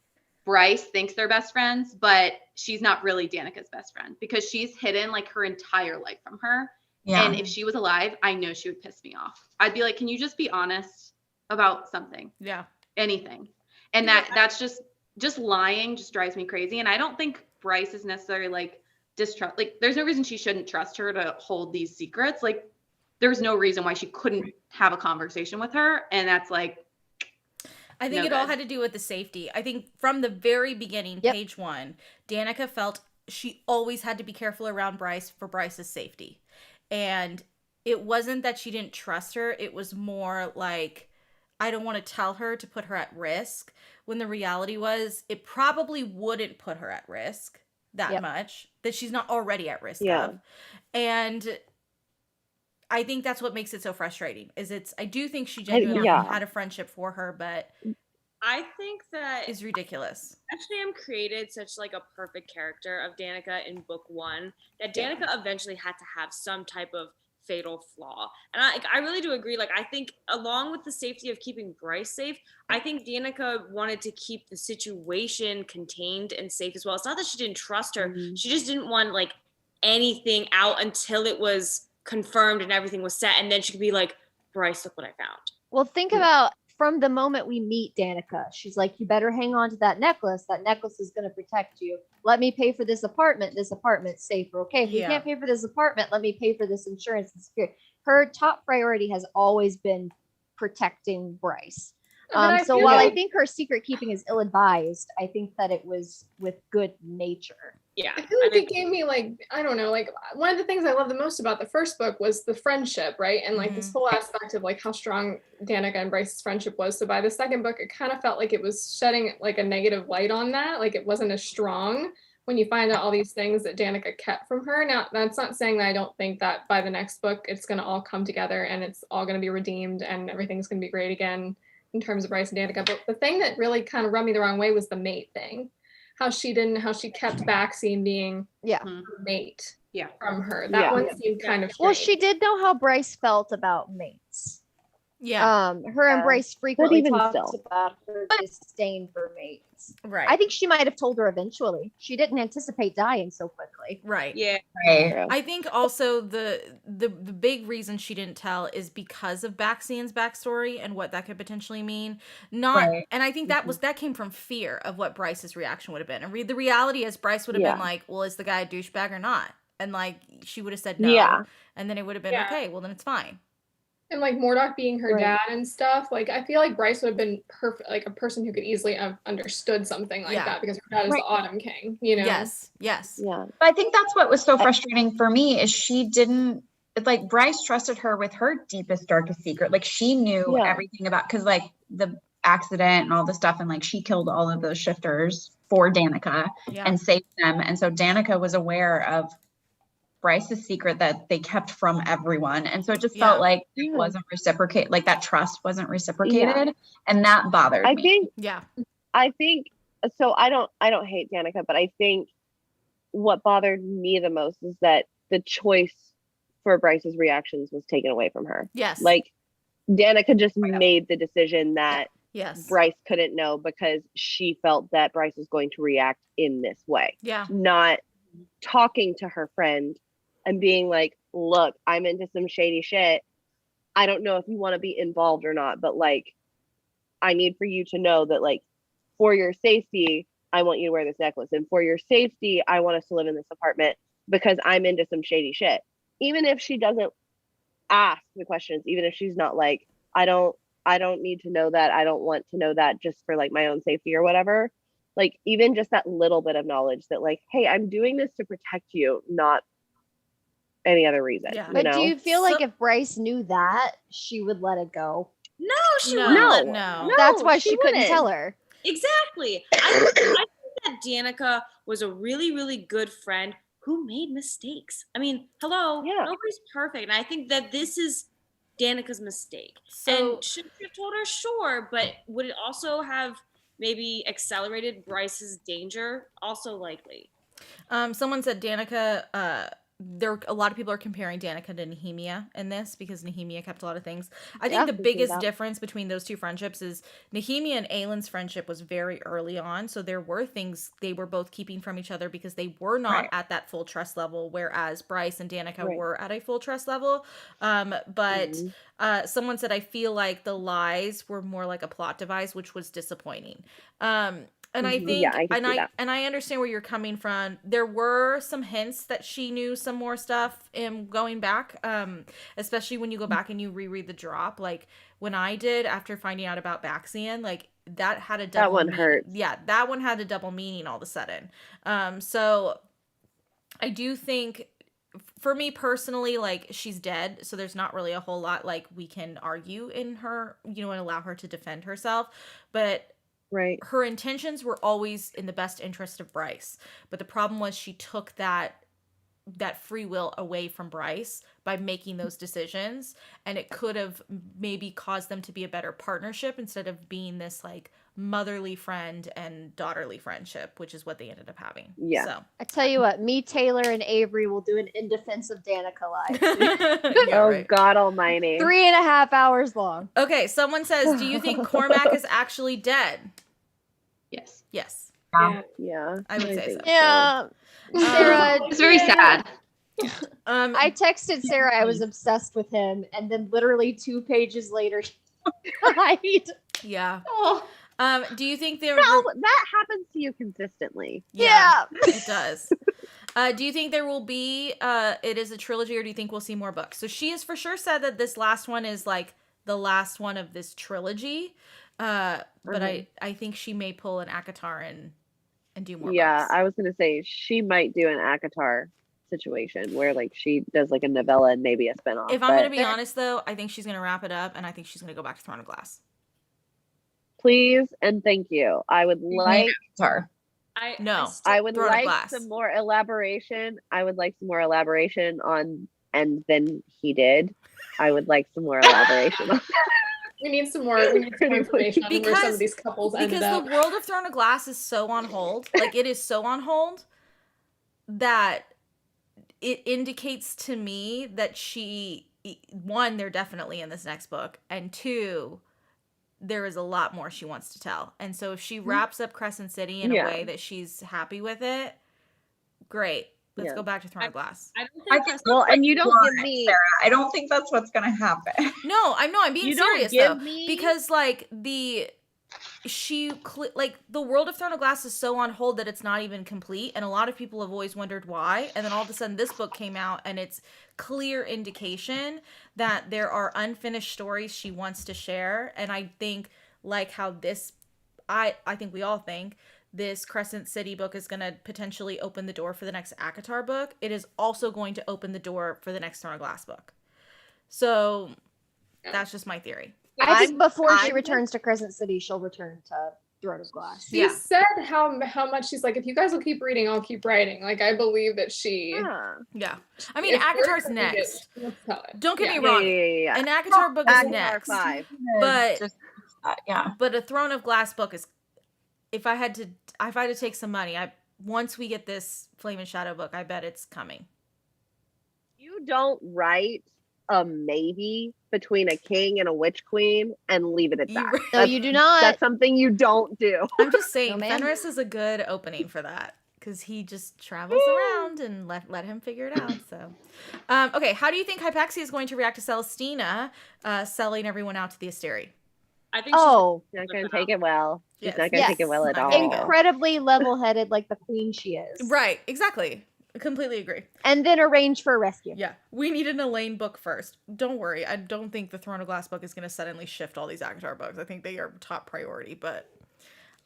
S6: Bryce thinks they're best friends, but she's not really Danica's best friend because she's hidden like her entire life from her.
S9: Yeah.
S6: And if she was alive, I know she would piss me off. I'd be like, can you just be honest about something?
S1: Yeah.
S6: Anything. And that's just just lying just drives me crazy. And I don't think Bryce is necessarily like distrust. Like, there's no reason she shouldn't trust her to hold these secrets. Like, there's no reason why she couldn't have a conversation with her. And that's like,
S1: I think
S6: no
S1: it all
S6: good.
S1: had to do with the safety. I think from the very beginning,
S4: Yep.
S1: page 1, Danica felt she always had to be careful around Bryce for Bryce's safety. And it wasn't that she didn't trust her. It was more like, I don't want to tell her to put her at risk, when the reality was it probably wouldn't put her at risk that
S4: Yep.
S1: much, that she's not already at risk
S3: Yeah.
S1: of. And I think that's what makes it so frustrating, is I do think she genuinely
S3: yeah.
S1: had a friendship for her, but
S7: I think that
S1: it's ridiculous.
S7: Ashley M created such like a perfect character of Danica in book 1 that Danica eventually had to have some type of fatal flaw. And I really do agree. Like, I think along with the safety of keeping Bryce safe, I think Danica wanted to keep the situation contained and safe as well. It's not that she didn't trust her. She just didn't want like anything out until it was confirmed and everything was set. And then she could be like, Bryce, look what I found.
S4: Well, think about from the moment we meet Danica, she's like, you better hang on to that necklace. That necklace is going to protect you. Let me pay for this apartment. This apartment's safer. Okay, if you
S1: Yeah.
S4: can't pay for this apartment, let me pay for this insurance and security. Her top priority has always been protecting Bryce.
S5: But I
S4: So
S5: feel
S4: while I
S5: like-
S4: think her secret keeping is ill-advised, I think that it was with good nature.
S7: Yeah.
S5: I feel like it gave me like, I don't know, like one of the things I love the most about the first book was the friendship, right? And like this whole aspect of like how strong Danica and Bryce's friendship was. So by the second book, it kind of felt like it was shedding like a negative light on that. Like it wasn't as strong when you find out all these things that Danica kept from her. Now, that's not saying that I don't think that by the next book, it's going to all come together and it's all going to be redeemed and everything's going to be great again in terms of Bryce and Danica. But the thing that really kind of rubbed me the wrong way was the mate thing. How she kept back seeing being
S4: Yeah.
S5: her mate
S6: Yeah.
S5: from her. That
S3: Yeah.
S5: one seemed kind of
S4: Well,
S5: strange.
S4: she did know how Bryce felt about mates.
S1: Yeah.
S4: Her and
S3: Yeah.
S4: Bryce frequently
S3: even
S4: talked
S3: still.
S4: about her disdain for mates.
S1: Right.
S4: I think she might have told her eventually. She didn't anticipate dying so quickly.
S1: Right.
S7: Yeah.
S3: True.
S1: I think also the big reason she didn't tell is because of Baxian's backstory and what that could potentially mean. Not,
S9: Right.
S1: and I think that came from fear of what Bryce's reaction would have been. And the reality is, Bryce would have been
S3: Yeah.
S1: like, "Well, is the guy a douchebag or not?" And like she would have said no,
S3: Yeah.
S1: and then it would have been
S5: Yeah.
S1: okay. Well, then it's fine.
S5: And like Mordok being her
S4: Right.
S5: dad and stuff, like I feel like Bryce would have been perfect, like a person who could easily have understood something like
S1: Yeah.
S5: that because her dad is
S9: Right.
S5: the Autumn King, you know?
S1: Yes. Yes.
S3: Yeah.
S9: But I think that's what was so frustrating for me is she didn't like Bryce trusted her with her deepest, darkest secret. Like she knew
S3: Yeah.
S9: everything about because like the accident and all the stuff, and like she killed all of those shifters for Danica
S1: Yeah.
S9: and saved them. And so Danica was aware of Bryce's secret that they kept from everyone. And so it just
S1: Yeah.
S9: felt like it
S3: Yeah.
S9: wasn't reciprocated, like that trust wasn't reciprocated. And that bothered
S3: I
S9: me.
S3: think
S1: Yeah.
S3: so. I don't hate Danica, but I think what bothered me the most is that the choice for Bryce's reactions was taken away from her.
S1: Yes.
S3: Like Danica just made the decision that
S1: yes.
S3: Bryce couldn't know because she felt that Bryce was going to react in this way,
S1: Yeah.
S3: not talking to her friend and being like, look, I'm into some shady shit. I don't know if you want to be involved or not, but like, I need for you to know that like, for your safety, I want you to wear this necklace. And for your safety, I want us to live in this apartment because I'm into some shady shit. Even if she doesn't ask the questions, even if she's not like, I don't need to know that. I don't want to know that just for like my own safety or whatever. Like even just that little bit of knowledge that like, hey, I'm doing this to protect you, not any other reason.
S1: Yeah.
S3: You
S4: But
S3: know?
S4: do you feel like
S1: So-
S4: if Bryce knew that, she would let it go?
S7: No, she
S1: No.
S7: wouldn't.
S1: No.
S4: That's why she couldn't
S3: wouldn't.
S4: tell her.
S7: Exactly. I think that Danica was a really, really good friend who made mistakes. I mean, hello,
S3: Yeah.
S7: nobody's perfect. And I think that this is Danica's mistake.
S1: So
S7: And should she have told her? Sure. But would it also have maybe accelerated Bryce's danger? Also likely.
S1: someone said Danica, a lot of people are comparing Danica to Nehemia in this because Nehemia kept a lot of things. I think
S4: Yeah,
S1: the
S4: we see
S1: biggest
S4: that.
S1: difference between those two friendships is Nehemia and Aylin's friendship was very early on. So there were things they were both keeping from each other because they were not
S9: Right.
S1: at that full trust level, whereas Bryce and Danica
S3: Right.
S1: were at a full trust level. But someone said, I feel like the lies were more like a plot device, which was disappointing. And I think,
S3: Yeah, I can see that.
S1: and I understand where you're coming from. There were some hints that she knew some more stuff in going back, especially when you go back and you reread the drop. Like when I did after finding out about Baxian, like that had a double.
S3: That one
S1: meaning.
S3: hurts.
S1: Yeah, that one had a double meaning all of a sudden. So I do think, for me personally, like she's dead, so there's not really a whole lot like we can argue in her, and allow her to defend herself, but.
S3: Right.
S1: Her intentions were always in the best interest of Bryce, but the problem was she took that free will away from Bryce by making those decisions, and it could have maybe caused them to be a better partnership instead of being this like motherly friend and daughterly friendship, which is what they ended up having.
S3: Yeah.
S1: So
S4: I tell you what, me, Taylor, and Avery will do an In Defense of Danica live.
S1: Yeah,
S3: Oh
S1: right.
S3: God Almighty.
S4: 3.5 hours long.
S1: Okay, someone says, do you think Cormac is actually dead?
S6: Yes.
S1: Yes,
S3: Yeah.
S1: I would say
S3: think
S1: so.
S4: Yeah. Sarah,
S6: It's very sad.
S4: I texted Sarah I was obsessed with him, and then literally 2 pages later, she died.
S1: Yeah.
S6: Oh.
S1: Do you think there?
S3: Well, that happens to you consistently.
S4: Yeah.
S1: It does. Do you think there will be it is a trilogy, or do you think we'll see more books? So she has for sure said that this last one is like the last one of this trilogy. But I think she may pull an ACOTAR and do more books.
S3: I was gonna say she might do an ACOTAR situation where like she does like a novella and maybe a spinoff.
S1: If I'm gonna be honest though, I think she's gonna wrap it up, and I think she's gonna go back to Throne of Glass.
S3: Please and thank you. I would like I would
S1: Throne of
S3: like
S1: Glass.
S3: some more elaboration. I would like some more elaboration on and then he did. I would like some more elaboration on
S5: We need some more information on where some of these couples ended up.
S1: Because the world of Throne of Glass is so on hold. Like, it is so on hold that it indicates to me that one, they're definitely in this next book, and two, there is a lot more she wants to tell. And so if she wraps up Crescent City in a way that she's happy with it, great. Let's go back to Throne of Glass.
S9: I think
S3: well, and you don't give me
S9: Sarah. I don't think that's what's gonna happen.
S1: No, I'm being serious
S3: don't give
S1: though,
S3: me...
S1: because like the World of Throne of Glass is so on hold that it's not even complete, and a lot of people have always wondered why. And then all of a sudden, this book came out, and it's clear indication that there are unfinished stories she wants to share. And I think, like how this, I think we all think, this Crescent City book is going to potentially open the door for the next ACOTAR book. It is also going to open the door for the next Throne of Glass book. So that's just my theory.
S4: I think before she returns to Crescent City, she'll return to Throne of Glass.
S5: She said how much she's like, if you guys will keep reading, I'll keep writing. Like, I believe that she...
S1: Yeah. I mean, ACOTAR's next. Don't get me wrong.
S3: Yeah.
S1: An ACOTAR book is next.
S3: 5.
S1: But
S9: yeah.
S1: But a Throne of Glass book is, if I had to take some money, once we get this Flame and Shadow book, I bet it's coming.
S3: You don't write a maybe between a king and a witch queen and leave it at that.
S4: No, you do not.
S3: That's something you don't do.
S1: I'm just saying,
S4: No,
S1: Fenris is a good opening for that, because he just travels around, and let him figure it out. So, okay, how do you think Hypaxia is going to react to Celestina selling everyone out to the Asteri?
S7: I think
S3: She's not going to take it well. She's
S1: Yes.
S3: not going to take it well at
S1: Not
S3: all.
S1: gonna go.
S4: Incredibly level-headed, like the queen she is.
S1: Right, exactly. I completely agree.
S4: And then arrange for a rescue.
S1: Yeah, we need an Elaine book first. Don't worry, I don't think the Throne of Glass book is going to suddenly shift all these ACOTAR books. I think they are top priority, but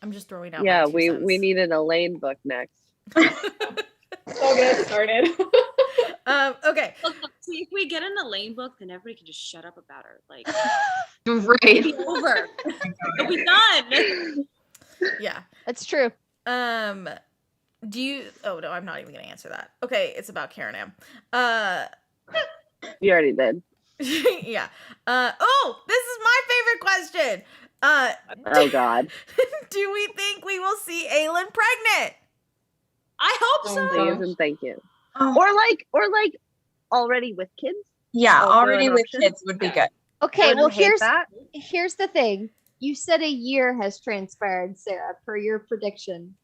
S1: I'm just throwing out.
S3: Yeah,
S1: my 2 cents.
S3: we need an Elaine book next.
S5: We'll get started.
S1: Okay.
S7: Look, see, if we get an Elaine book, then everybody can just shut up about her. Like,
S6: Right.
S7: it'll be over. It'll be done.
S1: Yeah.
S4: That's true.
S1: Do you? Oh no, I'm not even gonna answer that. Okay, it's about Karen M.
S3: You already did.
S1: Yeah. Oh, this is my favorite question.
S3: Oh God.
S1: Do we think we will see Aelin pregnant?
S7: I hope so.
S3: Please and thank you.
S9: Oh.
S3: Or like already with kids.
S9: Yeah,
S3: Also
S9: already
S3: an
S9: with
S3: option.
S9: kids would be good.
S4: Okay, well,
S3: hate that.
S4: here's the thing. You said a year has transpired, Sarah, per your prediction.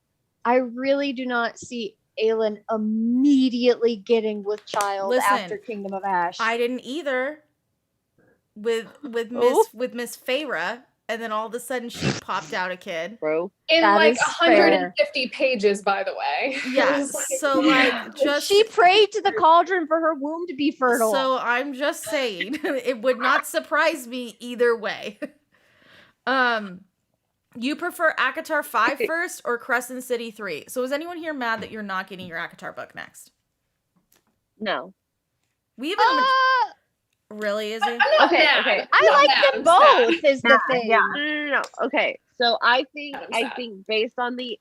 S4: I really do not see Aelin immediately getting with child
S1: Listen,
S4: after Kingdom of Ash.
S1: I didn't either. With
S4: Oh.
S1: Miss Feyre, and then all of a sudden she popped out a kid.
S3: Bro.
S5: In
S4: That
S5: like
S4: is fair.
S5: 150 pages, by the way.
S1: Yeah,
S5: It was like-
S1: so like just
S4: She prayed to the cauldron for her womb to be fertile.
S1: so I'm just saying it would not surprise me either way. You prefer ACOTAR 5 first or Crescent City 3? So is anyone here mad that you're not getting your ACOTAR book next?
S3: No.
S1: We even really, is it?
S5: I'm not
S3: Okay,
S5: mad.
S3: okay.
S4: I
S5: I'm not
S4: like
S5: mad,
S4: them
S5: I'm
S4: both.
S5: sad.
S4: Is the thing.
S9: Yeah.
S3: No. Okay. So I think
S5: I'm
S3: I
S5: sad.
S3: think based on the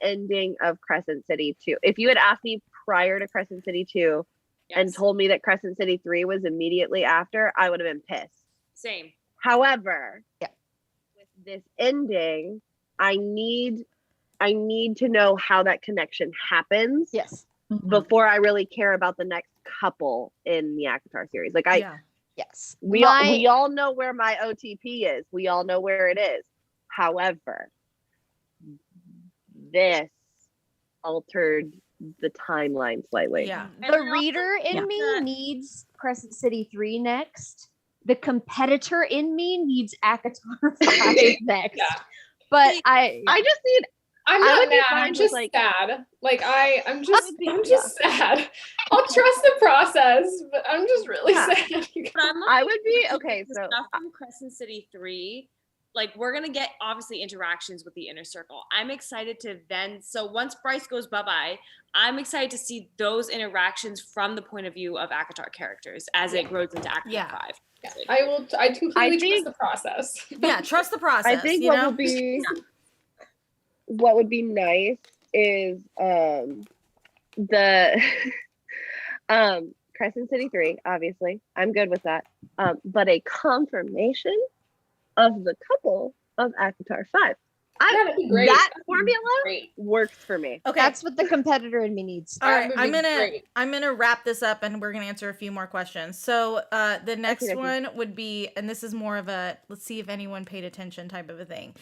S3: ending of Crescent City 2, if you had asked me prior to Crescent City 2 and
S7: Yes.
S3: told me that Crescent City 3 was immediately after, I would have been pissed.
S7: Same.
S3: However,
S4: Yeah.
S3: with this ending, I need to know how that connection happens
S4: Yes.
S3: before I really care about the next couple in the ACOTAR series. Like
S1: Yeah.
S4: Yes.
S3: we all know where my OTP is. We all know where it is. However, this altered the timeline slightly.
S1: Yeah.
S4: The reader in me needs Crescent City 3 next. The competitor in me needs ACOTAR 5 next.
S5: Yeah.
S4: But I
S3: just need
S5: I'm
S3: I
S5: not
S3: would be
S5: mad.
S3: fine
S5: I'm
S3: with,
S5: just
S3: like-
S5: sad. Like I'm just
S3: yeah.
S5: sad. I'll trust the process, but I'm just really
S3: Yeah.
S5: sad.
S7: But I'm
S3: I would be
S7: looking
S3: okay.
S7: at the
S3: So
S7: stuff from Crescent City 3, like we're gonna get obviously interactions with the inner circle. I'm excited to then. So once Bryce goes bye-bye, I'm excited to see those interactions from the point of view of ACOTAR characters as it grows into ACOTAR
S1: Yeah.
S7: 5.
S5: Yeah, I completely
S3: think-
S5: trust the process.
S1: Yeah, trust the process.
S3: I think
S1: you
S3: what
S1: know?
S3: would be nice is the Crescent City 3, obviously. I'm good with that. But a confirmation of the couple of ACOTAR 5.
S5: That'd be great.
S3: That
S5: That'd be
S3: formula
S5: great.
S3: works for me.
S1: Okay.
S4: that's what the competitor in me needs.
S1: All right,
S5: would
S1: I'm
S5: be
S1: gonna
S5: great.
S1: wrap this up, and we're gonna answer a few more questions. So the next
S3: Okey-dokey.
S1: one would be, and this is more of a let's see if anyone paid attention type of a thing.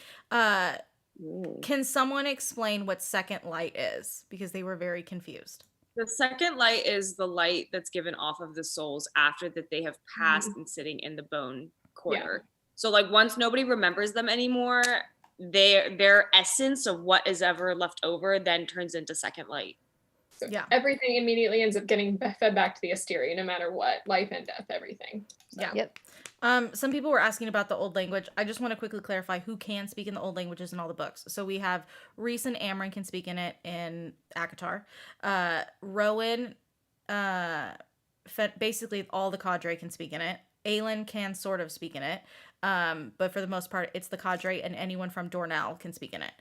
S1: Can someone explain what second light is? Because they were very confused.
S7: The second light is the light that's given off of the souls after that they have passed and sitting in the bone quarter. So like once nobody remembers them anymore, their essence of what is ever left over then turns into second light.
S5: So
S1: Yeah.
S5: everything immediately ends up getting fed back to the Asteria, no matter what, life and death, everything. So.
S1: Yeah.
S4: Yep.
S1: Some people were asking about the old language. I just want to quickly clarify who can speak in the old languages in all the books. So we have Rhys and Amryn can speak in it in ACOTAR. Rowan, basically all the cadre can speak in it. Aelin can sort of speak in it. But for the most part, it's the cadre, and anyone from Dornell can speak in it.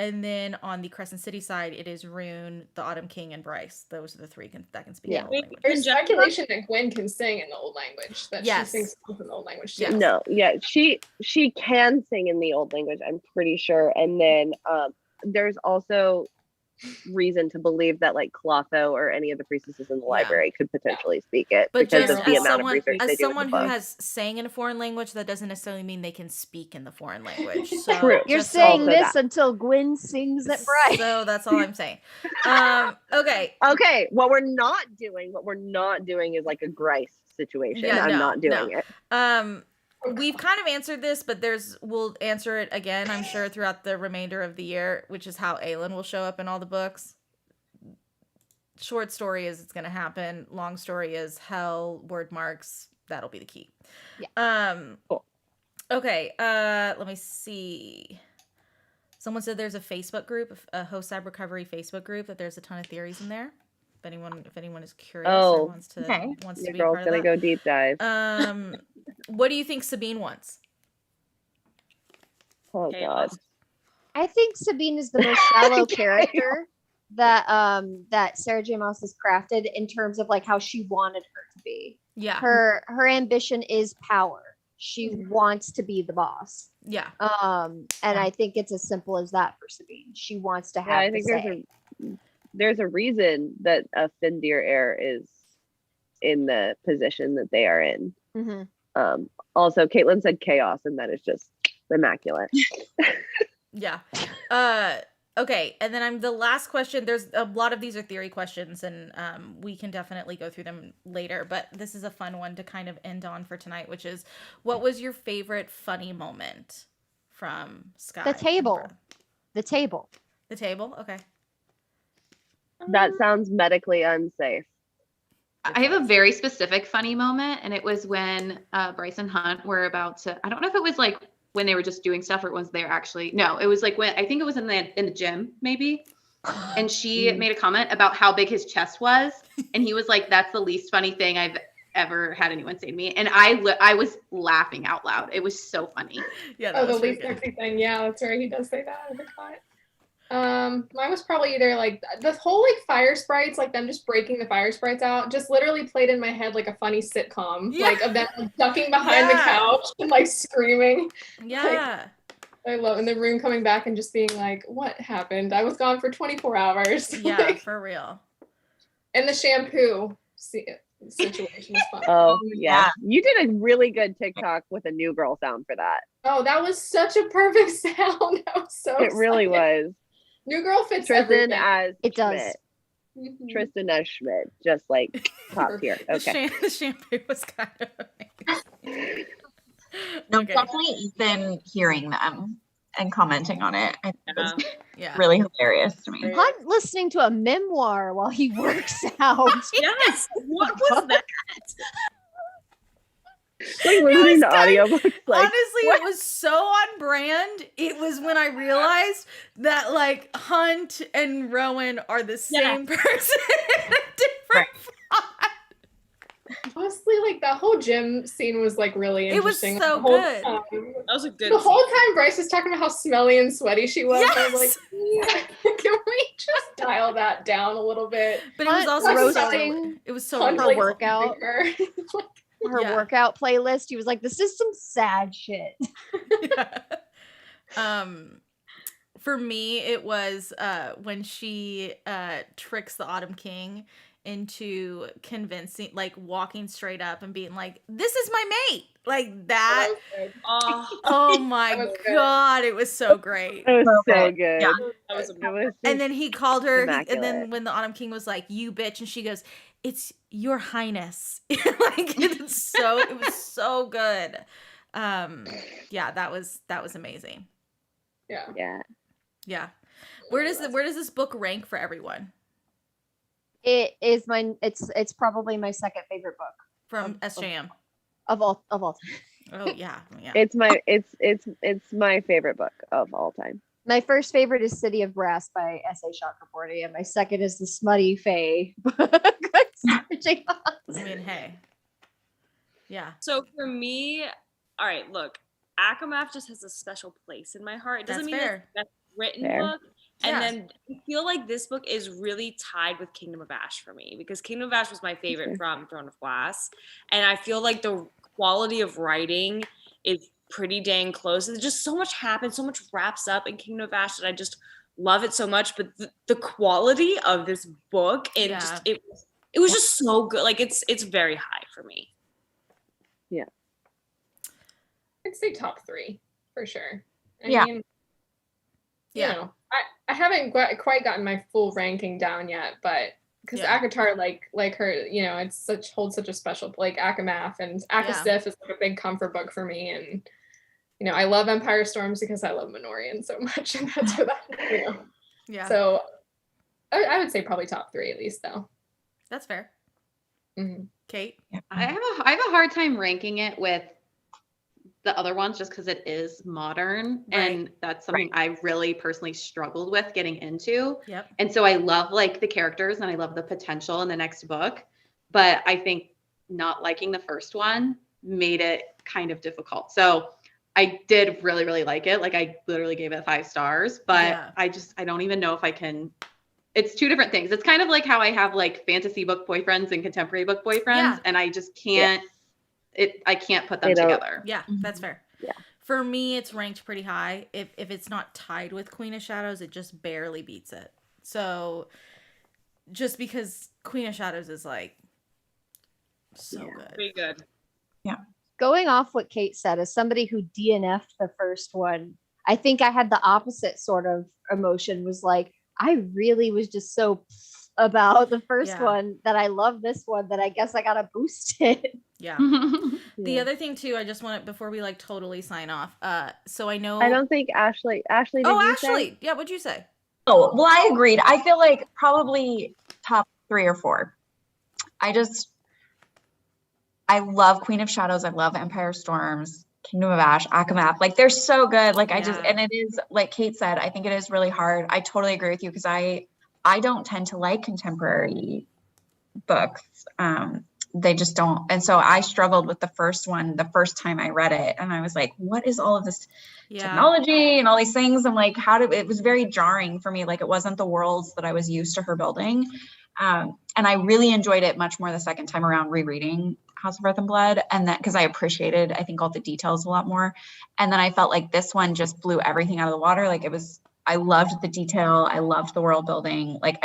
S1: And then on the Crescent City side, it is Rune, the Autumn King, and Bryce. Those are the three that can speak in the old language.
S5: There's speculation that Gwen can sing in the old language. That
S1: Yes.
S5: she sings songs in the old language too.
S1: Yes.
S3: No, yeah, she can sing in the old language, I'm pretty sure. And then there's also reason to believe that like Clotho or any of the priestesses in the library could potentially speak it
S1: But
S3: because
S1: just
S3: of the
S1: as
S3: amount of
S1: someone,
S3: research they
S1: as
S3: do with
S1: someone
S3: the
S1: who
S3: book.
S1: has sang in a foreign language, that doesn't necessarily mean they can speak in the foreign language. So
S3: True.
S4: You're
S1: just
S4: saying
S3: also
S4: this
S3: that.
S4: until Gwen sings at Bryce.
S1: So that's all I'm saying. Okay.
S3: Okay, what we're not doing is like a Grice situation.
S1: Yeah,
S3: I'm
S1: no,
S3: not doing it.
S1: We've kind of answered this, but we'll answer it again, I'm sure, throughout the remainder of the year, which is how Aelin will show up in all the books. Short story is it's gonna happen. Long story is hell, word marks, that'll be the key.
S4: Yeah.
S3: Cool.
S1: Okay, let me see. Someone said there's a Facebook group, a HOSAB recovery Facebook group, that there's a ton of theories in there. If anyone is curious or wants to
S9: okay.
S1: wants
S3: Your
S1: to be a
S3: girl's
S1: part
S3: gonna
S1: of
S3: go deep dive.
S1: that. What do you think Sabine wants?
S3: Oh God.
S4: I think Sabine is the most shallow character that Sarah J. Maas has crafted in terms of like how she wanted her to be.
S1: Yeah.
S4: Her ambition is power. She wants to be the boss.
S1: Yeah.
S4: And I think it's as simple as that for Sabine. She wants to have
S3: Yeah, I
S4: the
S3: think
S4: say.
S3: there's a reason that a Fendir heir is in the position that they are in.
S4: Mhm.
S3: Also, Caitlin said chaos, and that is just immaculate.
S1: Yeah. Okay, and then I'm the last question. There's a lot of these are theory questions, and we can definitely go through them later. But this is a fun one to kind of end on for tonight, which is, what was your favorite funny moment from Sky?
S4: The
S1: and
S4: table.
S1: Brooke?
S4: The table.
S1: The table. Okay.
S3: That sounds medically unsafe.
S6: I have a very specific funny moment, and it was when Bryce and Hunt were about to, I don't know if it was like when they were just doing stuff or it was they're actually, no, it was like when, I think it was in the gym maybe. And she made a comment about how big his chest was. And he was like, that's the least funny thing I've ever had anyone say to me. And I was laughing out loud. It was so funny.
S1: Yeah.
S5: Oh, the least sexy thing. Yeah, that's right. He does say that. I forgot. Mine was probably either like the whole like fire sprites, like them just breaking the fire sprites out, just literally played in my head like a funny sitcom, like of them like, ducking behind the couch and like screaming.
S1: Yeah.
S5: Like, I love in the room coming back and just being like, what happened? I was gone for 24 hours.
S1: Yeah,
S5: Like,
S1: for real.
S5: and the shampoo situation is fun.
S3: Oh, yeah. You did a really good TikTok with a new girl sound for that.
S5: Oh, that was such a perfect sound. That was so
S3: It really was.
S5: New girl fits
S3: Tristan
S5: everything.
S3: as
S4: It does.
S3: Schmidt.
S5: Mhm.
S3: Tristan as Schmidt, just like top tier. Okay.
S1: The shampoo was kind of amazing.
S9: No,
S1: Okay.
S9: definitely Ethan hearing them and commenting on it. I think it was
S1: Yeah.
S9: really hilarious to me.
S4: Hunt listening to a memoir while he works out.
S7: Yes. What was that?
S3: Like listening to audiobooks. Like,
S1: Honestly, it was so on brand. It was when I realized that like Hunt and Rowan are the same person in a different font.
S5: Honestly, like that whole gym scene was like really
S1: It was
S5: interesting.
S1: so
S5: the whole
S1: good.
S5: time.
S7: That was a good
S5: The whole
S7: scene.
S5: time Bryce was talking about how smelly and sweaty she was. I was
S1: Yes!
S5: like, yeah, can we just dial that down a little bit?
S1: But it was
S4: Hunt
S1: also
S4: roasting
S1: it was so
S5: Hunt,
S4: her
S1: real.
S5: like,
S4: workout.
S5: her.
S4: her
S1: Yeah.
S4: workout playlist. He was like, this is some sad shit.
S1: Yeah. For me, it was when she tricks the Autumn King into convincing, like walking straight up and being like, "This is my mate," like that.
S7: Oh,
S1: Oh
S5: That
S1: my
S5: was good.
S1: god, it was so great.
S3: it was so
S9: Okay.
S3: good.
S9: Yeah.
S7: that was
S3: It
S7: amazing.
S3: was
S1: And then he called her, and
S3: immaculate.
S1: then when the Autumn King was like, "You bitch," and she goes, "It's your highness." Like it was so good. Yeah, that was amazing.
S5: Yeah.
S3: yeah.
S1: Yeah. Where does this book rank for everyone
S4: It is it's probably my second favorite book
S1: from SJM?
S4: of all time.
S1: Oh yeah, yeah.
S3: It's my favorite book of all time.
S4: My first favorite is City of Brass by S.A. Chakraborty, and my second is the Smutty Fae book.
S1: I mean, hey. Yeah.
S7: So for me, all right, look, Akamath just has a special place in my heart. It doesn't
S1: That's
S7: mean
S1: fair.
S7: it's the best written
S3: Fair.
S7: book. And
S1: Yeah.
S7: then I feel like this book is really tied with Kingdom of Ash for me because Kingdom of Ash was my favorite from Throne of Glass. And I feel like the quality of writing is pretty dang close. There's just so much happens, so much wraps up in Kingdom of Ash that I just love it so much. But the quality of this book, it
S1: Yeah.
S7: just it was just so good. Like it's very high for me.
S5: I'd say top 3 for sure. I
S9: Yeah.
S5: mean,
S1: Yeah.
S5: you know, I haven't quite gotten my full ranking down yet, but because
S1: Yeah.
S5: ACOTAR, like her, you know, holds such a special, like Akamath and Akasif is like a big comfort book for me, and you know, I love Empire Storms because I love Minorian so much, and that's for that, you know.
S1: Yeah.
S5: So I would say probably top 3 at least, though.
S1: That's fair.
S5: Mhm.
S1: Kate?
S6: I have a hard time ranking it with the other ones just because it is modern, and that's something I really personally struggled with getting into.
S1: Yep.
S6: And so I love like the characters and I love the potential in the next book, but I think not liking the first one made it kind of difficult. So I did really, really like it. Like I literally gave it 5 stars, but
S1: Yeah.
S6: I don't even know if I can. It's 2 different things. It's kind of like how I have like fantasy book boyfriends and contemporary book boyfriends,
S1: Yeah.
S6: and I just can't. I can't put them
S3: They don't-
S6: together.
S1: Yeah, that's fair.
S3: Yeah.
S1: For me, it's ranked pretty high. If it's not tied with Queen of Shadows, it just barely beats it. So just because Queen of Shadows is like so good.
S7: Pretty good.
S4: Going off what Kate said, as somebody who DNF'd the first one, I think I had the opposite sort of emotion, was like, I really was just so about the first
S1: Yeah.
S4: one that I love this one, that I guess I got to boost it.
S1: Yeah.
S3: Yeah.
S1: The other thing too, I just want to, before we like totally sign off. So I know.
S3: I don't think Ashley. Did
S1: Oh,
S3: you
S1: Ashley.
S3: say?
S1: Yeah. What'd you say?
S9: Oh, well, I agreed. I feel like probably top 3 or 4. I love Queen of Shadows. I love Empire Storms, Kingdom of Ash, Akamath. Like, they're so good. Like, and it is, like Kate said, I think it is really hard. I totally agree with you, because I don't tend to like contemporary books. They just don't. And so I struggled with the first one the first time I read it. And I was like, what is all of this technology and all these things? I'm like, it was very jarring for me. Like, it wasn't the worlds that I was used to her building. And I really enjoyed it much more the second time around rereading House of Earth and Blood, and that because I appreciated, I think, all the details a lot more. And then I felt like this one just blew everything out of the water. Like, I loved the detail. I loved the world building. Like,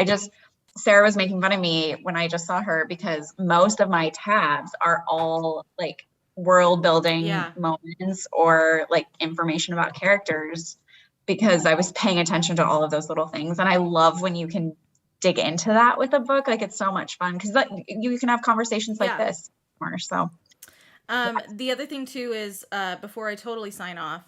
S9: Sarah was making fun of me when I just saw her, because most of my tabs are all like world building moments or like information about characters, because I was paying attention to all of those little things. And I love when you can dig into that with a book. Like, it's so much fun, because you can have conversations like this more. So
S1: the other thing too is, before I totally sign off,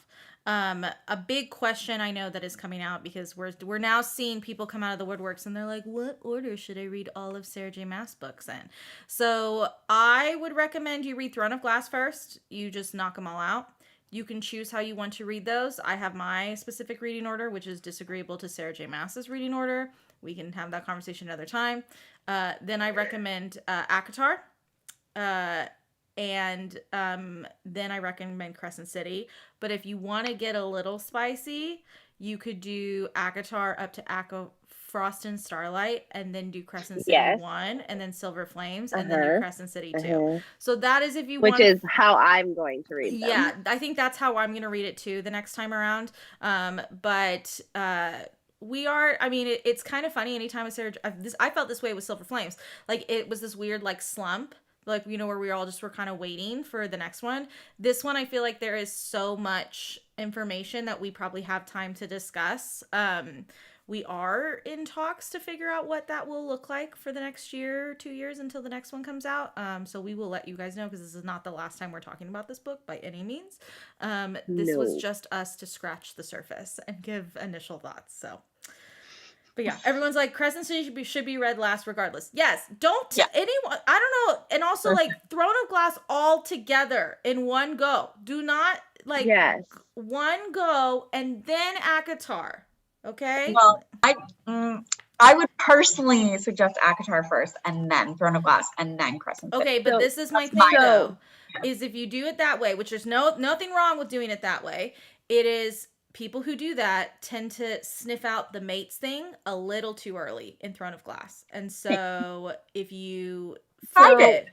S1: a big question I know that is coming out, because we're now seeing people come out of the woodworks and they're like, what order should I read all of Sarah J. Maas books in? So I would recommend you read Throne of Glass first. You just knock them all out. You can choose how you want to read those. I have my specific reading order, which is disagreeable to Sarah J. Maas's reading order. We can have that conversation another time. Then I recommend ACOTAR. And then I recommend Crescent City. But if you want to get a little spicy, you could do ACOTAR up to Frost and Starlight, and then do Crescent City 1, and then Silver Flames, and then do Crescent City 2. So that is if you want.
S3: Which is how I'm going to read them.
S1: Yeah, I think that's how I'm going to read it too the next time around. But we are, I mean, it's kind of funny anytime I felt this way with Silver Flames. Like, it was this weird like slump. Like, you know, where we all just were kind of waiting for the next one. This one, I feel like there is so much information that we probably have time to discuss. We are in talks to figure out what that will look like for the next year, 2 years until the next one comes out. So we will let you guys know, because this is not the last time we're talking about this book by any means. This was just us to scratch the surface and give initial thoughts. So. But yeah, everyone's like, Crescent City should be read last regardless. Yes, anyone, I don't know. And also, like, Throne of Glass all together in one go. Do not, like, one go, and then ACOTAR, okay?
S9: Well, I would personally suggest ACOTAR first, and then Throne of Glass, and then Crescent City.
S1: Okay, but this is my thing, though, is if you do it that way, which there's nothing wrong with doing it that way, it is... People who do that tend to sniff out the mates thing a little too early in Throne of Glass. And so if you
S7: I did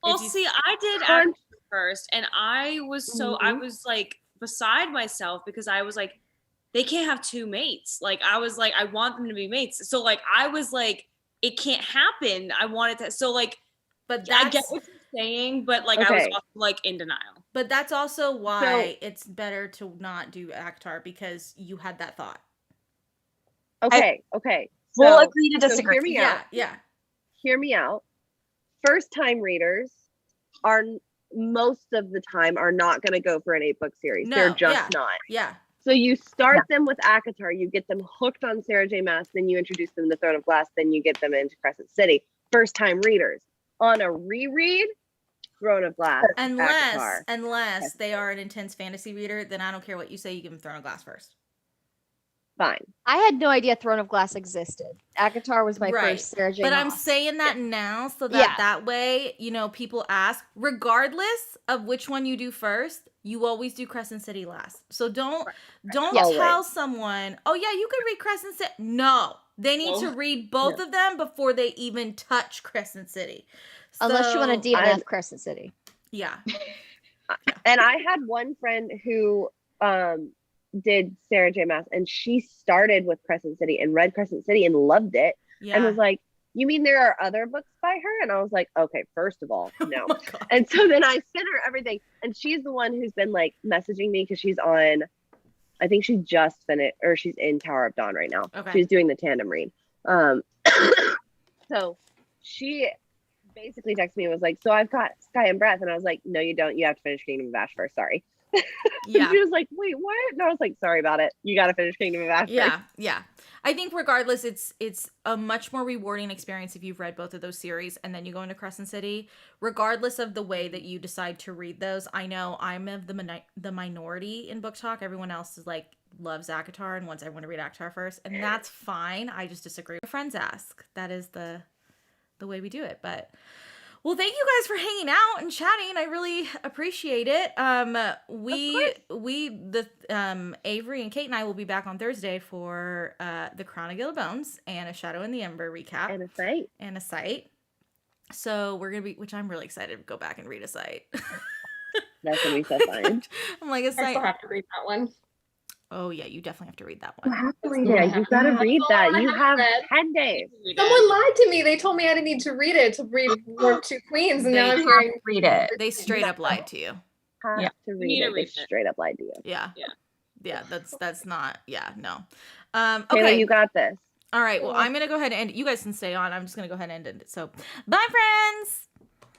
S7: ACOTAR first, and I was I was like beside myself, because I was like, they can't have 2 mates. Like, I was like, I want them to be mates. So like, I was like, it can't happen. I wanted to. So like, but I get what you're saying, but like, I was also like in denial.
S1: But that's also why it's better to not do ACOTAR, because you had that thought.
S3: Okay.
S9: We'll agree to disagree.
S3: Hear me out.
S1: Yeah.
S3: Hear me out. First time readers are most of the time are not going to go for an 8-book series.
S1: No,
S3: they're just not.
S1: Yeah.
S3: So you start them with ACOTAR, you get them hooked on Sarah J. Maas, then you introduce them to Throne of Glass, then you get them into Crescent City. First time readers. On a reread, Throne of Glass.
S1: Unless they are an intense fantasy reader, then I don't care what you say, you give them Throne of Glass first.
S3: Fine.
S4: I had no idea Throne of Glass existed. ACOTAR was my first Sarah J.
S1: But
S4: Maas.
S1: I'm saying that now, so that that way, you know, people ask, regardless of which one you do first, you always do Crescent City last. So don't tell someone, oh yeah, you could read Crescent City. No, they need to read both of them before they even touch Crescent City.
S4: Unless you want to DNF Crescent City.
S1: Yeah.
S3: And I had one friend who did Sarah J. Maas, and she started with Crescent City and read Crescent City and loved it. Yeah. And was like, you mean there are other books by her? And I was like, okay, first of all, no. And so then I sent her everything. And she's the one who's been like messaging me, because she's on I think she just finished, or she's in Tower of Dawn right now.
S1: Okay.
S3: She's doing the tandem read. So she basically texted me and was like, so I've got Sky and Breath. And I was like, no, you don't. You have to finish Kingdom of Ash first. Sorry.
S1: Yeah.
S3: And she was like, wait, what? And I was like, sorry about it. You got to finish Kingdom of Ash first.
S1: Yeah. I think regardless, it's a much more rewarding experience if you've read both of those series and then you go into Crescent City. Regardless of the way that you decide to read those, I know I'm of the minority in book talk. Everyone else is like loves ACOTAR and wants everyone to read ACOTAR first, and that's fine. I just disagree. My friends ask. That is the way we do it. But well, thank you guys for hanging out and chatting. I really appreciate it. Avery and Kate and I will be back on Thursday for the Crown of Gilded Bones and a Shadow in the Ember recap
S3: And a site.
S1: and a site. So we're gonna be, which I'm really excited to go back and read a site.
S3: That's gonna be so fun.
S1: I'm like a
S5: I
S1: site.
S5: still have to read that one.
S1: Oh yeah, you definitely have to read that
S3: You
S1: one.
S3: have to read it. You gotta read that. You have 10 days.
S5: Someone lied to me. They told me I didn't need to read it to read War 2 Queens, and now I'm hearing
S9: Read it.
S1: They straight up lied to you.
S3: Have
S9: Yeah.
S3: to
S7: need
S3: read
S7: to
S3: it. They
S7: read it.
S3: straight up lied to you.
S1: Yeah.
S7: Yeah.
S1: That's not. Yeah, no.
S3: Taylor,
S1: Okay.
S3: you got this.
S1: All right. Well, I'm gonna go ahead and end it. You guys can stay on. I'm just gonna go ahead and end it. So, bye, friends.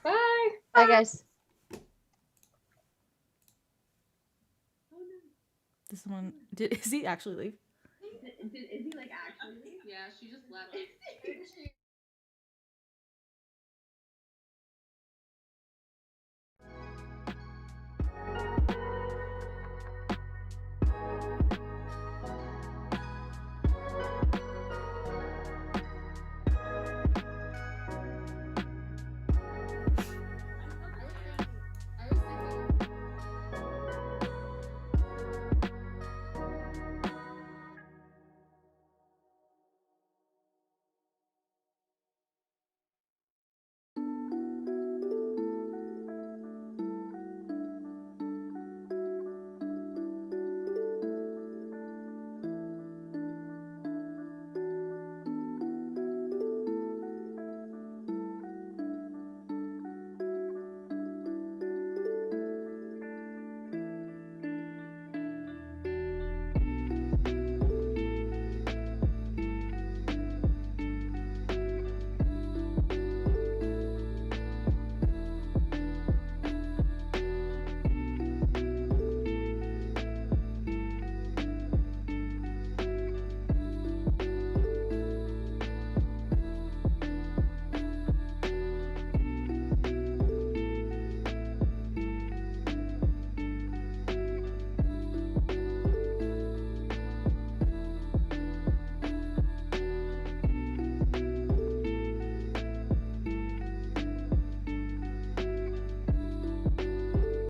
S5: bye.
S4: Bye, guys.
S1: This one. Is he actually leave?
S6: Is he like actually? Yeah, she just left.